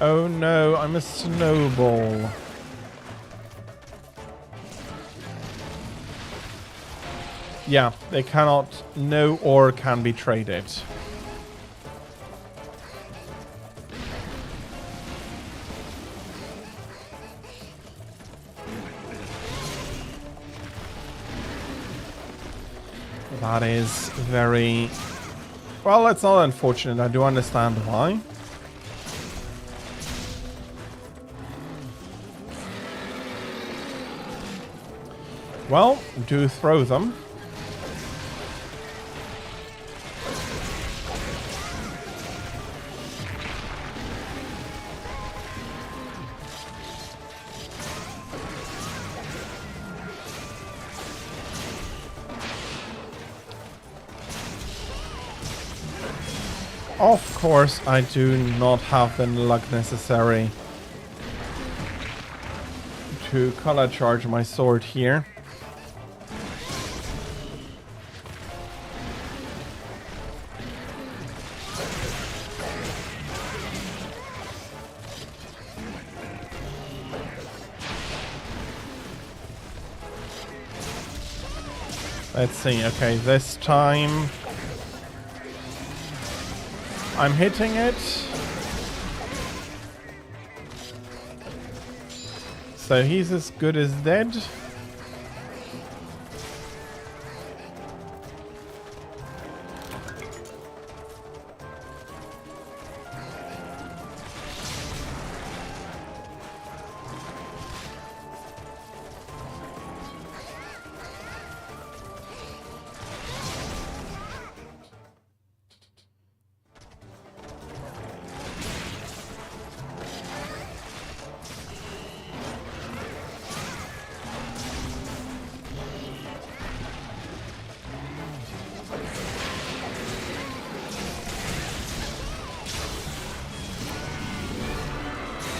Oh no, I'm a snowball. Yeah, they cannot, no ore can be traded. That is very... Well, it's not unfortunate, I do understand why. Well, do throw them. Of course, I do not have the luck necessary to color charge my sword here. Let's see, okay, this time I'm hitting it. So he's as good as dead.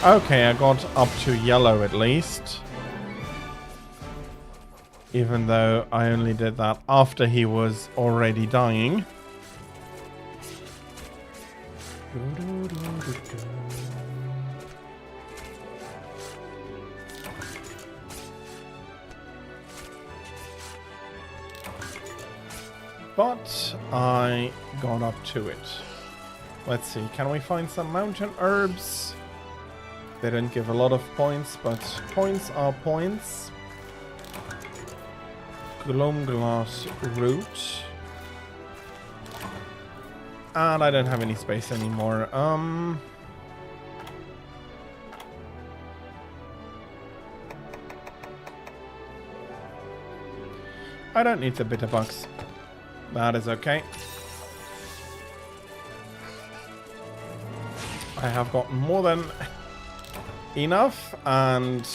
Okay, I got up to yellow at least. Even though I only did that after he was already dying. But I got up to it. Let's see, can we find some mountain herbs? They don't give a lot of points, but points are points. Glomglass root. And I don't have any space anymore. I don't need the bitterbugs. That is okay. I have gotten more than enough, and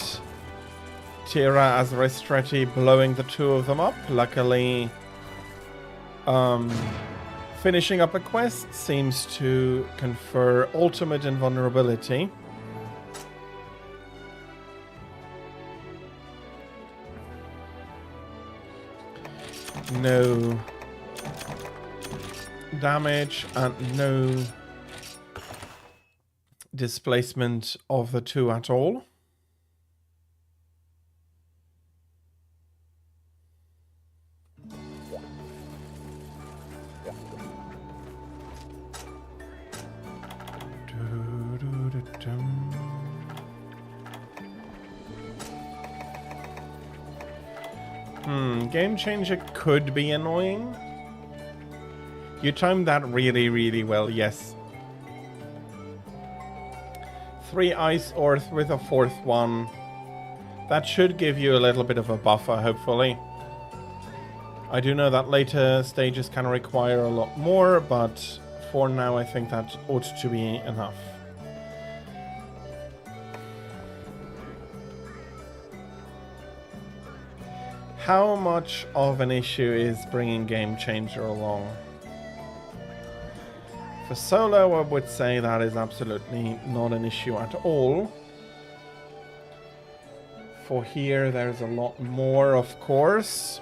Tira as Restretti blowing the two of them up. Luckily, finishing up a quest seems to confer ultimate invulnerability. No damage and no displacement of the two at all. Game changer could be annoying. You timed that really, really well, yes. 3 ice ores with a 4th one. That should give you a little bit of a buffer, hopefully. I do know that later stages can require a lot more, but for now I think that ought to be enough. How much of an issue is bringing Game Changer along? For solo, I would say that is absolutely not an issue at all. For here, there's a lot more, of course.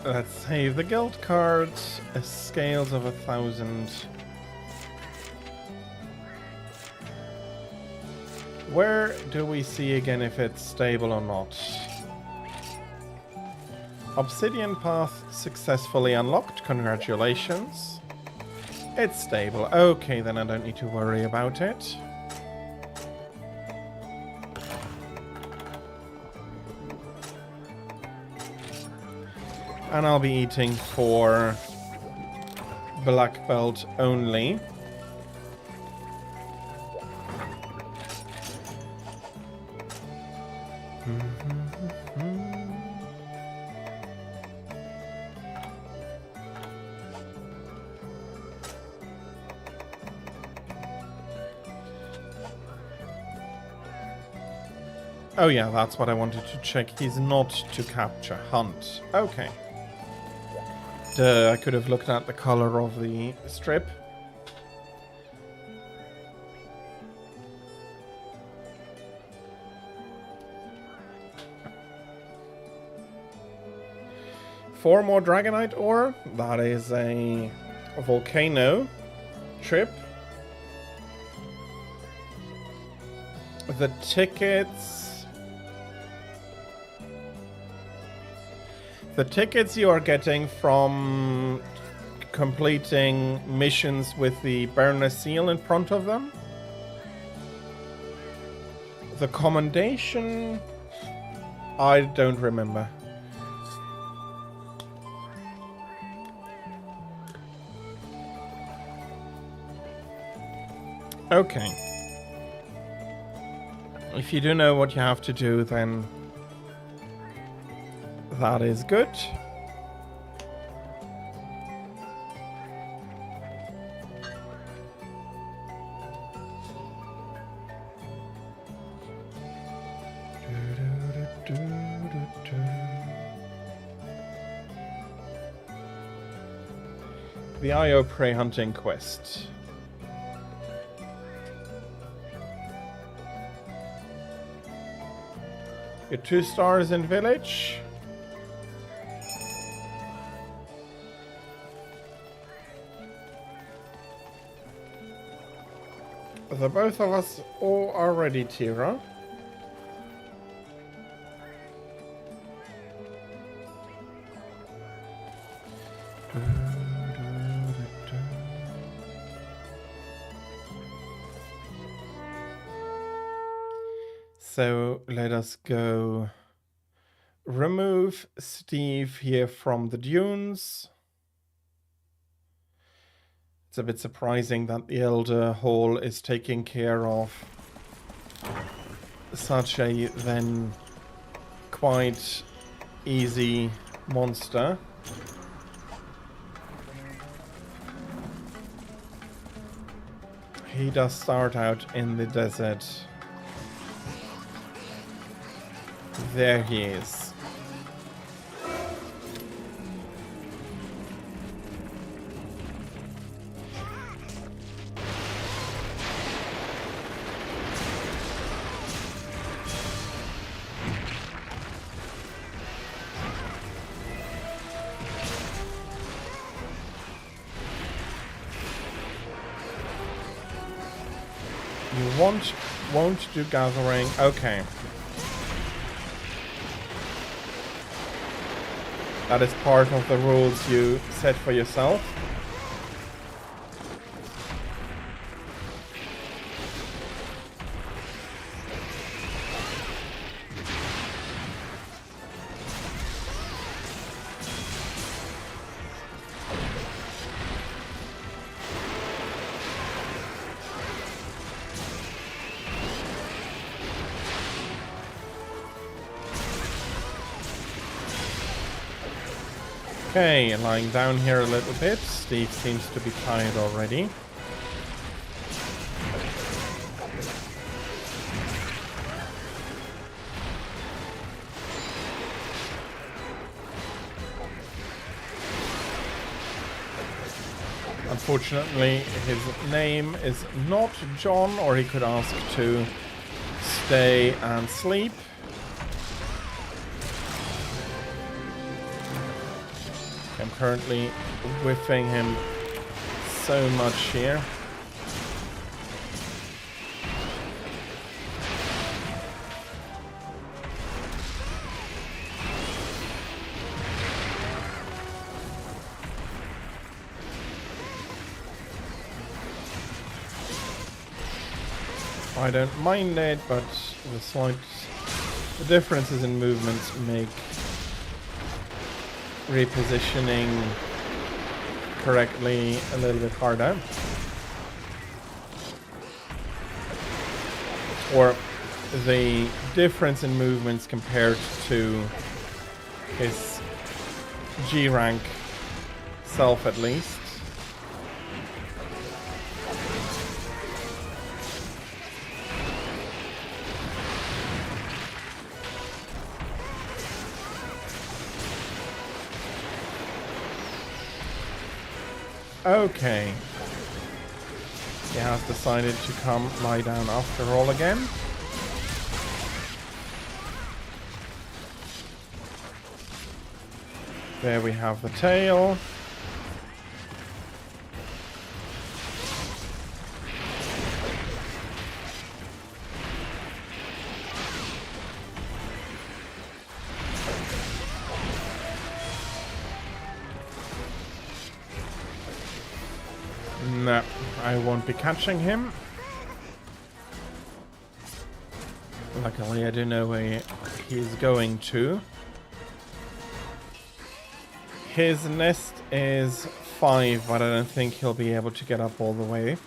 Let's save the guild cards. Scales of 1,000. Where do we see again if it's stable or not? Obsidian path successfully unlocked. Congratulations. It's stable. Okay, then I don't need to worry about it. And I'll be eating for black belt only. Oh yeah, that's what I wanted to check. He's not to capture, hunt. Okay. I could have looked at the color of the strip. Four more Dragonite ore. That is a volcano trip. The tickets. The tickets you are getting from completing missions with the Baroness seal in front of them. The commendation, I don't remember. Okay. If you do know what you have to do, then that is good. The IO prey hunting quest. Your 2 stars in village. The both of us all are ready, Tira. So let us go remove Steve here from the dunes. It's a bit surprising that the Elder Hall is taking care of such a then quite easy monster. He does start out in the desert. There he is. You won't do gathering. Okay. That is part of the rules you set for yourself. Okay, lying down here a little bit. Steve seems to be tired already. Unfortunately, his name is not John, or he could ask to stay and sleep. I'm currently whiffing him so much here. I don't mind it, but the differences in movements make repositioning correctly a little bit harder. Or the difference in movements compared to his G rank self at least. Okay. He has decided to come lie down after all again. There we have the tail. No, I won't be catching him. Luckily, I do know where he's going to. His nest is 5, but I don't think he'll be able to get up all the way.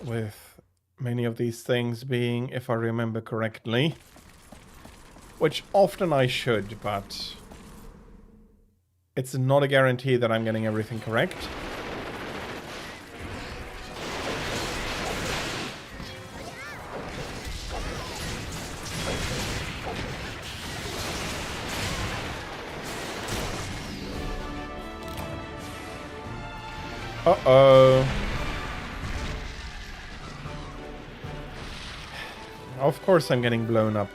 With many of these things being, if I remember correctly, which often I should, but it's not a guarantee that I'm getting everything correct. Uh-oh. Of course I'm getting blown up.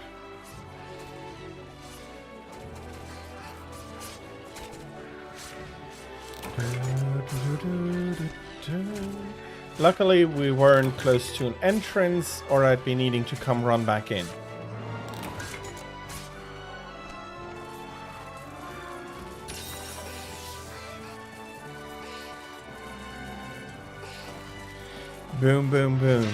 Luckily, we weren't close to an entrance, or I'd be needing to come run back in. Boom, boom, boom.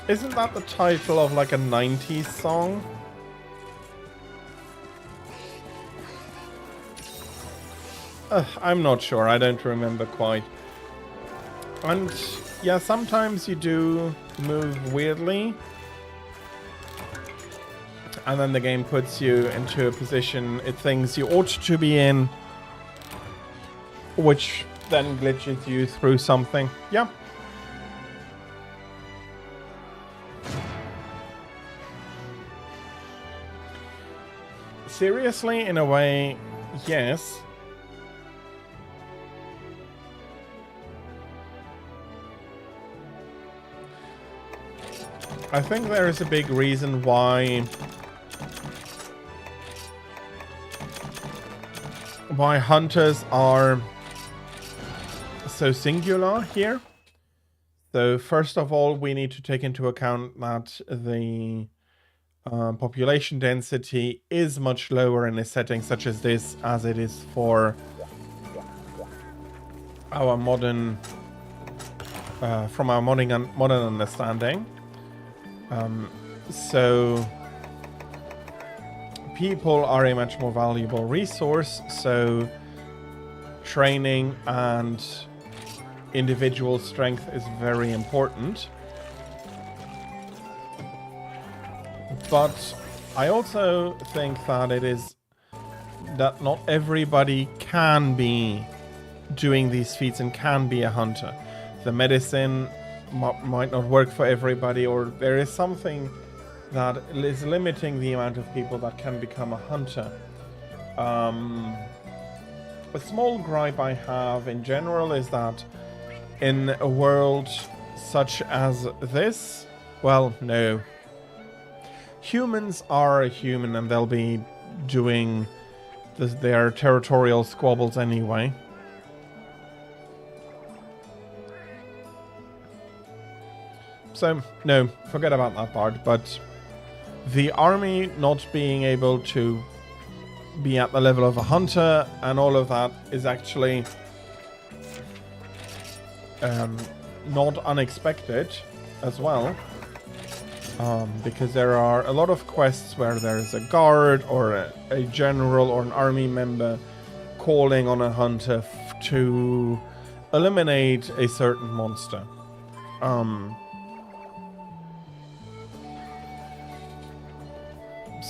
Isn't that the title of like a 90s song? I'm not sure. I don't remember quite. And yeah, sometimes you do move weirdly. And then the game puts you into a position it thinks you ought to be in, which then glitches you through something. Yeah. Seriously, in a way, yes. I think there is a big reason why hunters are so singular here. So first of all, we need to take into account that the population density is much lower in a setting such as this as it is for our modern from our modern understanding. So people are a much more valuable resource, so training and individual strength is very important. But I also think that it is that not everybody can be doing these feats and can be a hunter. The medicine might not work for everybody, or there is something that is limiting the amount of people that can become a hunter. A small gripe I have in general is that in a world such as this, well, no. Humans are a human and they'll be doing their territorial squabbles anyway. So, no, forget about that part, but the army not being able to be at the level of a hunter and all of that is actually not unexpected as well. Because there are a lot of quests where there's a guard or a general or an army member calling on a hunter to eliminate a certain monster.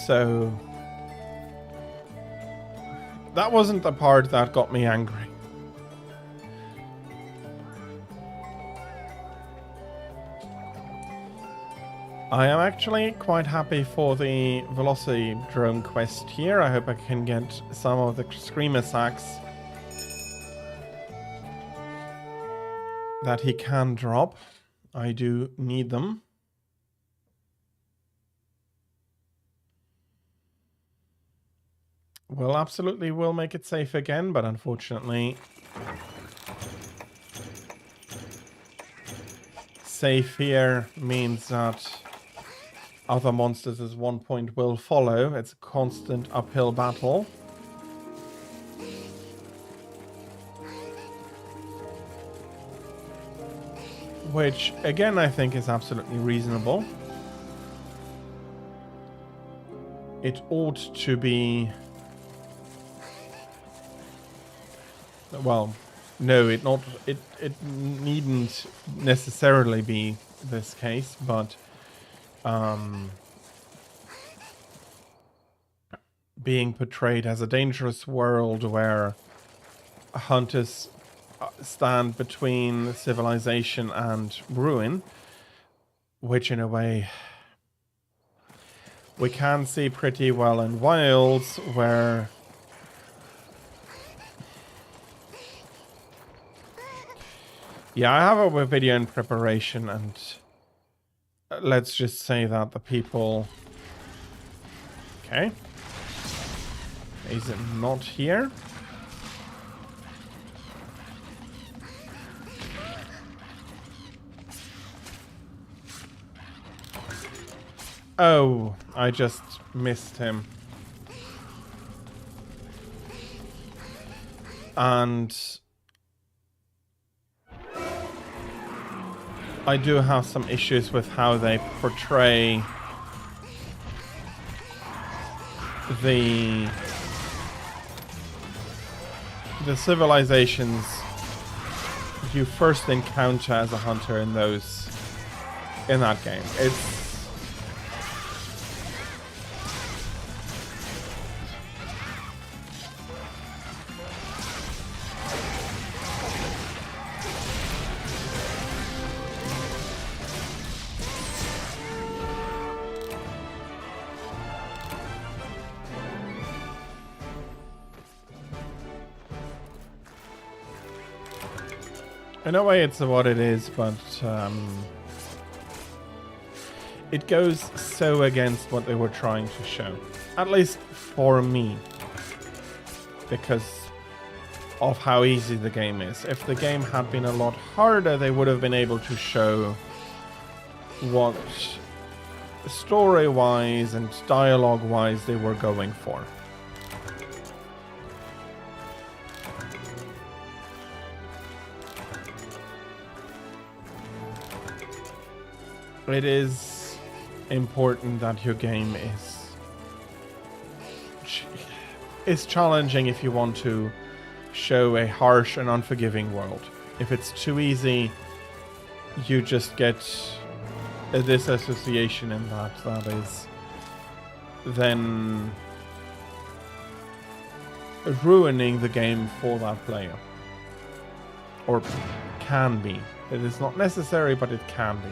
So that wasn't the part that got me angry. I am actually quite happy for the Velocity Drone quest here. I hope I can get some of the Screamer Sacks that he can drop. I do need them. We'll absolutely will make it safe again, but unfortunately safe here means that other monsters at one point will follow. It's a constant uphill battle. Which, again, I think is absolutely reasonable. It ought to be... Well, no, it needn't necessarily be this case, but being portrayed as a dangerous world where hunters stand between civilization and ruin, which in a way we can see pretty well in Wales, where Yeah, I have a video in preparation, and let's just say that the people... Okay. Is it not here? Oh, I just missed him. And I do have some issues with how they portray the civilizations you first encounter as a hunter in that game. It's in a way, it's what it is, but it goes so against what they were trying to show. At least for me. Because of how easy the game is. If the game had been a lot harder, they would have been able to show what story-wise and dialogue-wise they were going for. It is important that your game is challenging if you want to show a harsh and unforgiving world. If it's too easy, you just get a disassociation in that is then ruining the game for that player. Or can be. It is not necessary, but it can be.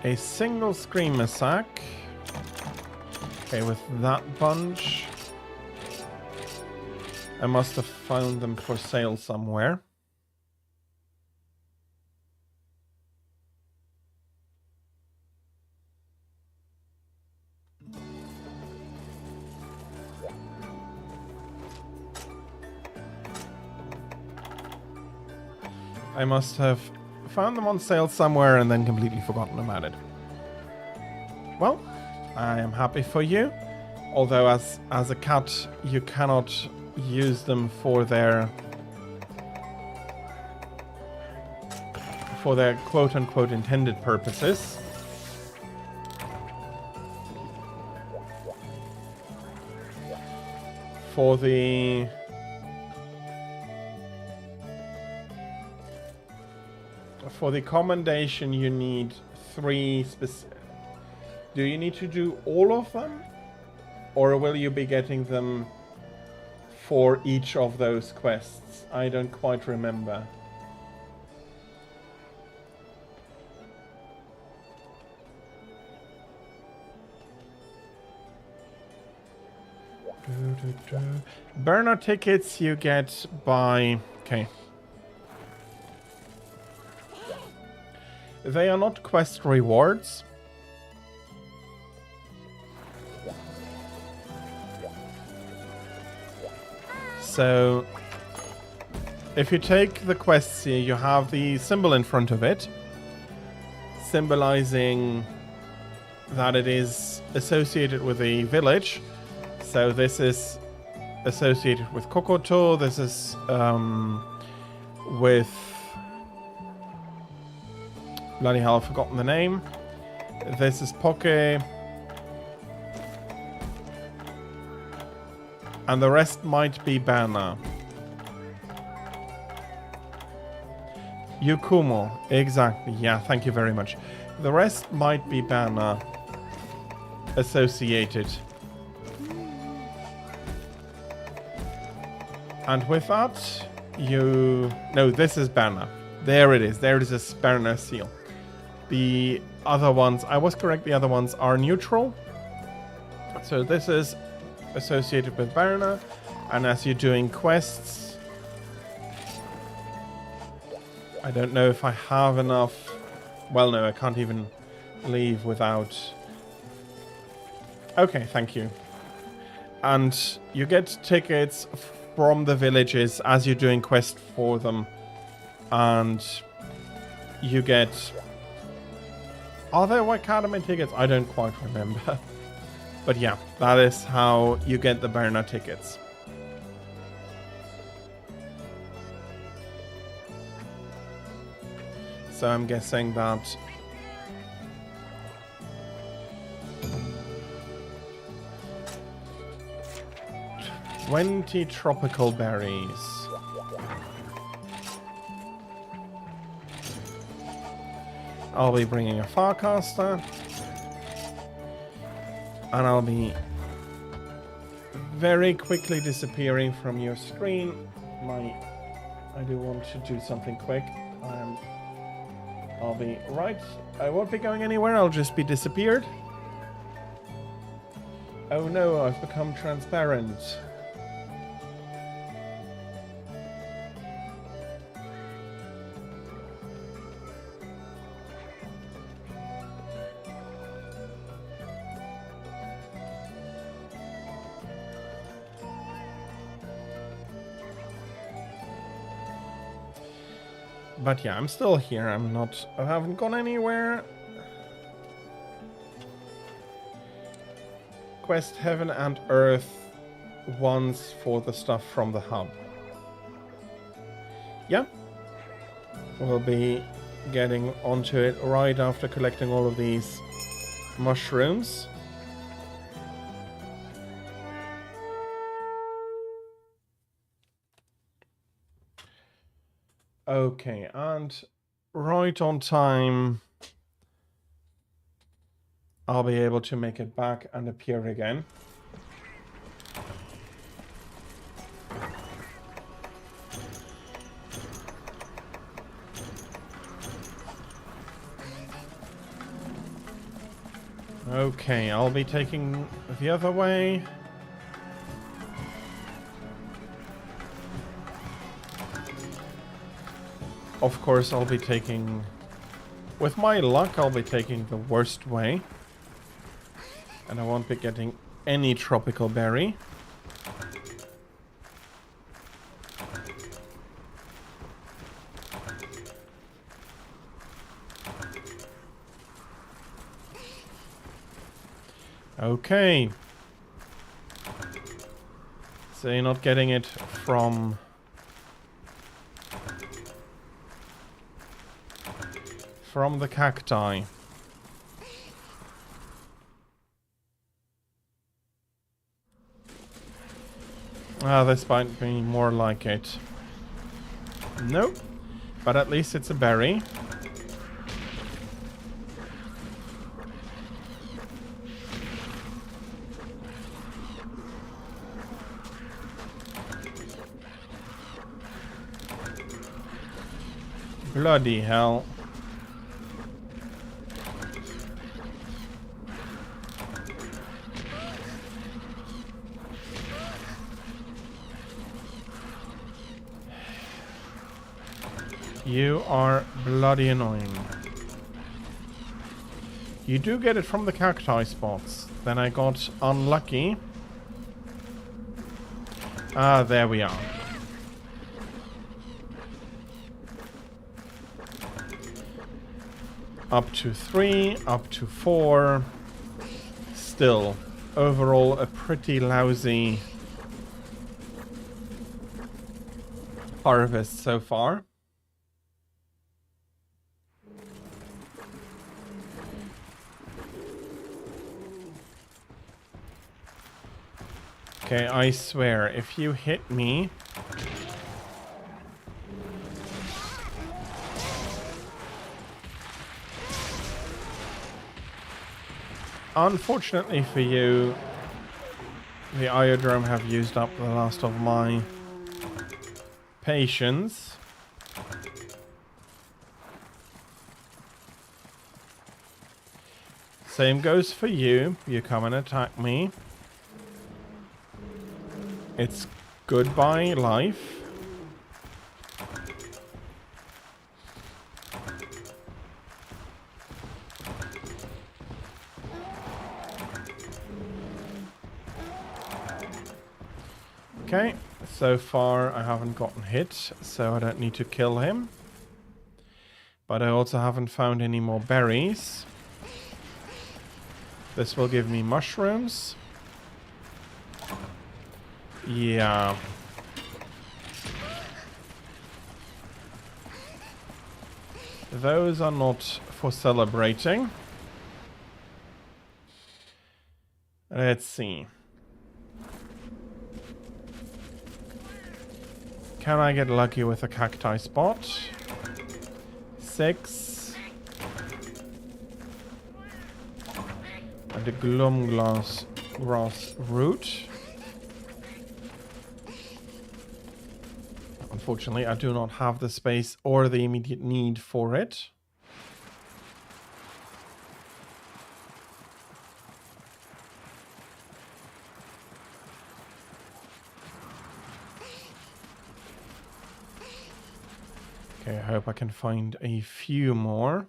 A single Screamer sack. Okay, with that bunch. I must have found them for sale somewhere. I must have found them on sale somewhere and then completely forgotten about it. Well, I am happy for you. Although as a cat, you cannot use them for their quote-unquote intended purposes. For the commendation, you need 3 specific... Do you need to do all of them? Or will you be getting them for each of those quests? I don't quite remember. Burner tickets you get by... Okay. They are not quest rewards. So, if you take the quests here, you have the symbol in front of it, symbolizing that it is associated with a village. So this is associated with Kokoto, this is with... Bloody hell, I've forgotten the name. This is Poke. And the rest might be Bana. Yukumo, exactly. Yeah, thank you very much. The rest might be Bana associated. And with that, you... No, this is Bana. There it is. There is a Sperner seal. The other ones, I was correct, the other ones are neutral. So this is associated with Berna, And as you're doing quests, I don't know if I have enough. Well, no, I can't even leave without. Okay, thank you. And you get tickets from the villages as you're doing quests for them. And you get... Are there Academy tickets? I don't quite remember. But yeah, that is how you get the Berna tickets. So I'm guessing that... 20 tropical berries. I'll be bringing a Farcaster. And I'll be very quickly disappearing from your screen. I do want to do something quick. I'll be right. I won't be going anywhere. I'll just be disappeared. Oh no, I've become transparent. But yeah, I'm still here. I haven't gone anywhere. Quest Heaven and Earth once for the stuff from the hub. Yeah. We'll be getting onto it right after collecting all of these mushrooms. Okay, and right on time, I'll be able to make it back and appear again. Okay, I'll be taking the other way. Of course, I'll be taking... With my luck, I'll be taking the worst way. And I won't be getting any tropical berry. Okay. So you're not getting it from the cacti. Ah, this might be more like it. Nope. But at least it's a berry. Bloody hell. You are bloody annoying. You do get it from the cacti spots. Then I got unlucky. Ah, there we are. Up to 3, up to 4. Still, overall, a pretty lousy harvest so far. Okay, I swear, if you hit me... Unfortunately for you, the Iodrome have used up the last of my patience. Same goes for you. You come and attack me. It's Goodbye, life. Okay, so far I haven't gotten hit, so I don't need to kill him. But I also haven't found any more berries. This will give me mushrooms. Yeah. Those are not for celebrating. Let's see. Can I get lucky with a cacti spot? 6. And a glumglass grass root. Unfortunately, I do not have the space or the immediate need for it. Okay, I hope I can find a few more.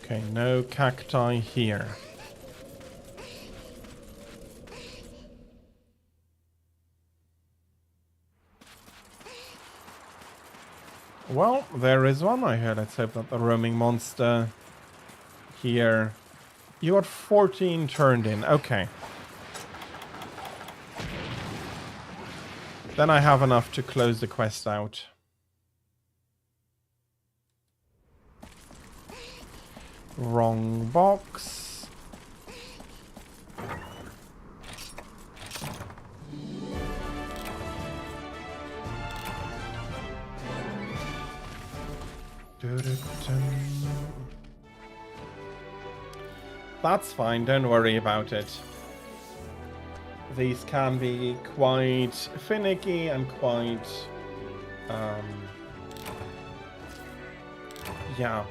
Okay, no cacti here. Well, there is one right here. Let's hope that the roaming monster here... You got 14 turned in. Okay. Then I have enough to close the quest out. Wrong box. That's fine, don't worry about it. These can be quite finicky and quite... yeah.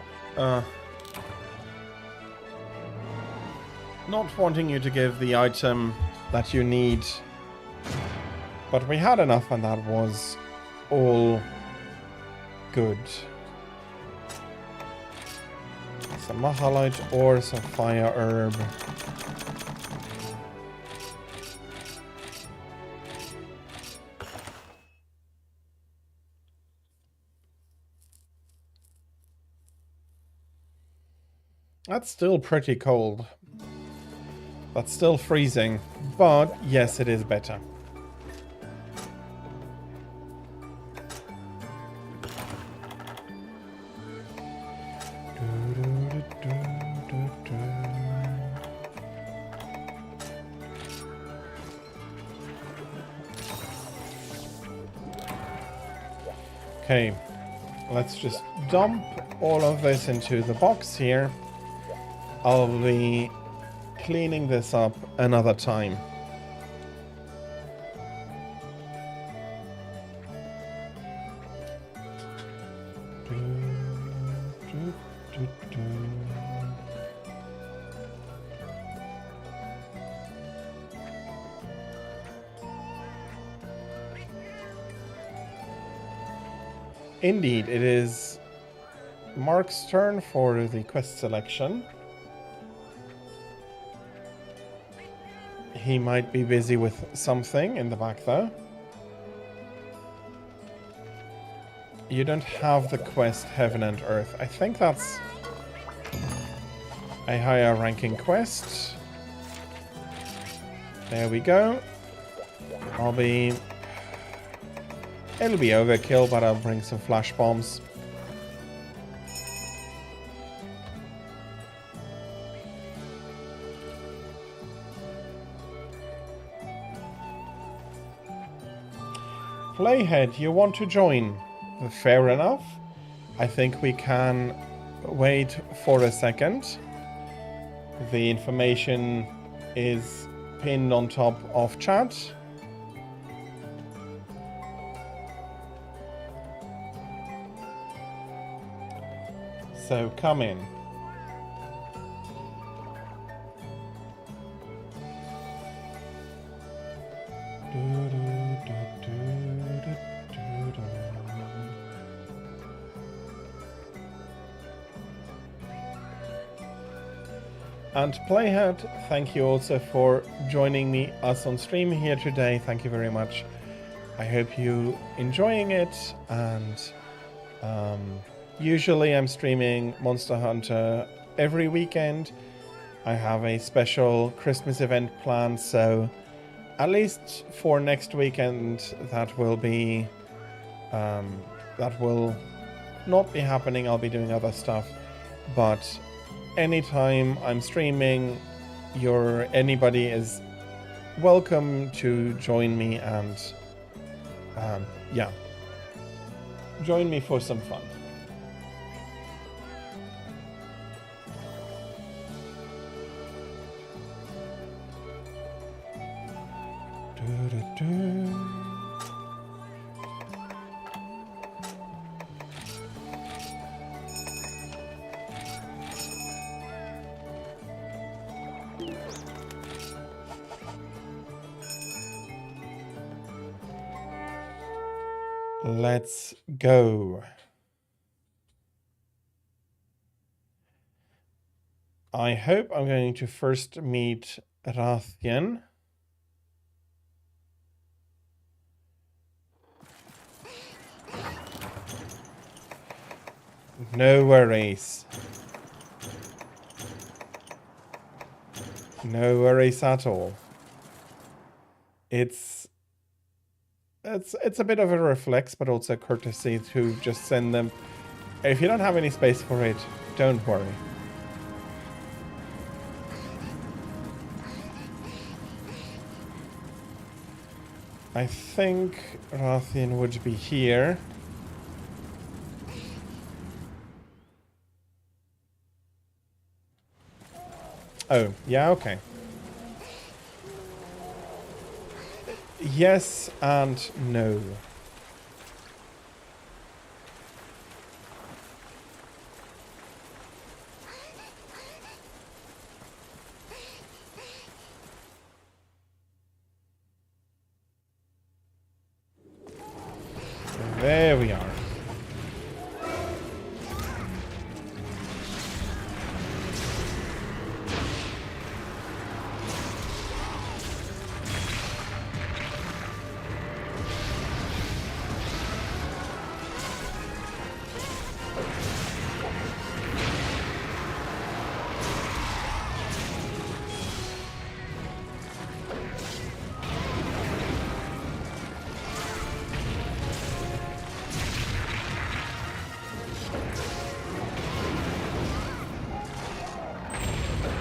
Not wanting you to give the item that you need. But we had enough and that was all good. Some Mahalite or some fire herb. That's still pretty cold. That's still freezing, but yes, it is better. Okay, let's just dump all of this into the box here. I'll be cleaning this up another time. Indeed, it is Mark's turn for the quest selection. He might be busy with something in the back though. You don't have the quest Heaven and Earth. I think that's a higher ranking quest. There we go. It'll be overkill, but I'll bring some flash bombs. Playhead, you want to join? Fair enough. I think we can wait for a second. The information is pinned on top of chat. So come in. And Playhead, thank you also for joining us on stream here today. Thank you very much. I hope you enjoying it. And usually I'm streaming Monster Hunter every weekend. I have a special Christmas event planned, so at least for next weekend that will not be happening. I'll be doing other stuff, but anytime I'm streaming, anybody is welcome to join me and yeah, join me for some fun. Let's go. I hope I'm going to first meet Rathian. No worries. No worries at all. It's a bit of a reflex, but also a courtesy to just send them. If you don't have any space for it, don't worry. I think Rathian would be here. Oh, yeah, okay. Yes and no. There we are.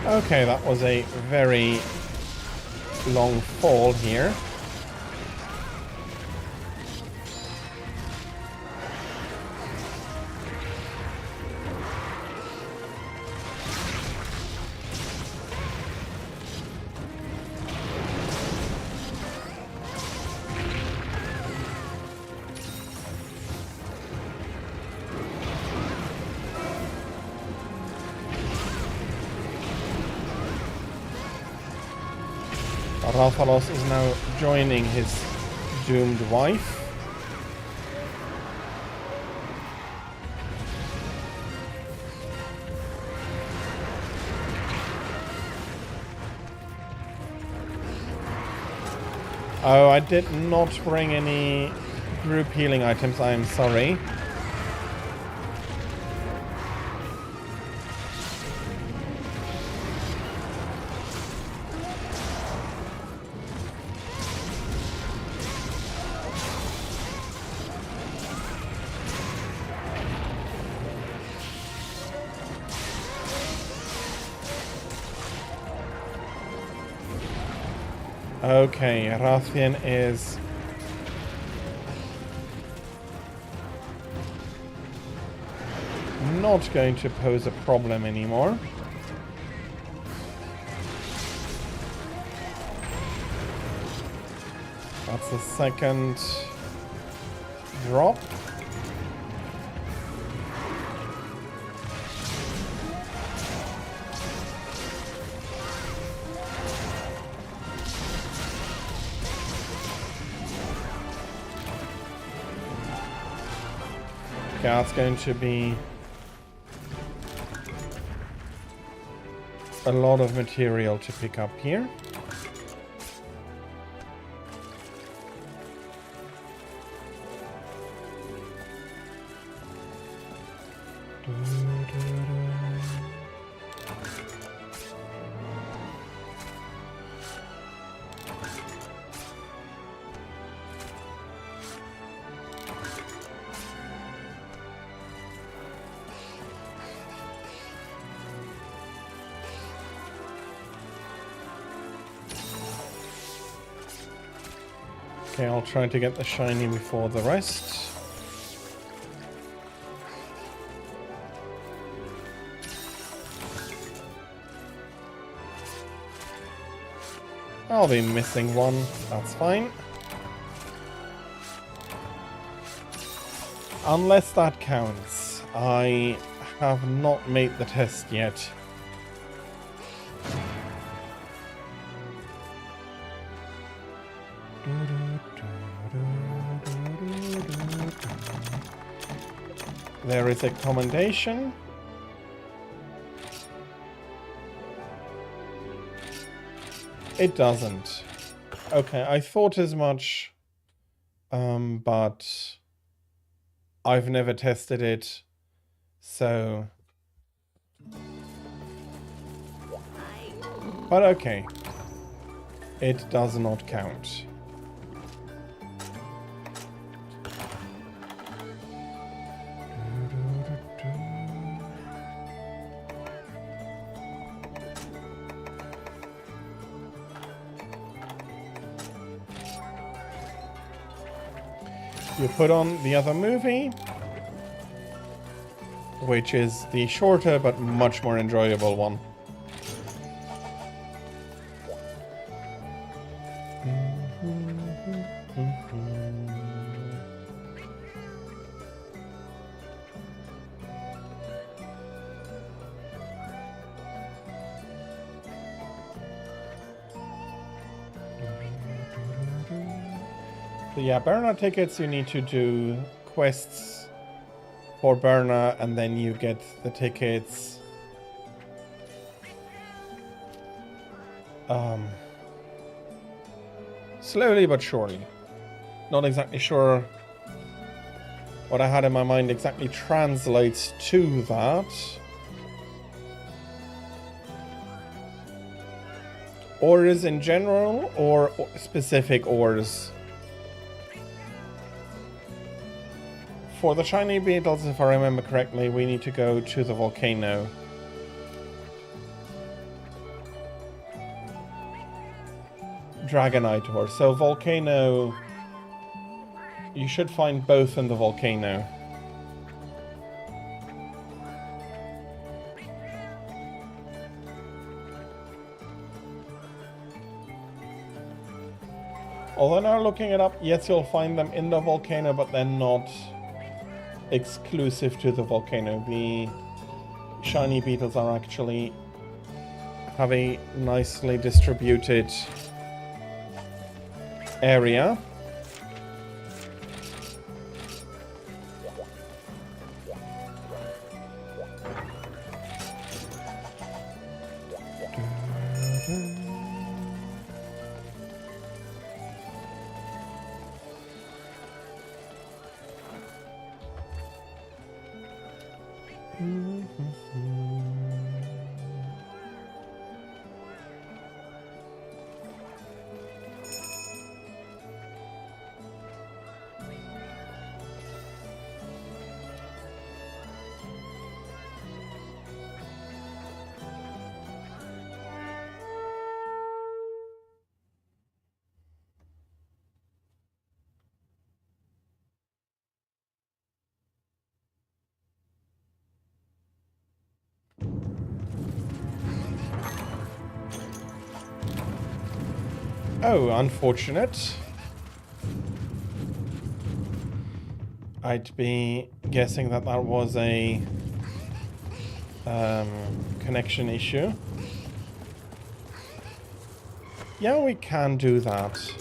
Okay, that was a very long fall here. Rathalos is now joining his doomed wife. Oh, I did not bring any group healing items, I am sorry. Okay, Rathian is not going to pose a problem anymore. That's the second drop. Yeah, it's going to be a lot of material to pick up here. Okay, I'll try to get the shiny before the rest. I'll be missing one, that's fine. Unless that counts. I have not made the test yet. There is a commendation. It doesn't. Okay, I thought as much, but I've never tested it, so... But okay. It does not count. You put on the other movie, which is the shorter but much more enjoyable one. So yeah, Berna tickets, you need to do quests for Berna and then you get the tickets. Slowly but surely. Not exactly sure what I had in my mind exactly translates to that. Orders in general or specific orders? For the shiny beetles, if I remember correctly, we need to go to the volcano. Dragonite ore. So volcano... You should find both in the volcano. Although now looking it up, yes, you'll find them in the volcano, but they're not exclusive to the volcano. The shiny beetles are actually have a nicely distributed area. Oh, unfortunate. I'd be guessing that that was a connection issue. Yeah, we can do that.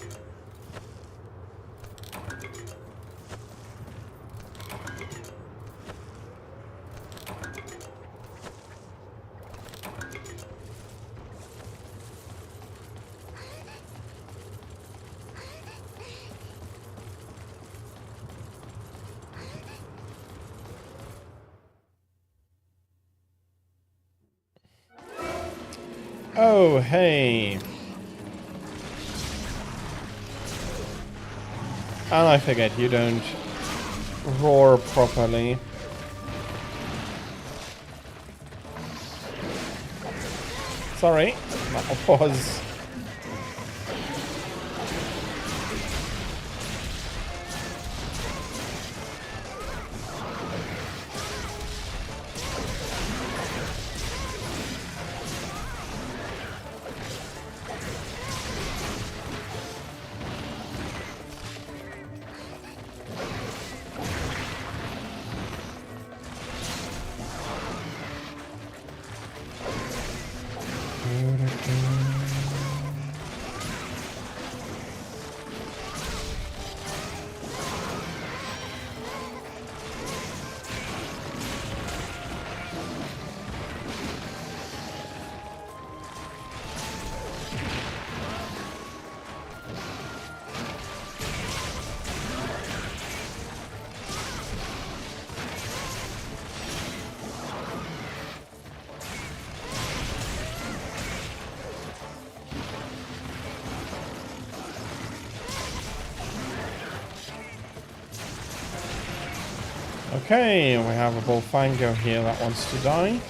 Oh, hey. And I forget you don't roar properly. Sorry, that was... Okay, we have a Bullfango here that wants to die.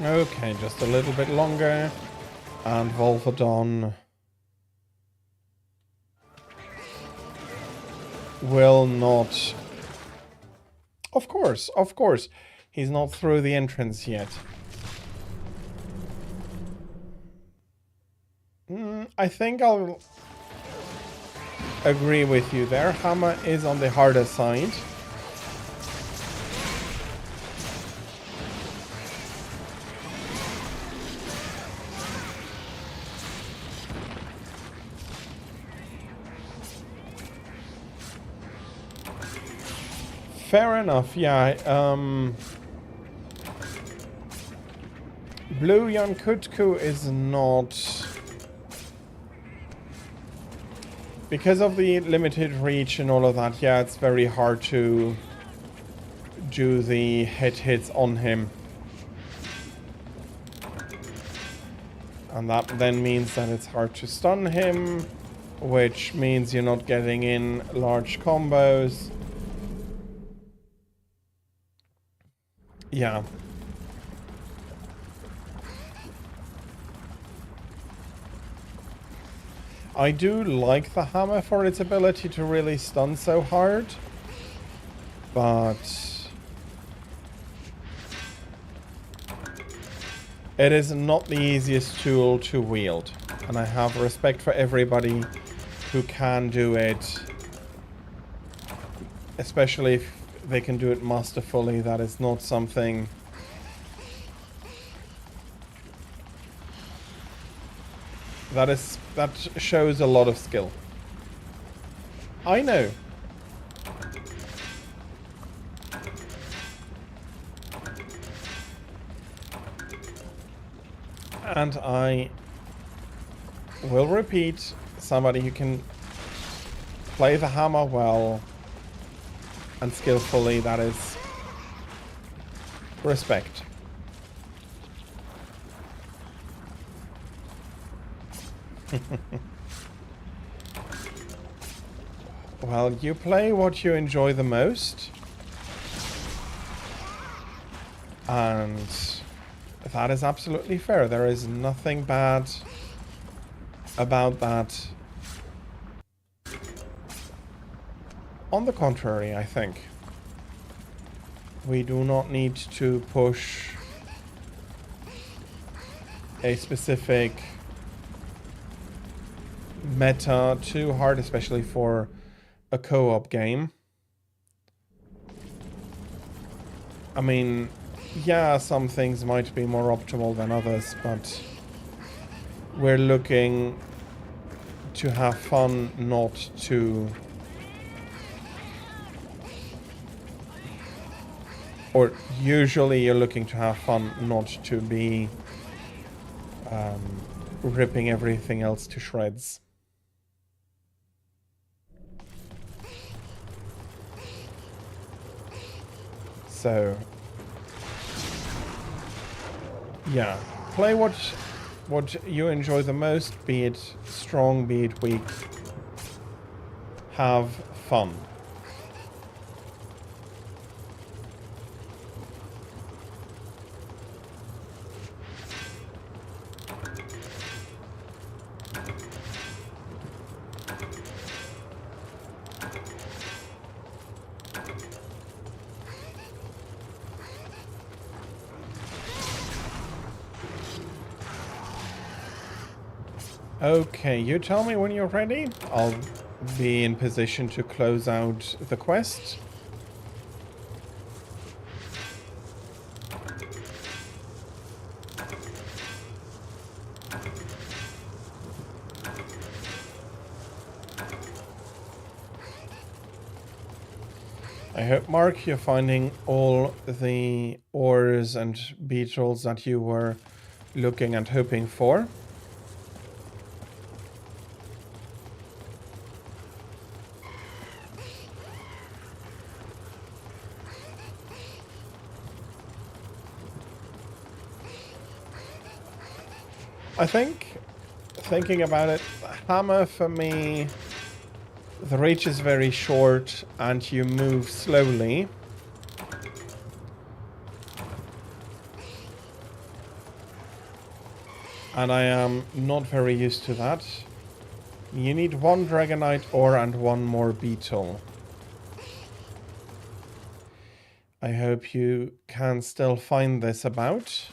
Okay, just a little bit longer. And Volvodon will not... Of course. He's not through the entrance yet. I think I'll agree with you there. Hammer is on the harder side. Fair enough, yeah. Blue Yankutku is not... Because of the limited reach and all of that, yeah, it's very hard to do the hits on him. And that then means that it's hard to stun him, which means you're not getting in large combos. Yeah. I do like the hammer for its ability to really stun so hard, but it is not the easiest tool to wield, and I have respect for everybody who can do it, especially if they can do it masterfully. That is not something... That shows a lot of skill. I know. And I will repeat, somebody who can play the hammer well and skillfully, that is respect. Well, you play what you enjoy the most. And that is absolutely fair. There is nothing bad about that. On the contrary, I think. We do not need to push a specific meta too hard, especially for a co-op game. I mean, yeah, some things might be more optimal than others, but we're looking to have fun, not to... Or usually you're looking to have fun, not to be ripping everything else to shreds. So, yeah, play what you enjoy the most, be it strong, be it weak. Have fun. Okay, you tell me when you're ready. I'll be in position to close out the quest. I hope, Mark, you're finding all the ores and beetles that you were looking and hoping for. I think, thinking about it, hammer for me, the reach is very short and you move slowly. And I am not very used to that. You need one Dragonite ore and one more beetle. I hope you can still find this about.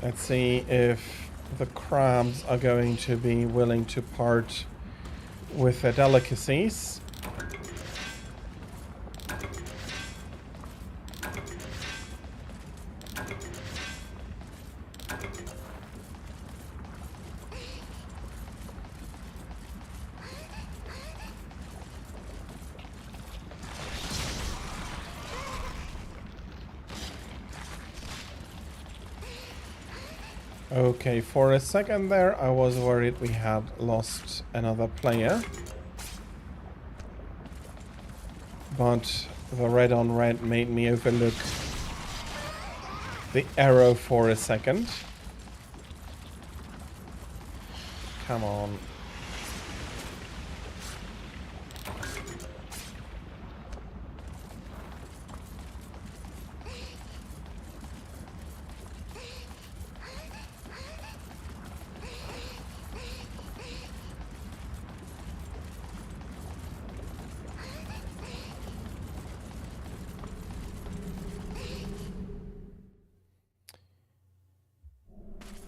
Let's see if the crabs are going to be willing to part with their delicacies. Okay, for a second there, I was worried we had lost another player. But the red on red made me overlook the arrow for a second. Come on.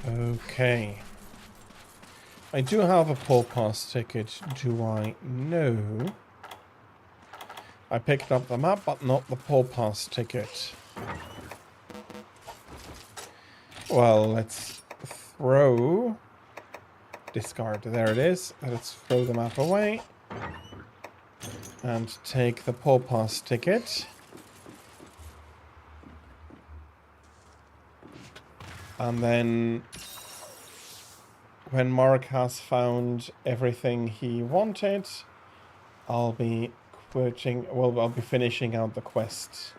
Okay. I do have a Paul Pass ticket, do I? No. I picked up the map, but not the Paul Pass ticket. Well, let's throw... Discard, there it is. Let's throw the map away. And take the Paul Pass ticket. And then... when Mark has found everything he wanted, I'll be quitting... well, I'll be finishing out the quest.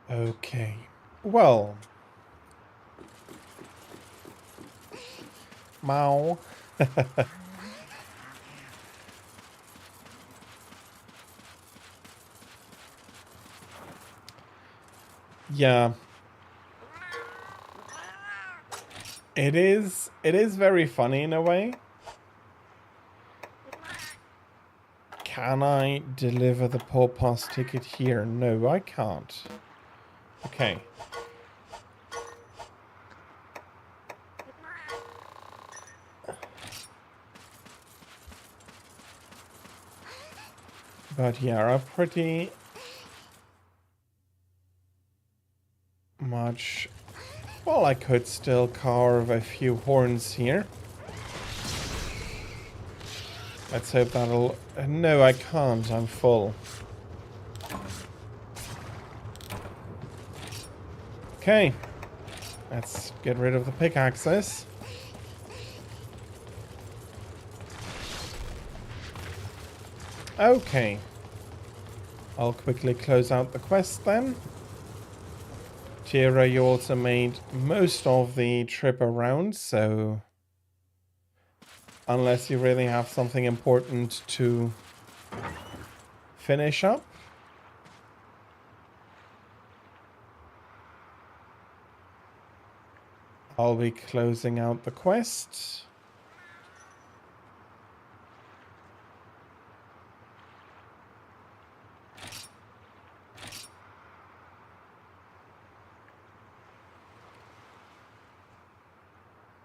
Okay. Well. Meow. Yeah. It is very funny in a way. Can I deliver the Poor Pass ticket here? No, I can't. Okay. But yeah, a pretty much... Well, I could still carve a few horns here. Let's hope that'll... No, I can't. I'm full. Okay. Let's get rid of the pickaxes. Okay. I'll quickly close out the quest then. Tira, you also made most of the trip around, so... Unless you really have something important to finish up. I'll be closing out the quest.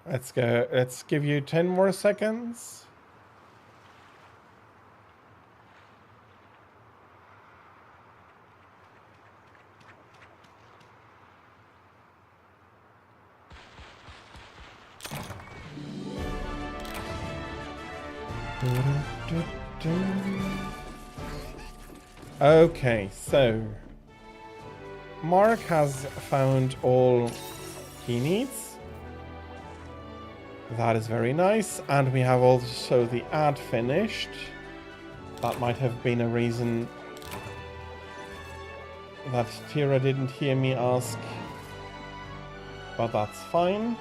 Let's go. Let's give you 10 more seconds. Okay, so Mark has found all he needs. That is very nice, and we have also the ad finished. That might have been a reason that Tira didn't hear me ask, but that's fine.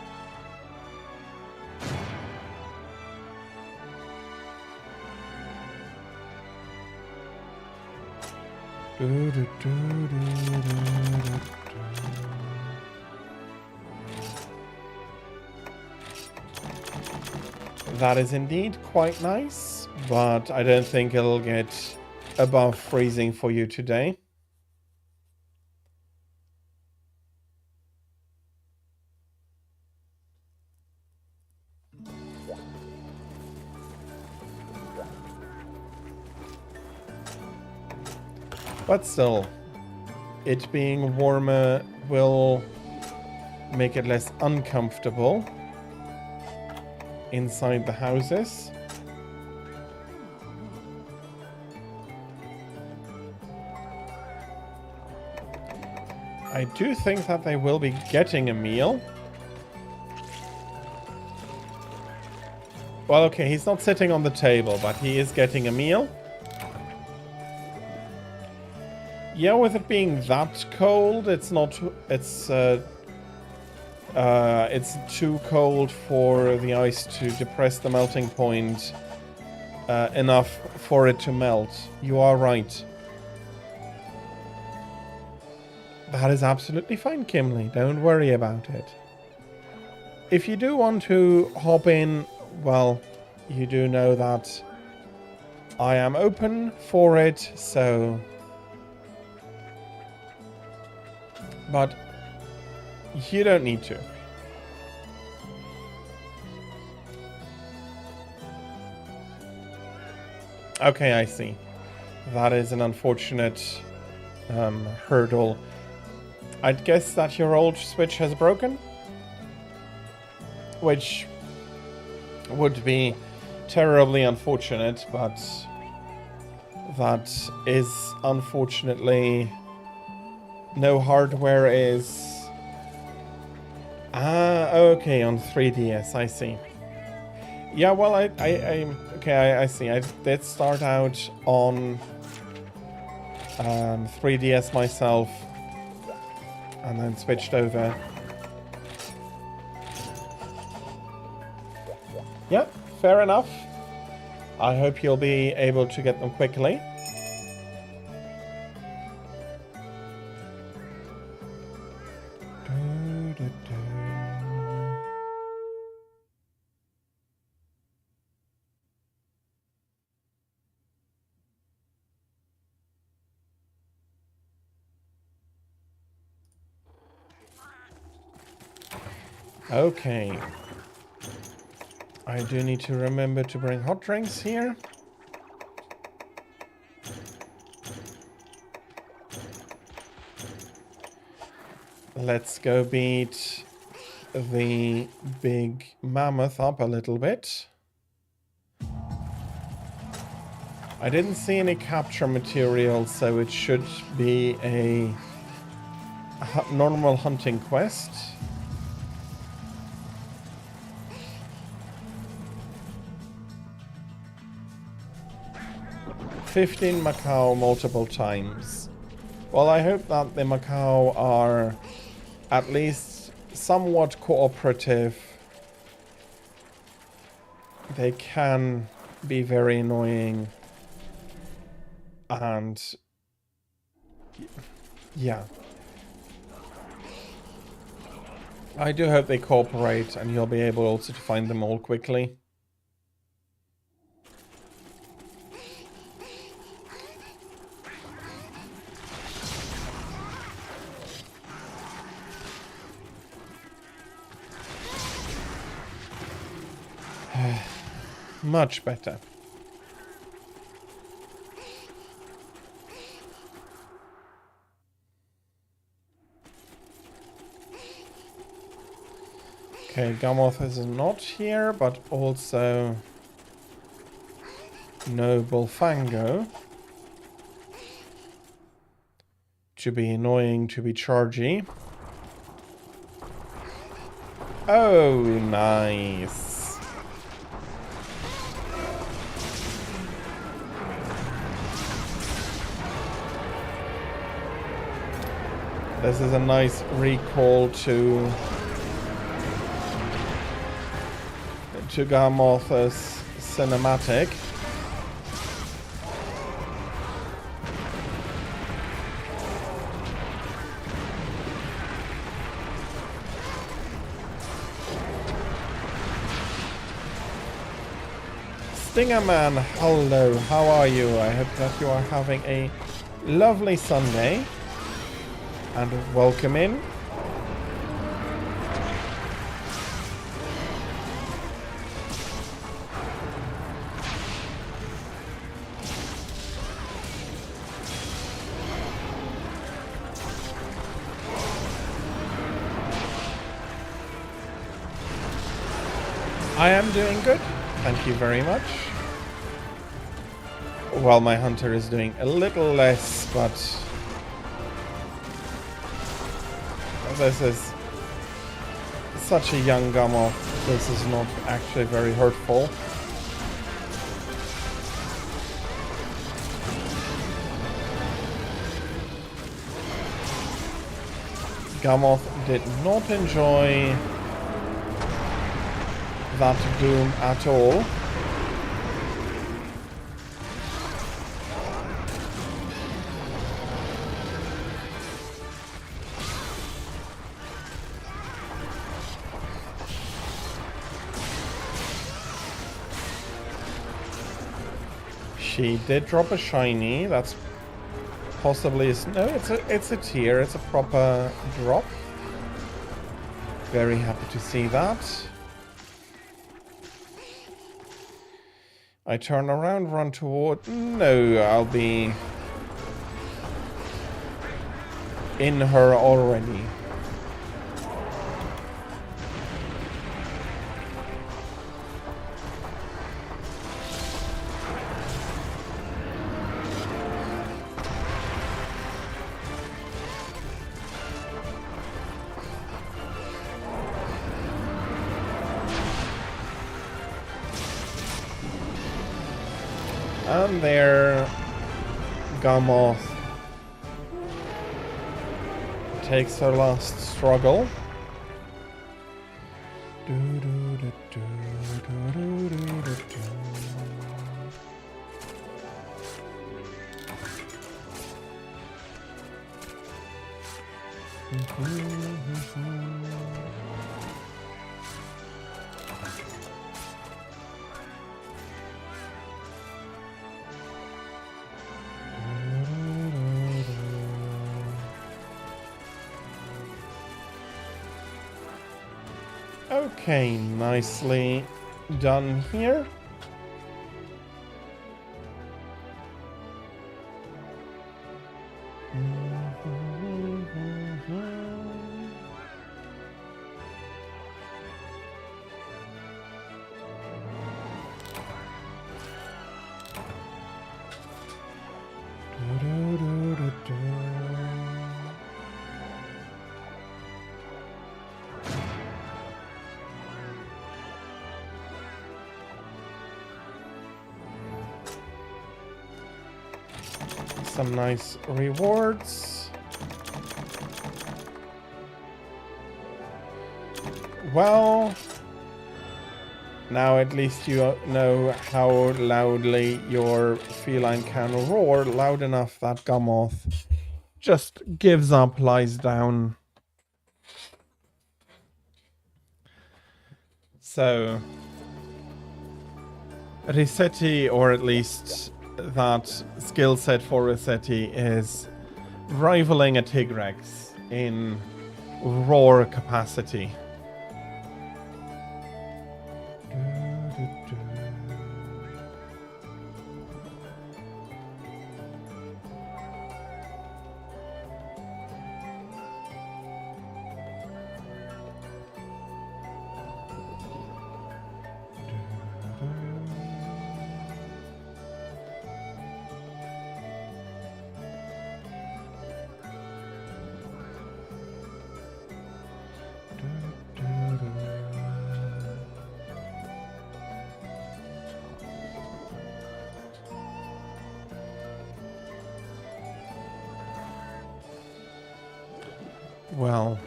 That is indeed quite nice, but I don't think it'll get above freezing for you today. But still, it being warmer will make it less uncomfortable inside the houses. I do think that they will be getting a meal. Well, okay, he's not sitting on the table, but he is getting a meal. Yeah, with it being that cold, it's too cold for the ice to depress the melting point enough for it to melt. You are right. That is absolutely fine, Kimley. Don't worry about it. If you do want to hop in, well, you do know that I am open for it, so... But you don't need to. Okay, I see. That is an unfortunate hurdle. I'd guess that your old switch has broken, which would be terribly unfortunate, but that is unfortunately... No hardware is... Ah, okay, on 3DS, I see. Yeah, well, I see. I did start out on 3DS myself, and then switched over. Yep, fair enough. I hope you'll be able to get them quickly. Okay. I do need to remember to bring hot drinks here. Let's go beat the big mammoth up a little bit. I didn't see any capture material, so it should be a normal hunting quest. "15 Macau multiple times." Well, I hope that the Macau are at least somewhat cooperative. They can be very annoying. And yeah. I do hope they cooperate and you'll be able also to find them all quickly. Much better. Okay, Gammoth is not here, but also no Bullfango. To be annoying, to be chargy. Oh, nice. This is a nice recall to Gammoth's cinematic. Stingerman, hello, how are you? I hope that you are having a lovely Sunday. And welcome in. I am doing good. Thank you very much. Well, my hunter is doing a little less, but this is such a young Gammoth. This is not actually very hurtful. Gammoth did not enjoy that boom at all. She did drop a shiny. That's possibly no. It's a tier. It's a proper drop. Very happy to see that. I turn around, run toward. No, I'll be in her already. And there, Gammoth takes her last struggle. Okay, nicely done here. Some nice rewards. Well, now at least you know how loudly your feline can roar, loud enough that Gammoth just gives up, lies down. So, Rossetti, or at least that skill set for Rossetti, is rivaling a Tigrex in roar capacity. Well,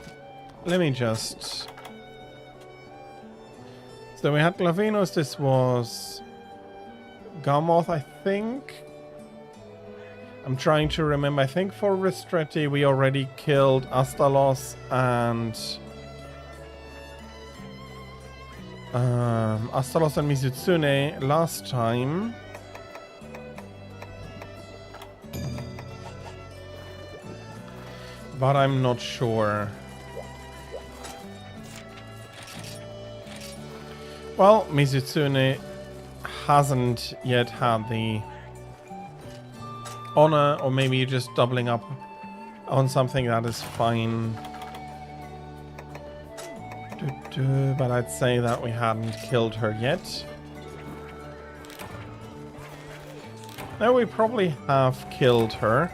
let me just... So we had Glavenus, this was Gammoth, I think. I'm trying to remember. I think for Ristretti we already killed Astalos and... Astalos and Mizutsune last time. But I'm not sure. Well, Mizutsune hasn't yet had the honor, or maybe you're just doubling up on something, that is fine. But I'd say that we hadn't killed her yet. No, we probably have killed her.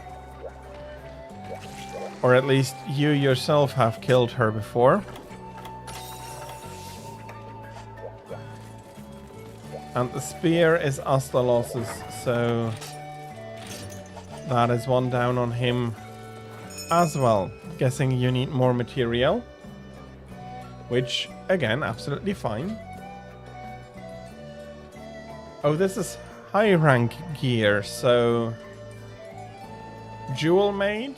Or at least you yourself have killed her before. And the spear is Astalos's, so that is one down on him as well. Guessing you need more material. Which, again, absolutely fine. Oh, this is high rank gear, so... Jewel made?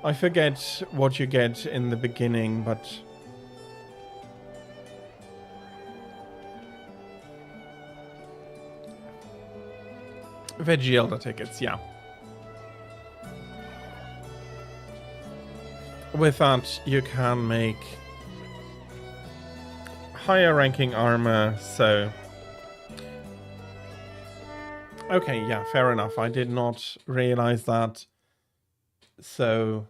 I forget what you get in the beginning, but... Veggie Elder tickets, yeah. With that, you can make higher ranking armor, so... Okay, yeah, fair enough. I did not realize that. So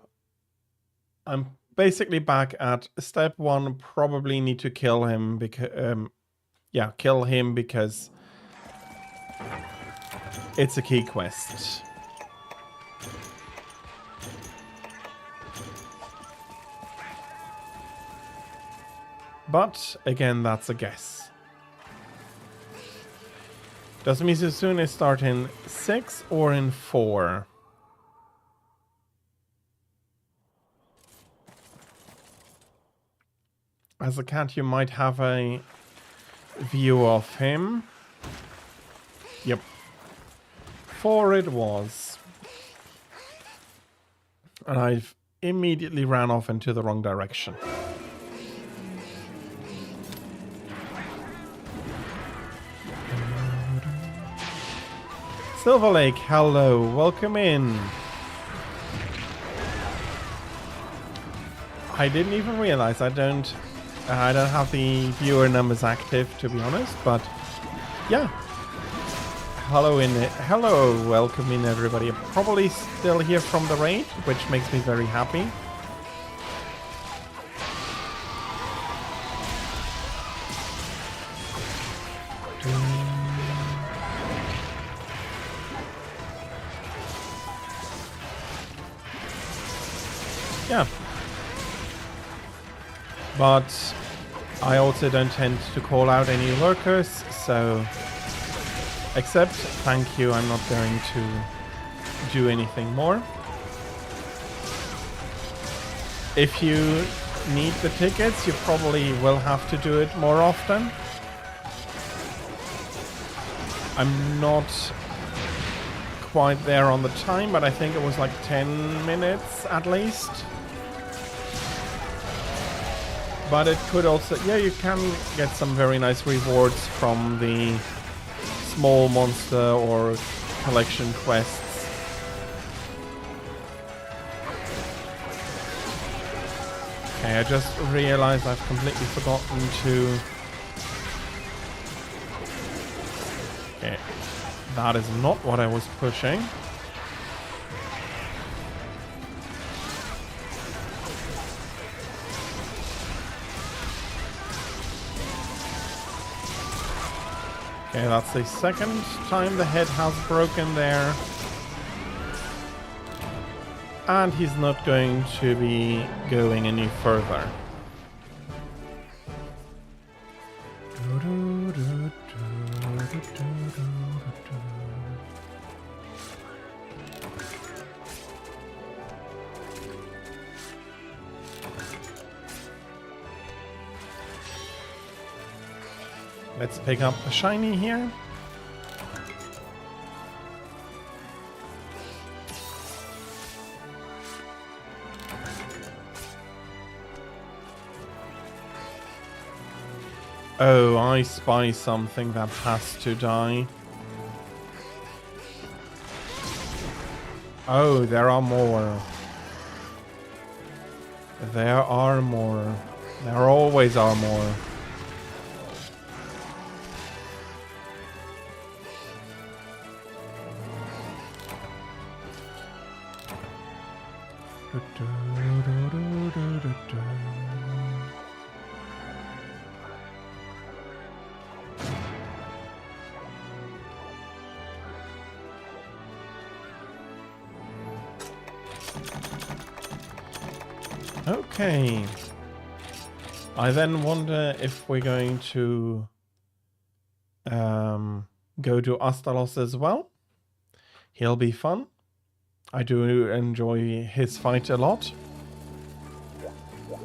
I'm basically back at step 1. Probably need to kill him because kill him because it's a key quest. But again, that's a guess. Does Mizusune start in 6 or in 4? As a cat, you might have a view of him. Yep. 4 it was. And I've immediately ran off into the wrong direction. Silver Lake, hello, welcome in. I didn't even realize I don't have the viewer numbers active, to be honest, but yeah. Hello, welcome in everybody. I'm probably still here from the raid, which makes me very happy. Yeah. But I also don't tend to call out any lurkers, so except thank you, I'm not going to do anything more. If you need the tickets, you probably will have to do it more often. I'm not quite there on the time, but I think it was like 10 minutes at least. But it could also, yeah, you can get some very nice rewards from the small monster or collection quests. Okay, I just realized I've completely forgotten to... Okay, that is not what I was pushing. Okay, that's the second time the head has broken there. And he's not going to be going any further. Let's pick up a shiny here. Oh, I spy something that has to die. Oh, there are more. There are more. There always are more. Okay. I then wonder if we're going to go to Astalos as well. He'll be fun. I do enjoy his fight a lot.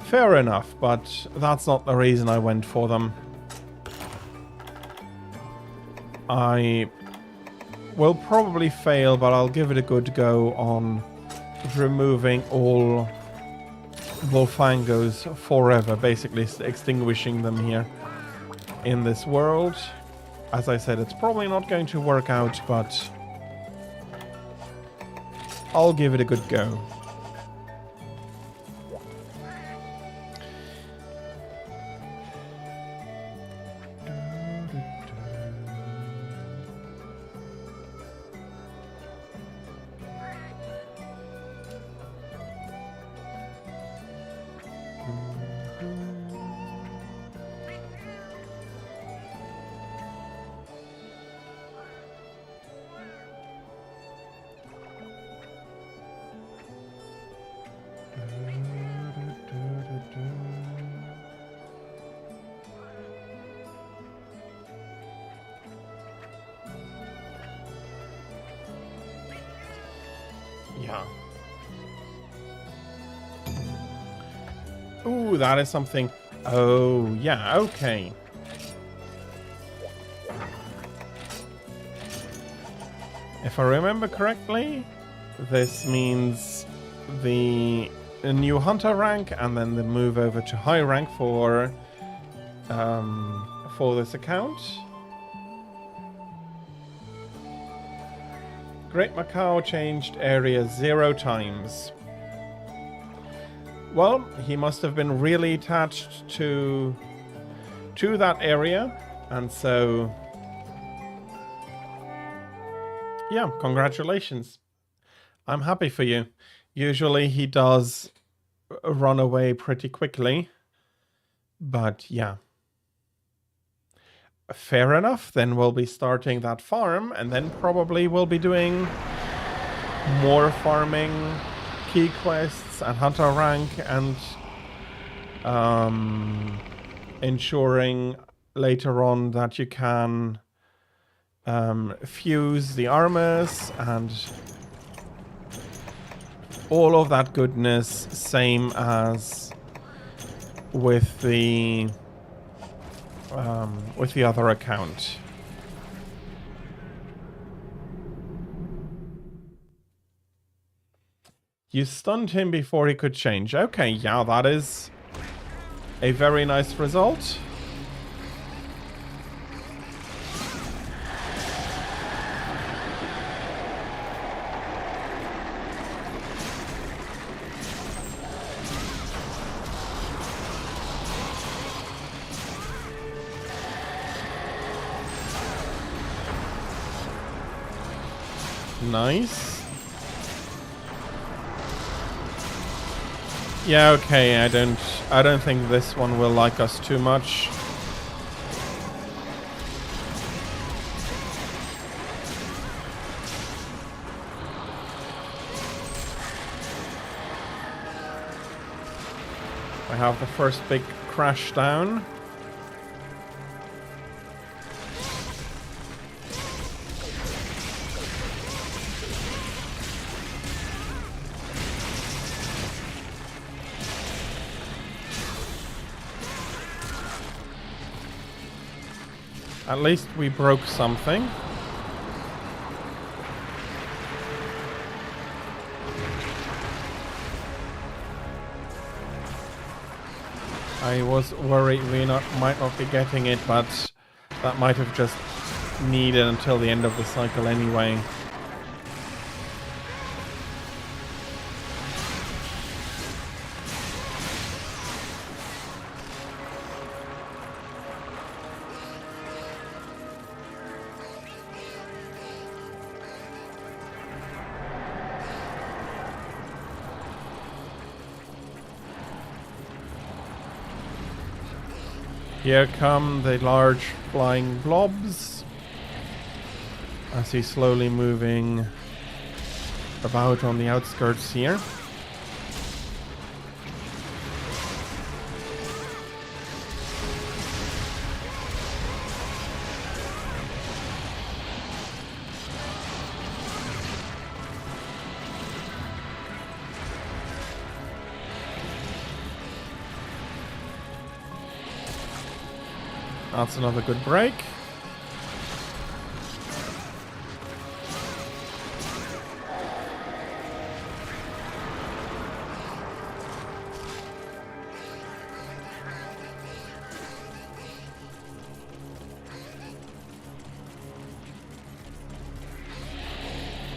Fair enough, but that's not the reason I went for them. I will probably fail, but I'll give it a good go on removing all Volfangos forever, basically extinguishing them here in this world. As I said, it's probably not going to work out, but I'll give it a good go. Yeah. Ooh, that is something. Oh, yeah, okay. If I remember correctly, this means the new hunter rank and then the move over to high rank for this account. Great Macau changed area 0 times. Well, he must have been really attached to that area, and so yeah, congratulations. I'm happy for you. Usually he does run away pretty quickly, but yeah. Fair enough, then we'll be starting that farm, and then probably we'll be doing more farming, key quests, and hunter rank, and ensuring later on that you can fuse the armors and all of that goodness, same as with the other account. You stunned him before he could change. Okay, yeah, that is a very nice result. Nice. Yeah, okay, I don't think this one will like us too much. I have the first big crash down. At least we broke something. I was worried we might not be getting it, but that might have just needed until the end of the cycle anyway. Here come the large flying blobs as he's slowly moving about on the outskirts here. That's another good break.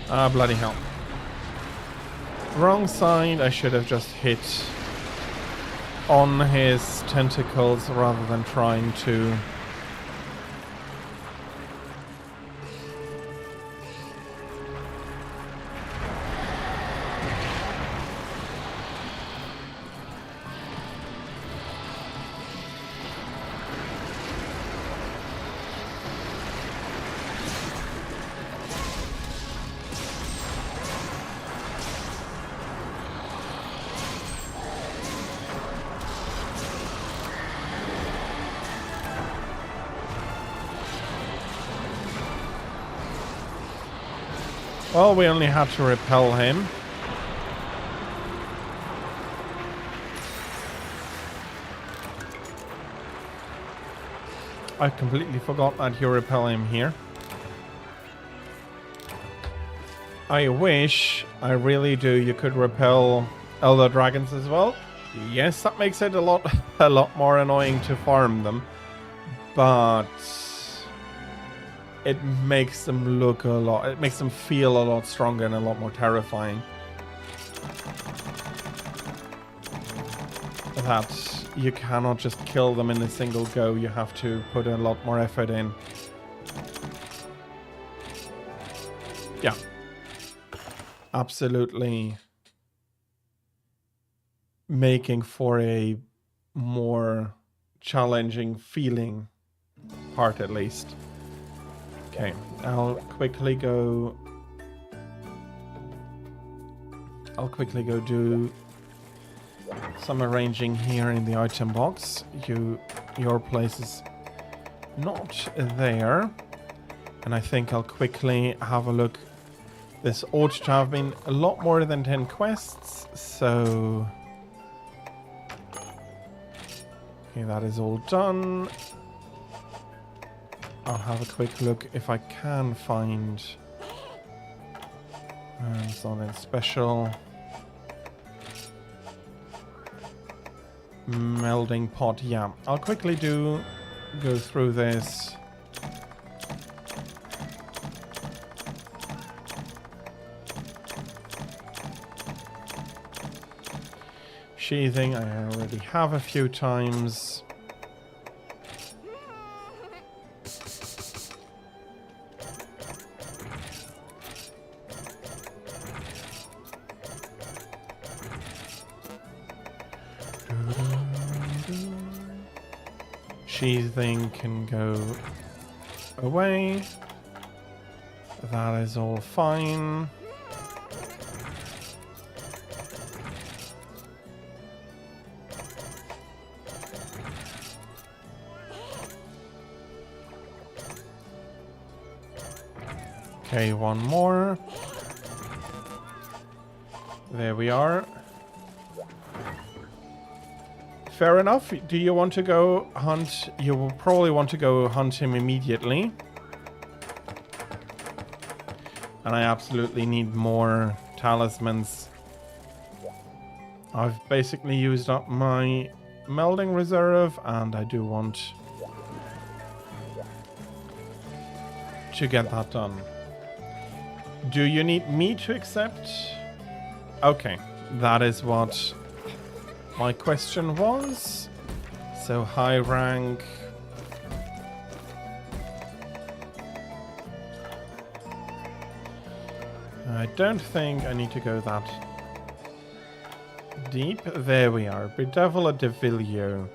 Ah, bloody hell. Wrong side. I should have just hit on his tentacles rather than trying to well, we only had to repel him. I completely forgot that you repel him here. I wish, I really do, you could repel Elder Dragons as well. Yes, that makes it a lot more annoying to farm them. But it makes them look it makes them feel a lot stronger and a lot more terrifying. That you cannot just kill them in a single go, you have to put a lot more effort in. Yeah. Absolutely making for a more challenging feeling part at least. Okay, I'll quickly go do some arranging here in the item box. Your place is not there. And I think I'll quickly have a look. This ought to have been a lot more than 10 quests, so... Okay, that is all done. I'll have a quick look if I can find... something special. Melding pot, yeah. I'll quickly go through this. Sheathing, I already have a few times. Sheathing can go away. That is all fine. Okay, one more. There we are. Fair enough. Do you want to go hunt? You will probably want to go hunt him immediately. And I absolutely need more talismans. I've basically used up my melding reserve, and I do want to get that done. Do you need me to accept? Okay, that is what my question was. So high rank. I don't think I need to go that deep. There we are. Bedevil a Devilio.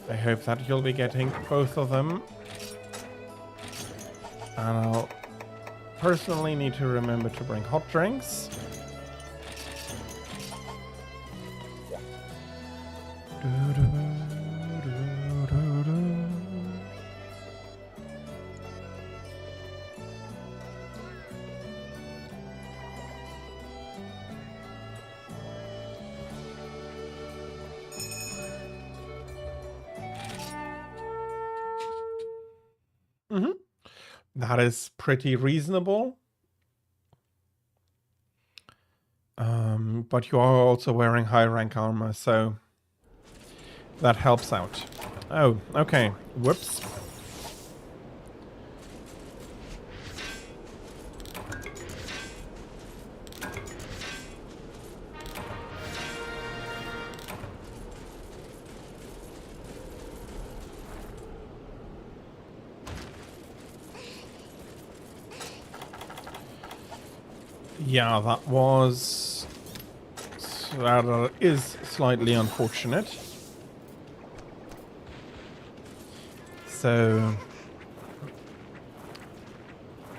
I hope that you'll be getting both of them. And I'll personally need to remember to bring hot drinks. That is pretty reasonable. But you are also wearing high rank armor, so that helps out. Oh, okay. Whoops. Yeah, that is slightly unfortunate. So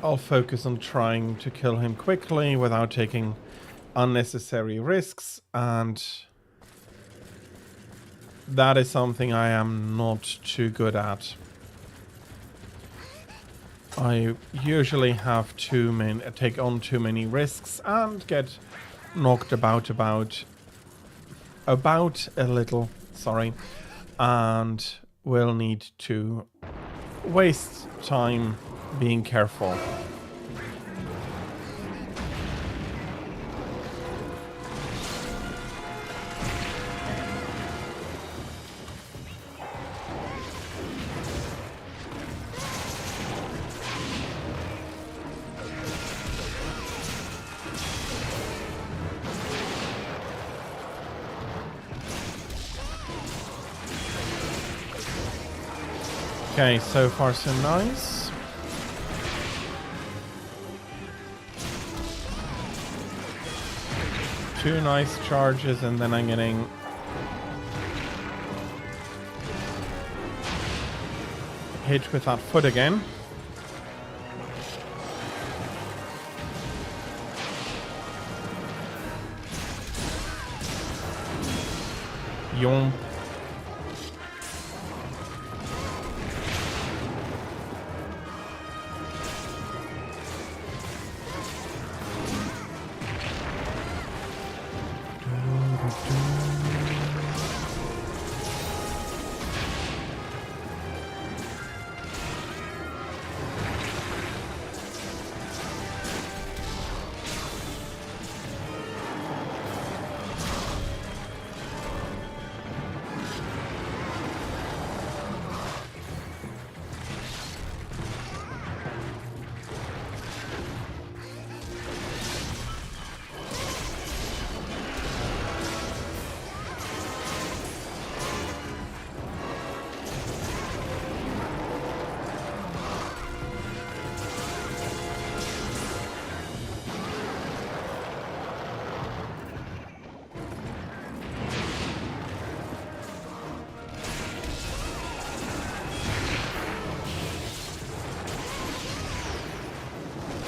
I'll focus on trying to kill him quickly without taking unnecessary risks, and that is something I am not too good at. I usually have take on too many risks and get knocked about about a little, sorry, and we'll need to waste time being careful. Okay, so far so nice. Two nice charges and then I'm getting hit with that foot again. Yomp.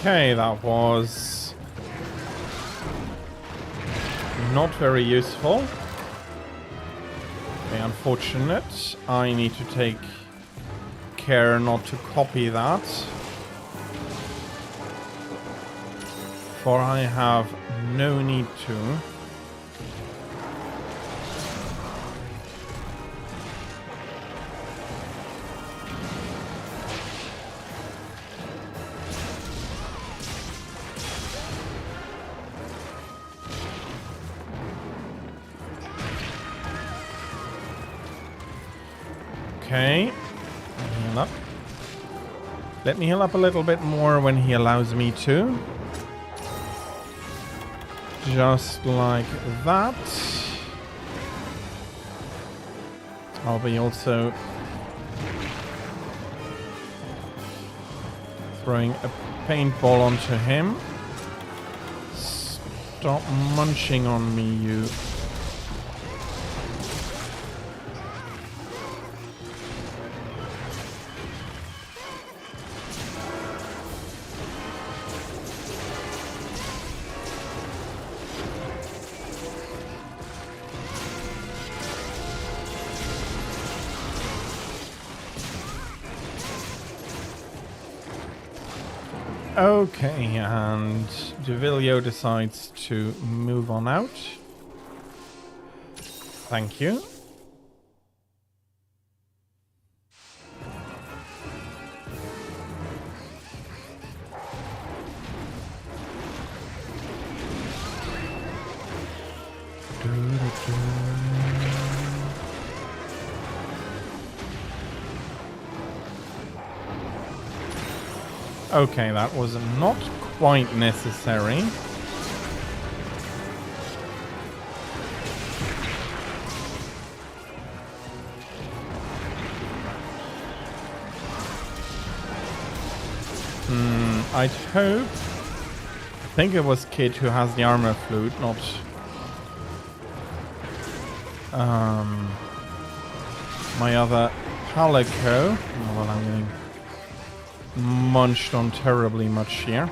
Okay, that was not very useful. Okay, unfortunate. I need to take care not to copy that, for I have no need to. Okay, heal up. Let me heal up a little bit more when he allows me to. Just like that. I'll be also throwing a paintball onto him. Stop munching on me, you. Okay, and Devilio decides to move on out. Thank you. Okay, that was not quite necessary. I'd hope. I think it was Kid who has the armor flute, not my other Palico. Oh, well, I'm getting munched on terribly much here.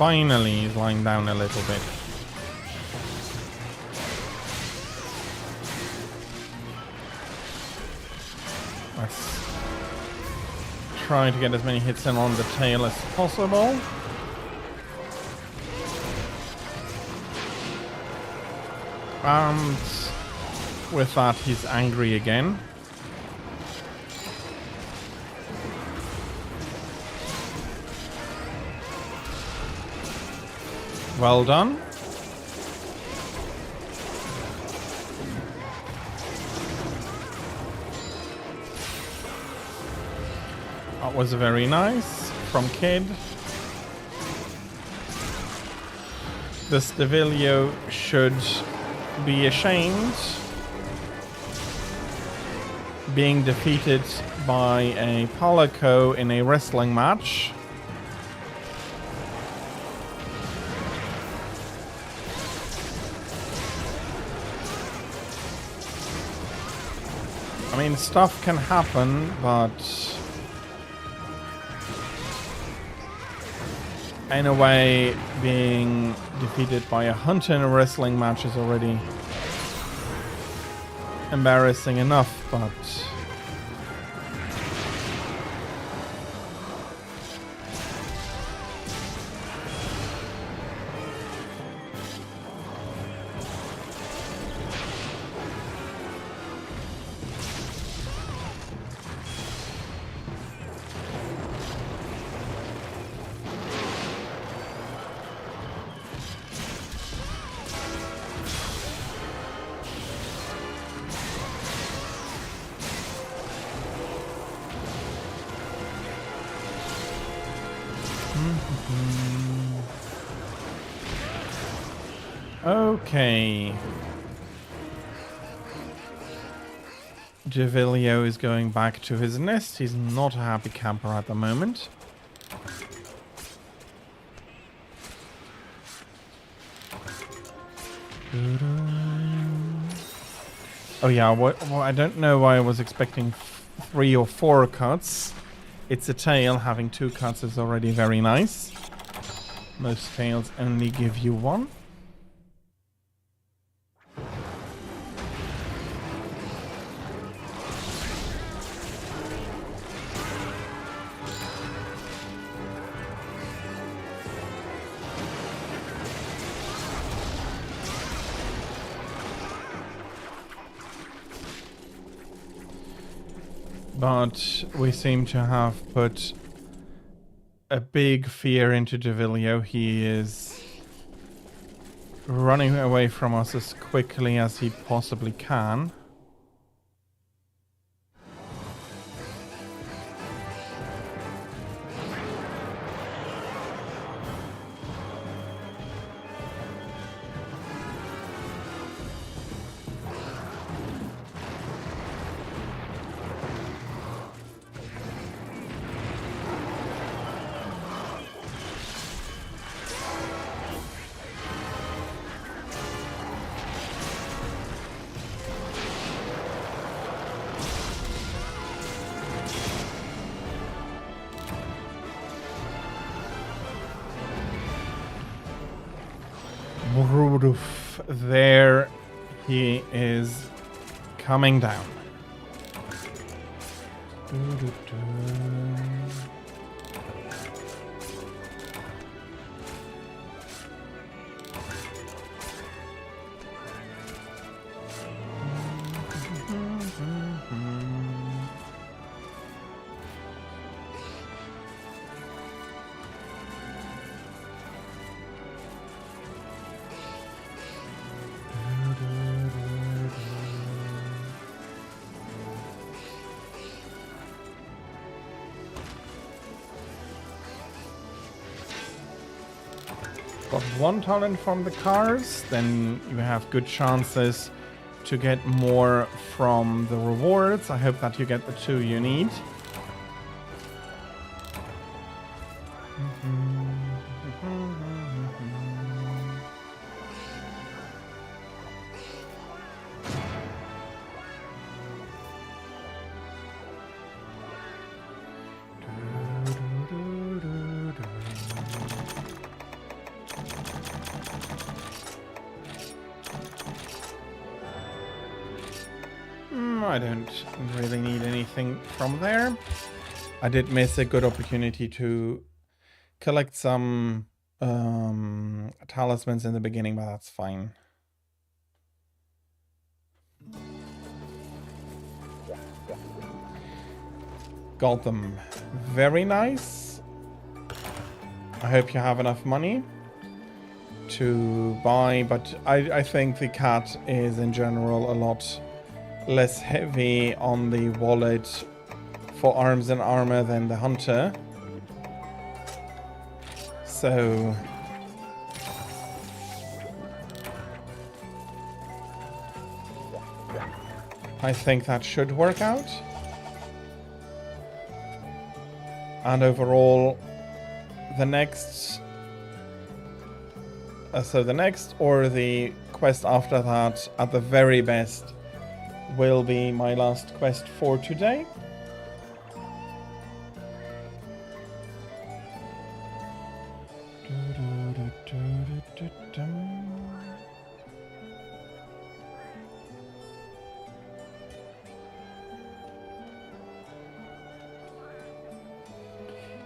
finally he's lying down a little bit. Let's try to get as many hits in on the tail as possible. And with that, he's angry again. Well done. That was very nice from Kid. This Devilio should be ashamed being defeated by a Palico in a wrestling match. I mean, stuff can happen, but in a way, being defeated by a hunter in a wrestling match is already embarrassing enough, but okay. Devilio is going back to his nest. He's not a happy camper at the moment. Oh yeah, well, I don't know why I was expecting 3 or 4 cuts. It's a tail. Having 2 cuts is already very nice. Most tails only give you 1. But we seem to have put a big fear into Devilio. He is running away from us as quickly as he possibly can. There he is coming down. Got 1 talent from the cars, then you have good chances to get more from the rewards. I hope that you get the 2 you need. I don't really need anything from there. I did miss a good opportunity to collect some talismans in the beginning, but that's fine. Got them. Very nice. I hope you have enough money to buy, but I think the cat is in general a lot less heavy on the wallet for arms and armor than the hunter. So I think that should work out. And overall, the next... so the next or the quest after that, at the very best, will be my last quest for today.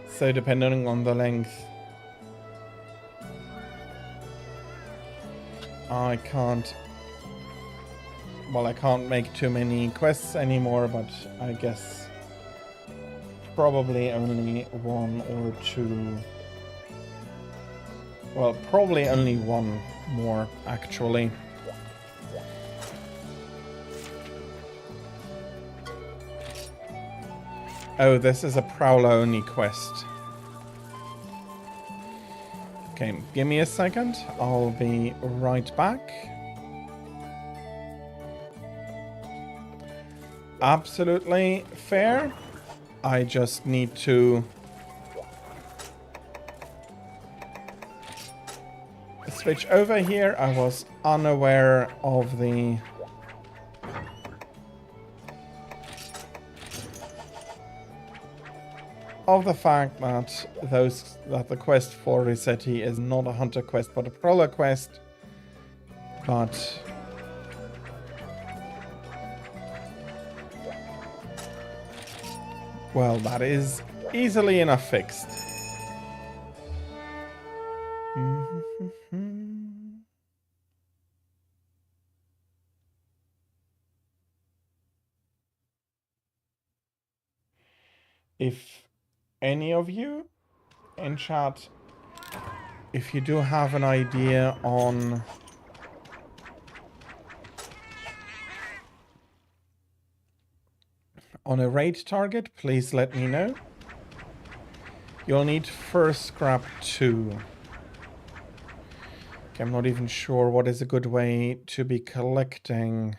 So depending on the length, I can't make too many quests anymore, but I guess probably only one or two. Well, probably only one more, actually. Oh, this is a Prowler only quest. Okay, give me a second. I'll be right back. Absolutely fair. I just need to switch over here. I was unaware of the fact that the quest for Resetti is not a hunter quest but a Prowler quest. But well, that is easily enough fixed. If any of you in chat, if you do have an idea on a raid target, please let me know. You'll need first scrap 2. Okay, I'm not even sure what is a good way to be collecting.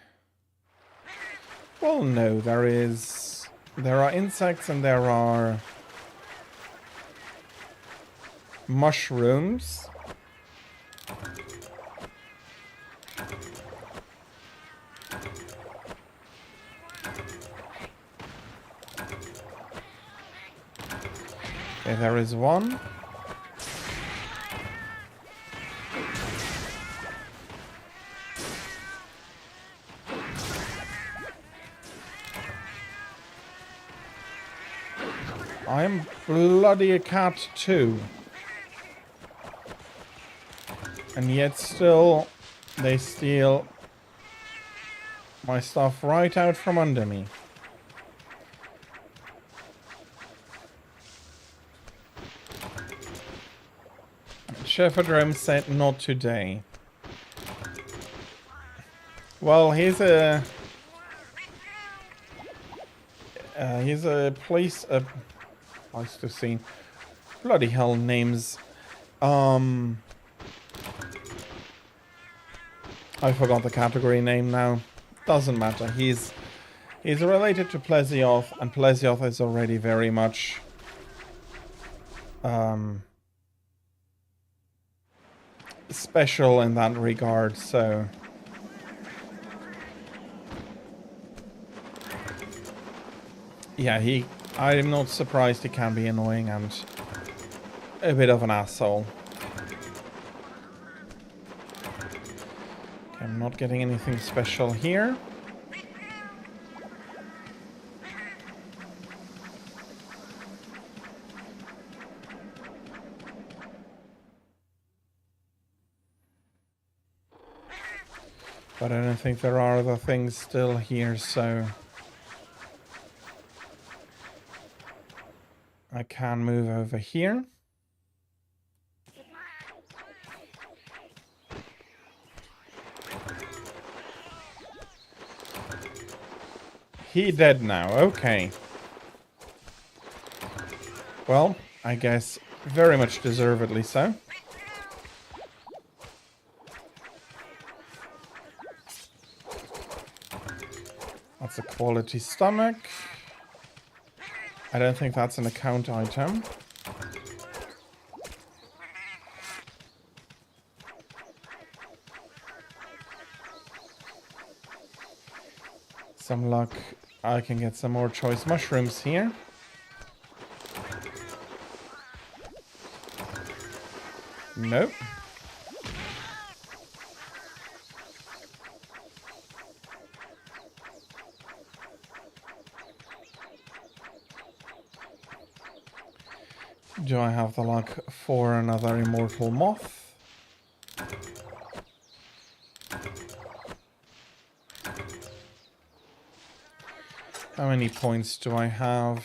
Well, no, there are insects and there are mushrooms. Okay, there is one. I am bloody a cat too. And yet still, they steal my stuff right out from under me. Chefadrome said not today. Well, he's a police to see. Bloody hell names. I forgot the category name now. Doesn't matter. He's related to Plesioth, and Plesioth is already very much special in that regard, so yeah, I'm not surprised he can be annoying and a bit of an asshole. Okay, I'm not getting anything special here. But I don't think there are other things still here, so I can move over here. He dead now, okay. Well, I guess very much deservedly so. That's a quality stomach. I don't think that's an account item. Some luck, I can get some more choice mushrooms here. Nope. Do I have the luck for another immortal moth? How many points do I have?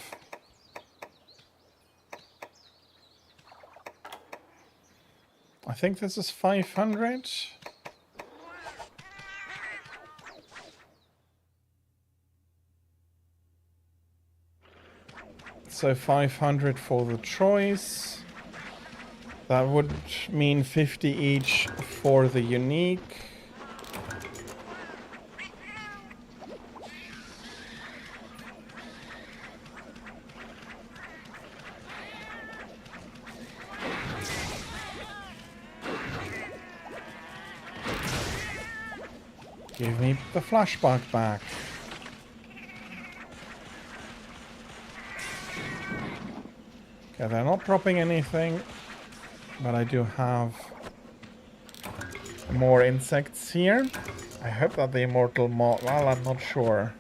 I think this is 500. So 500 for the choice. That would mean 50 each for the unique. Give me the flashback back. Okay, they're not dropping anything, but I do have more insects here. I hope that the immortal moth, well, I'm not sure.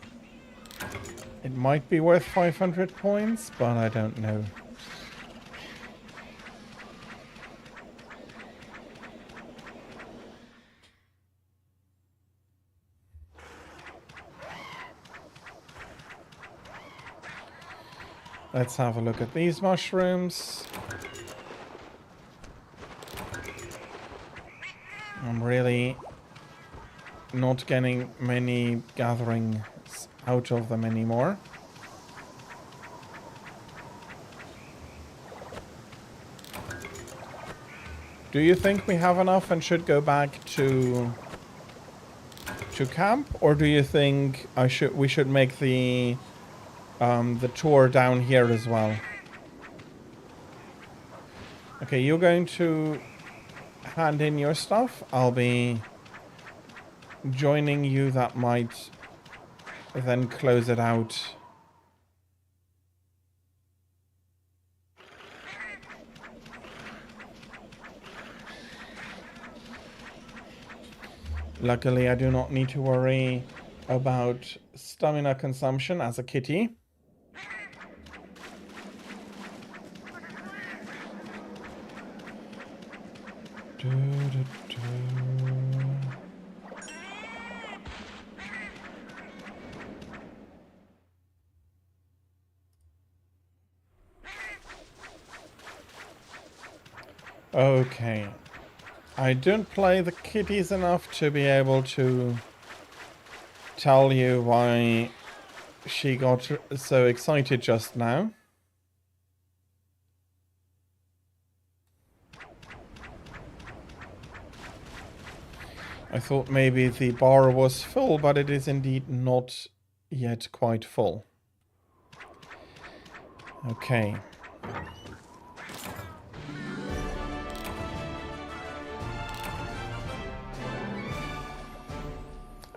It might be worth 500 points, but I don't know. Let's have a look at these mushrooms. I'm really not getting many gatherings out of them anymore. Do you think we have enough and should go back to camp, or do you think we should make the tour down here as well? Okay, you're going to hand in your stuff. I'll be joining you. That might then close it out. Luckily, I do not need to worry about stamina consumption as a kitty. Okay. I don't play the kitties enough to be able to tell you why she got so excited just now. I thought maybe the bar was full, but it is indeed not yet quite full. Okay.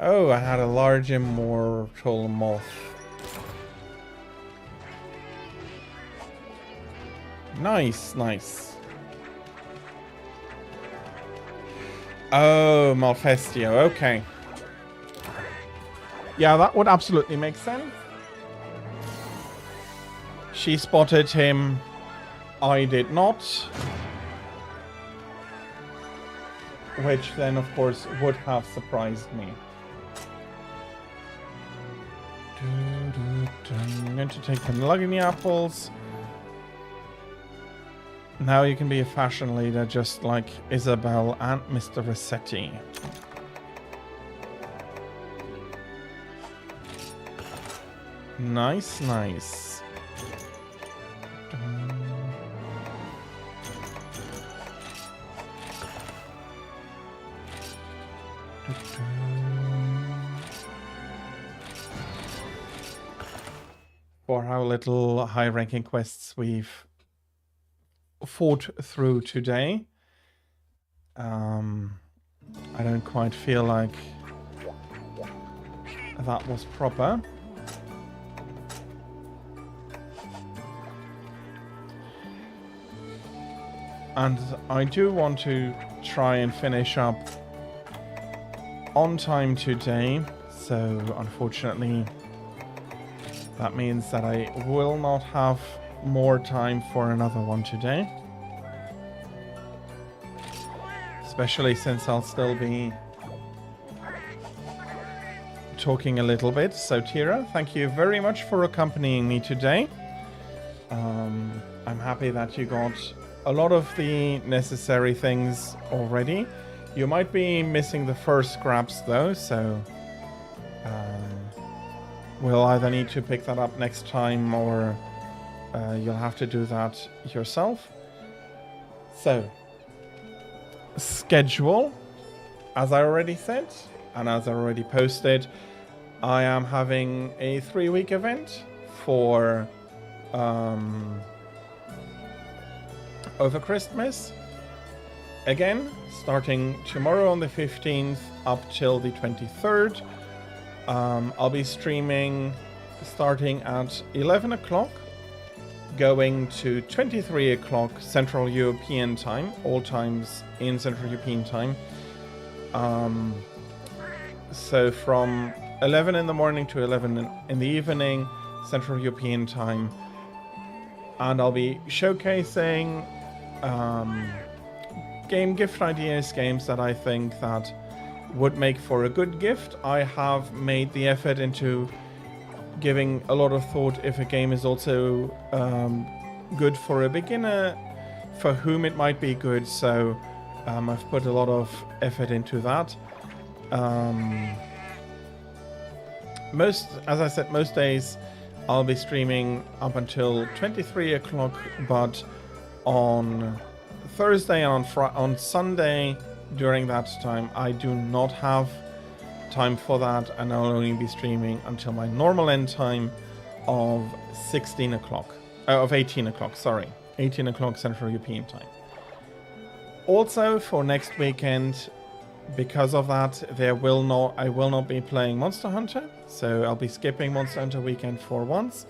Oh, I had a large immortal moth. Nice, nice. Oh, Malfestio, okay. Yeah, that would absolutely make sense. She spotted him. I did not. Which then, of course, would have surprised me. I'm going to take the Nalagini apples. Now you can be a fashion leader just like Isabel and Mr. Rossetti. Nice, nice. For how little high-ranking quests we've fought through today, I don't quite feel like that was proper. And I do want to try and finish up on time today, so unfortunately that means that I will not have more time for another one today. Especially since I'll still be talking a little bit. So Tira, thank you very much for accompanying me today. I'm happy that you got a lot of the necessary things already. You might be missing the first scraps though, so we'll either need to pick that up next time or you'll have to do that yourself. So, schedule, as I already said, and as I already posted, I am having a 3-week event for over Christmas. Again, starting tomorrow on the 15th up till the 23rd. I'll be streaming starting at 11 o'clock, going to 23 o'clock Central European time, all times in Central European time. So from 11 in the morning to 11 in the evening, Central European time. And I'll be showcasing game gift ideas, games that I think that would make for a good gift. I have made the effort into giving a lot of thought if a game is also good for a beginner, for whom it might be good. So I've put a lot of effort into that. As I said, most days I'll be streaming up until 23 o'clock, but on Thursday and on Sunday during that time I do not have time for that, and I'll only be streaming until my normal end time of 18 o'clock, sorry, 18 o'clock Central European time. Also for next weekend, because of that, I will not be playing Monster Hunter, so I'll be skipping Monster Hunter weekend for once.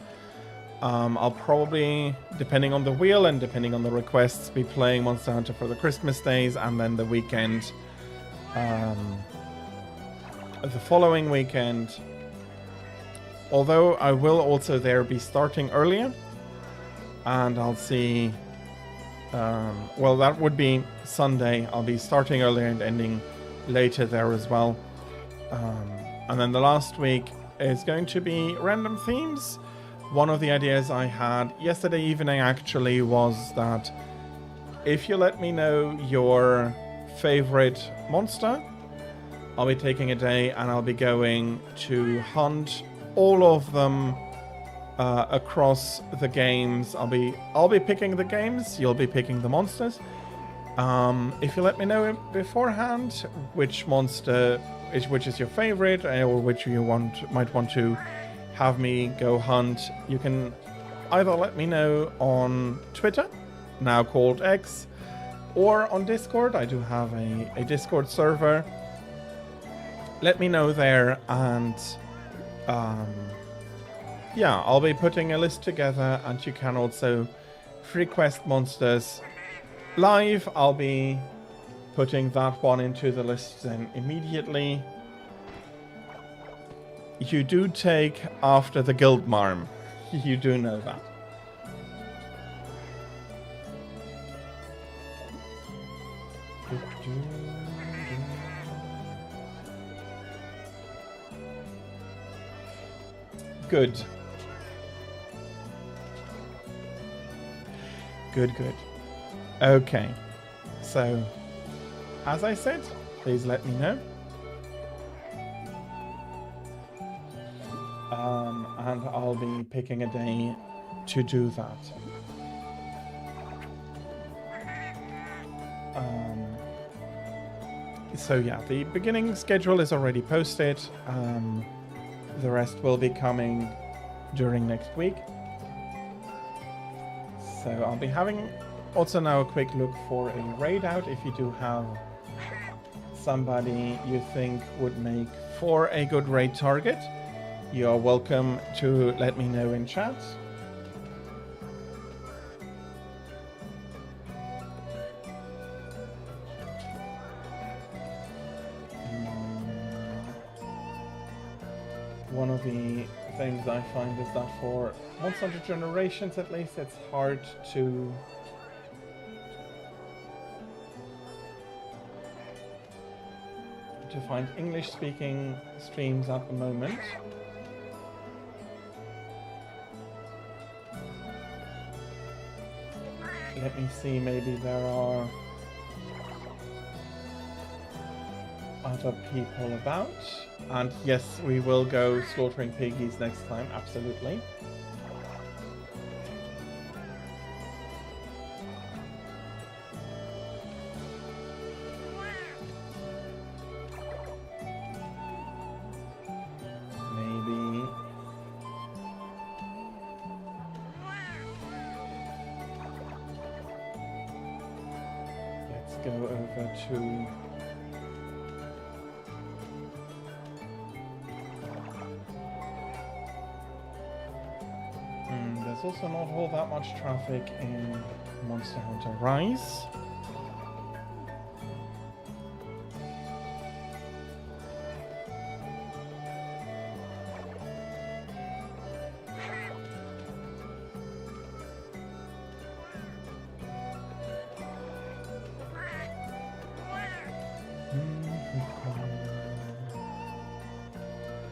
I'll probably, depending on the wheel and depending on the requests, be playing Monster Hunter for the Christmas days, and then the weekend, the following weekend. Although I will also there be starting earlier, and I'll see, well, that would be Sunday. I'll be starting earlier and ending later there as well. And then the last week is going to be random themes. One of the ideas I had yesterday evening actually was that if you let me know your favorite monster, I'll be taking a day and I'll be going to hunt all of them across the games. I'll be picking the games, you'll be picking the monsters. If you let me know beforehand which monster which is your favorite, or which you might want to have me go hunt, you can either let me know on Twitter, now called X, or on Discord. I do have a Discord server. Let me know there, and yeah, I'll be putting a list together, and you can also request monsters live. I'll be putting that one into the list then immediately. You do take after the guild marm. You do know that. Good. Good, good. Okay. So, as I said, please let me know. And I'll be picking a day to do that. So yeah, the beginning schedule is already posted. The rest will be coming during next week. So I'll be having also now a quick look for a raid out. If you do have somebody you think would make for a good raid target, you are welcome to let me know in chat. One of the things I find is that for Monster Hunter Generations at least, it's hard to find English-speaking streams at the moment. Let me see, maybe there are other people about. And yes, we will go slaughtering piggies next time, absolutely. Maybe let's go over to there's also not all that much traffic in Monster Hunter Rise.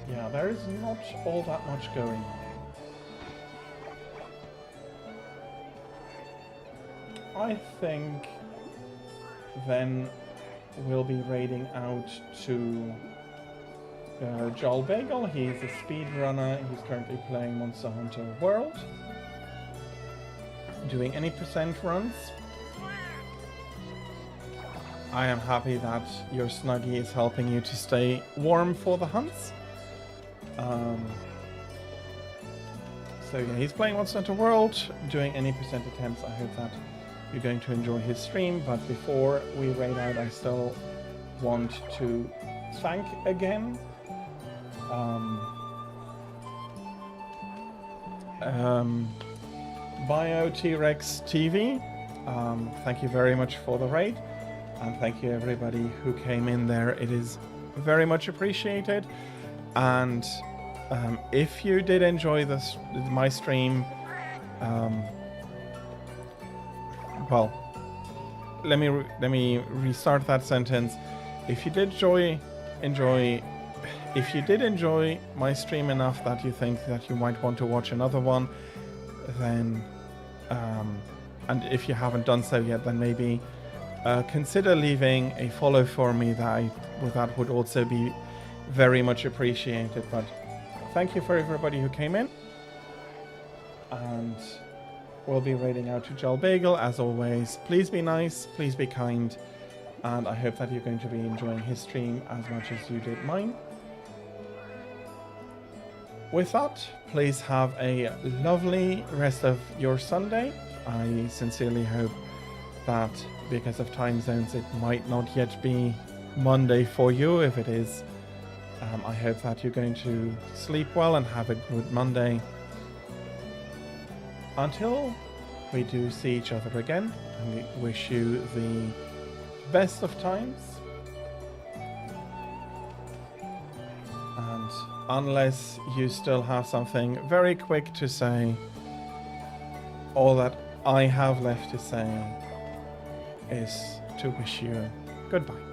Yeah, there is not all that much going on. I think then we'll be raiding out to Joel Bagel. He's a speedrunner. He's currently playing Monster Hunter World, doing any percent runs. I am happy that your Snuggie is helping you to stay warm for the hunts. So yeah, he's playing Monster Hunter World, doing any percent attempts. I hope that you're going to enjoy his stream, but before we raid out, I still want to thank again Bio T-Rex TV. Thank you very much for the raid, and thank you everybody who came in there. It is very much appreciated. And if you did enjoy my stream, well, let me restart that sentence. If you did enjoy my stream enough that you think that you might want to watch another one, then and if you haven't done so yet, then maybe consider leaving a follow for me. That would also be very much appreciated. But thank you for everybody who came in, and we'll be raiding out to Joel Bagel. As always, please be nice, please be kind, and I hope that you're going to be enjoying his stream as much as you did mine. With that, please have a lovely rest of your Sunday. I sincerely hope that because of time zones it might not yet be Monday for you. If it is, I hope that you're going to sleep well and have a good Monday. Until we do see each other again, and we wish you the best of times. And unless you still have something very quick to say, all that I have left to say is to wish you goodbye.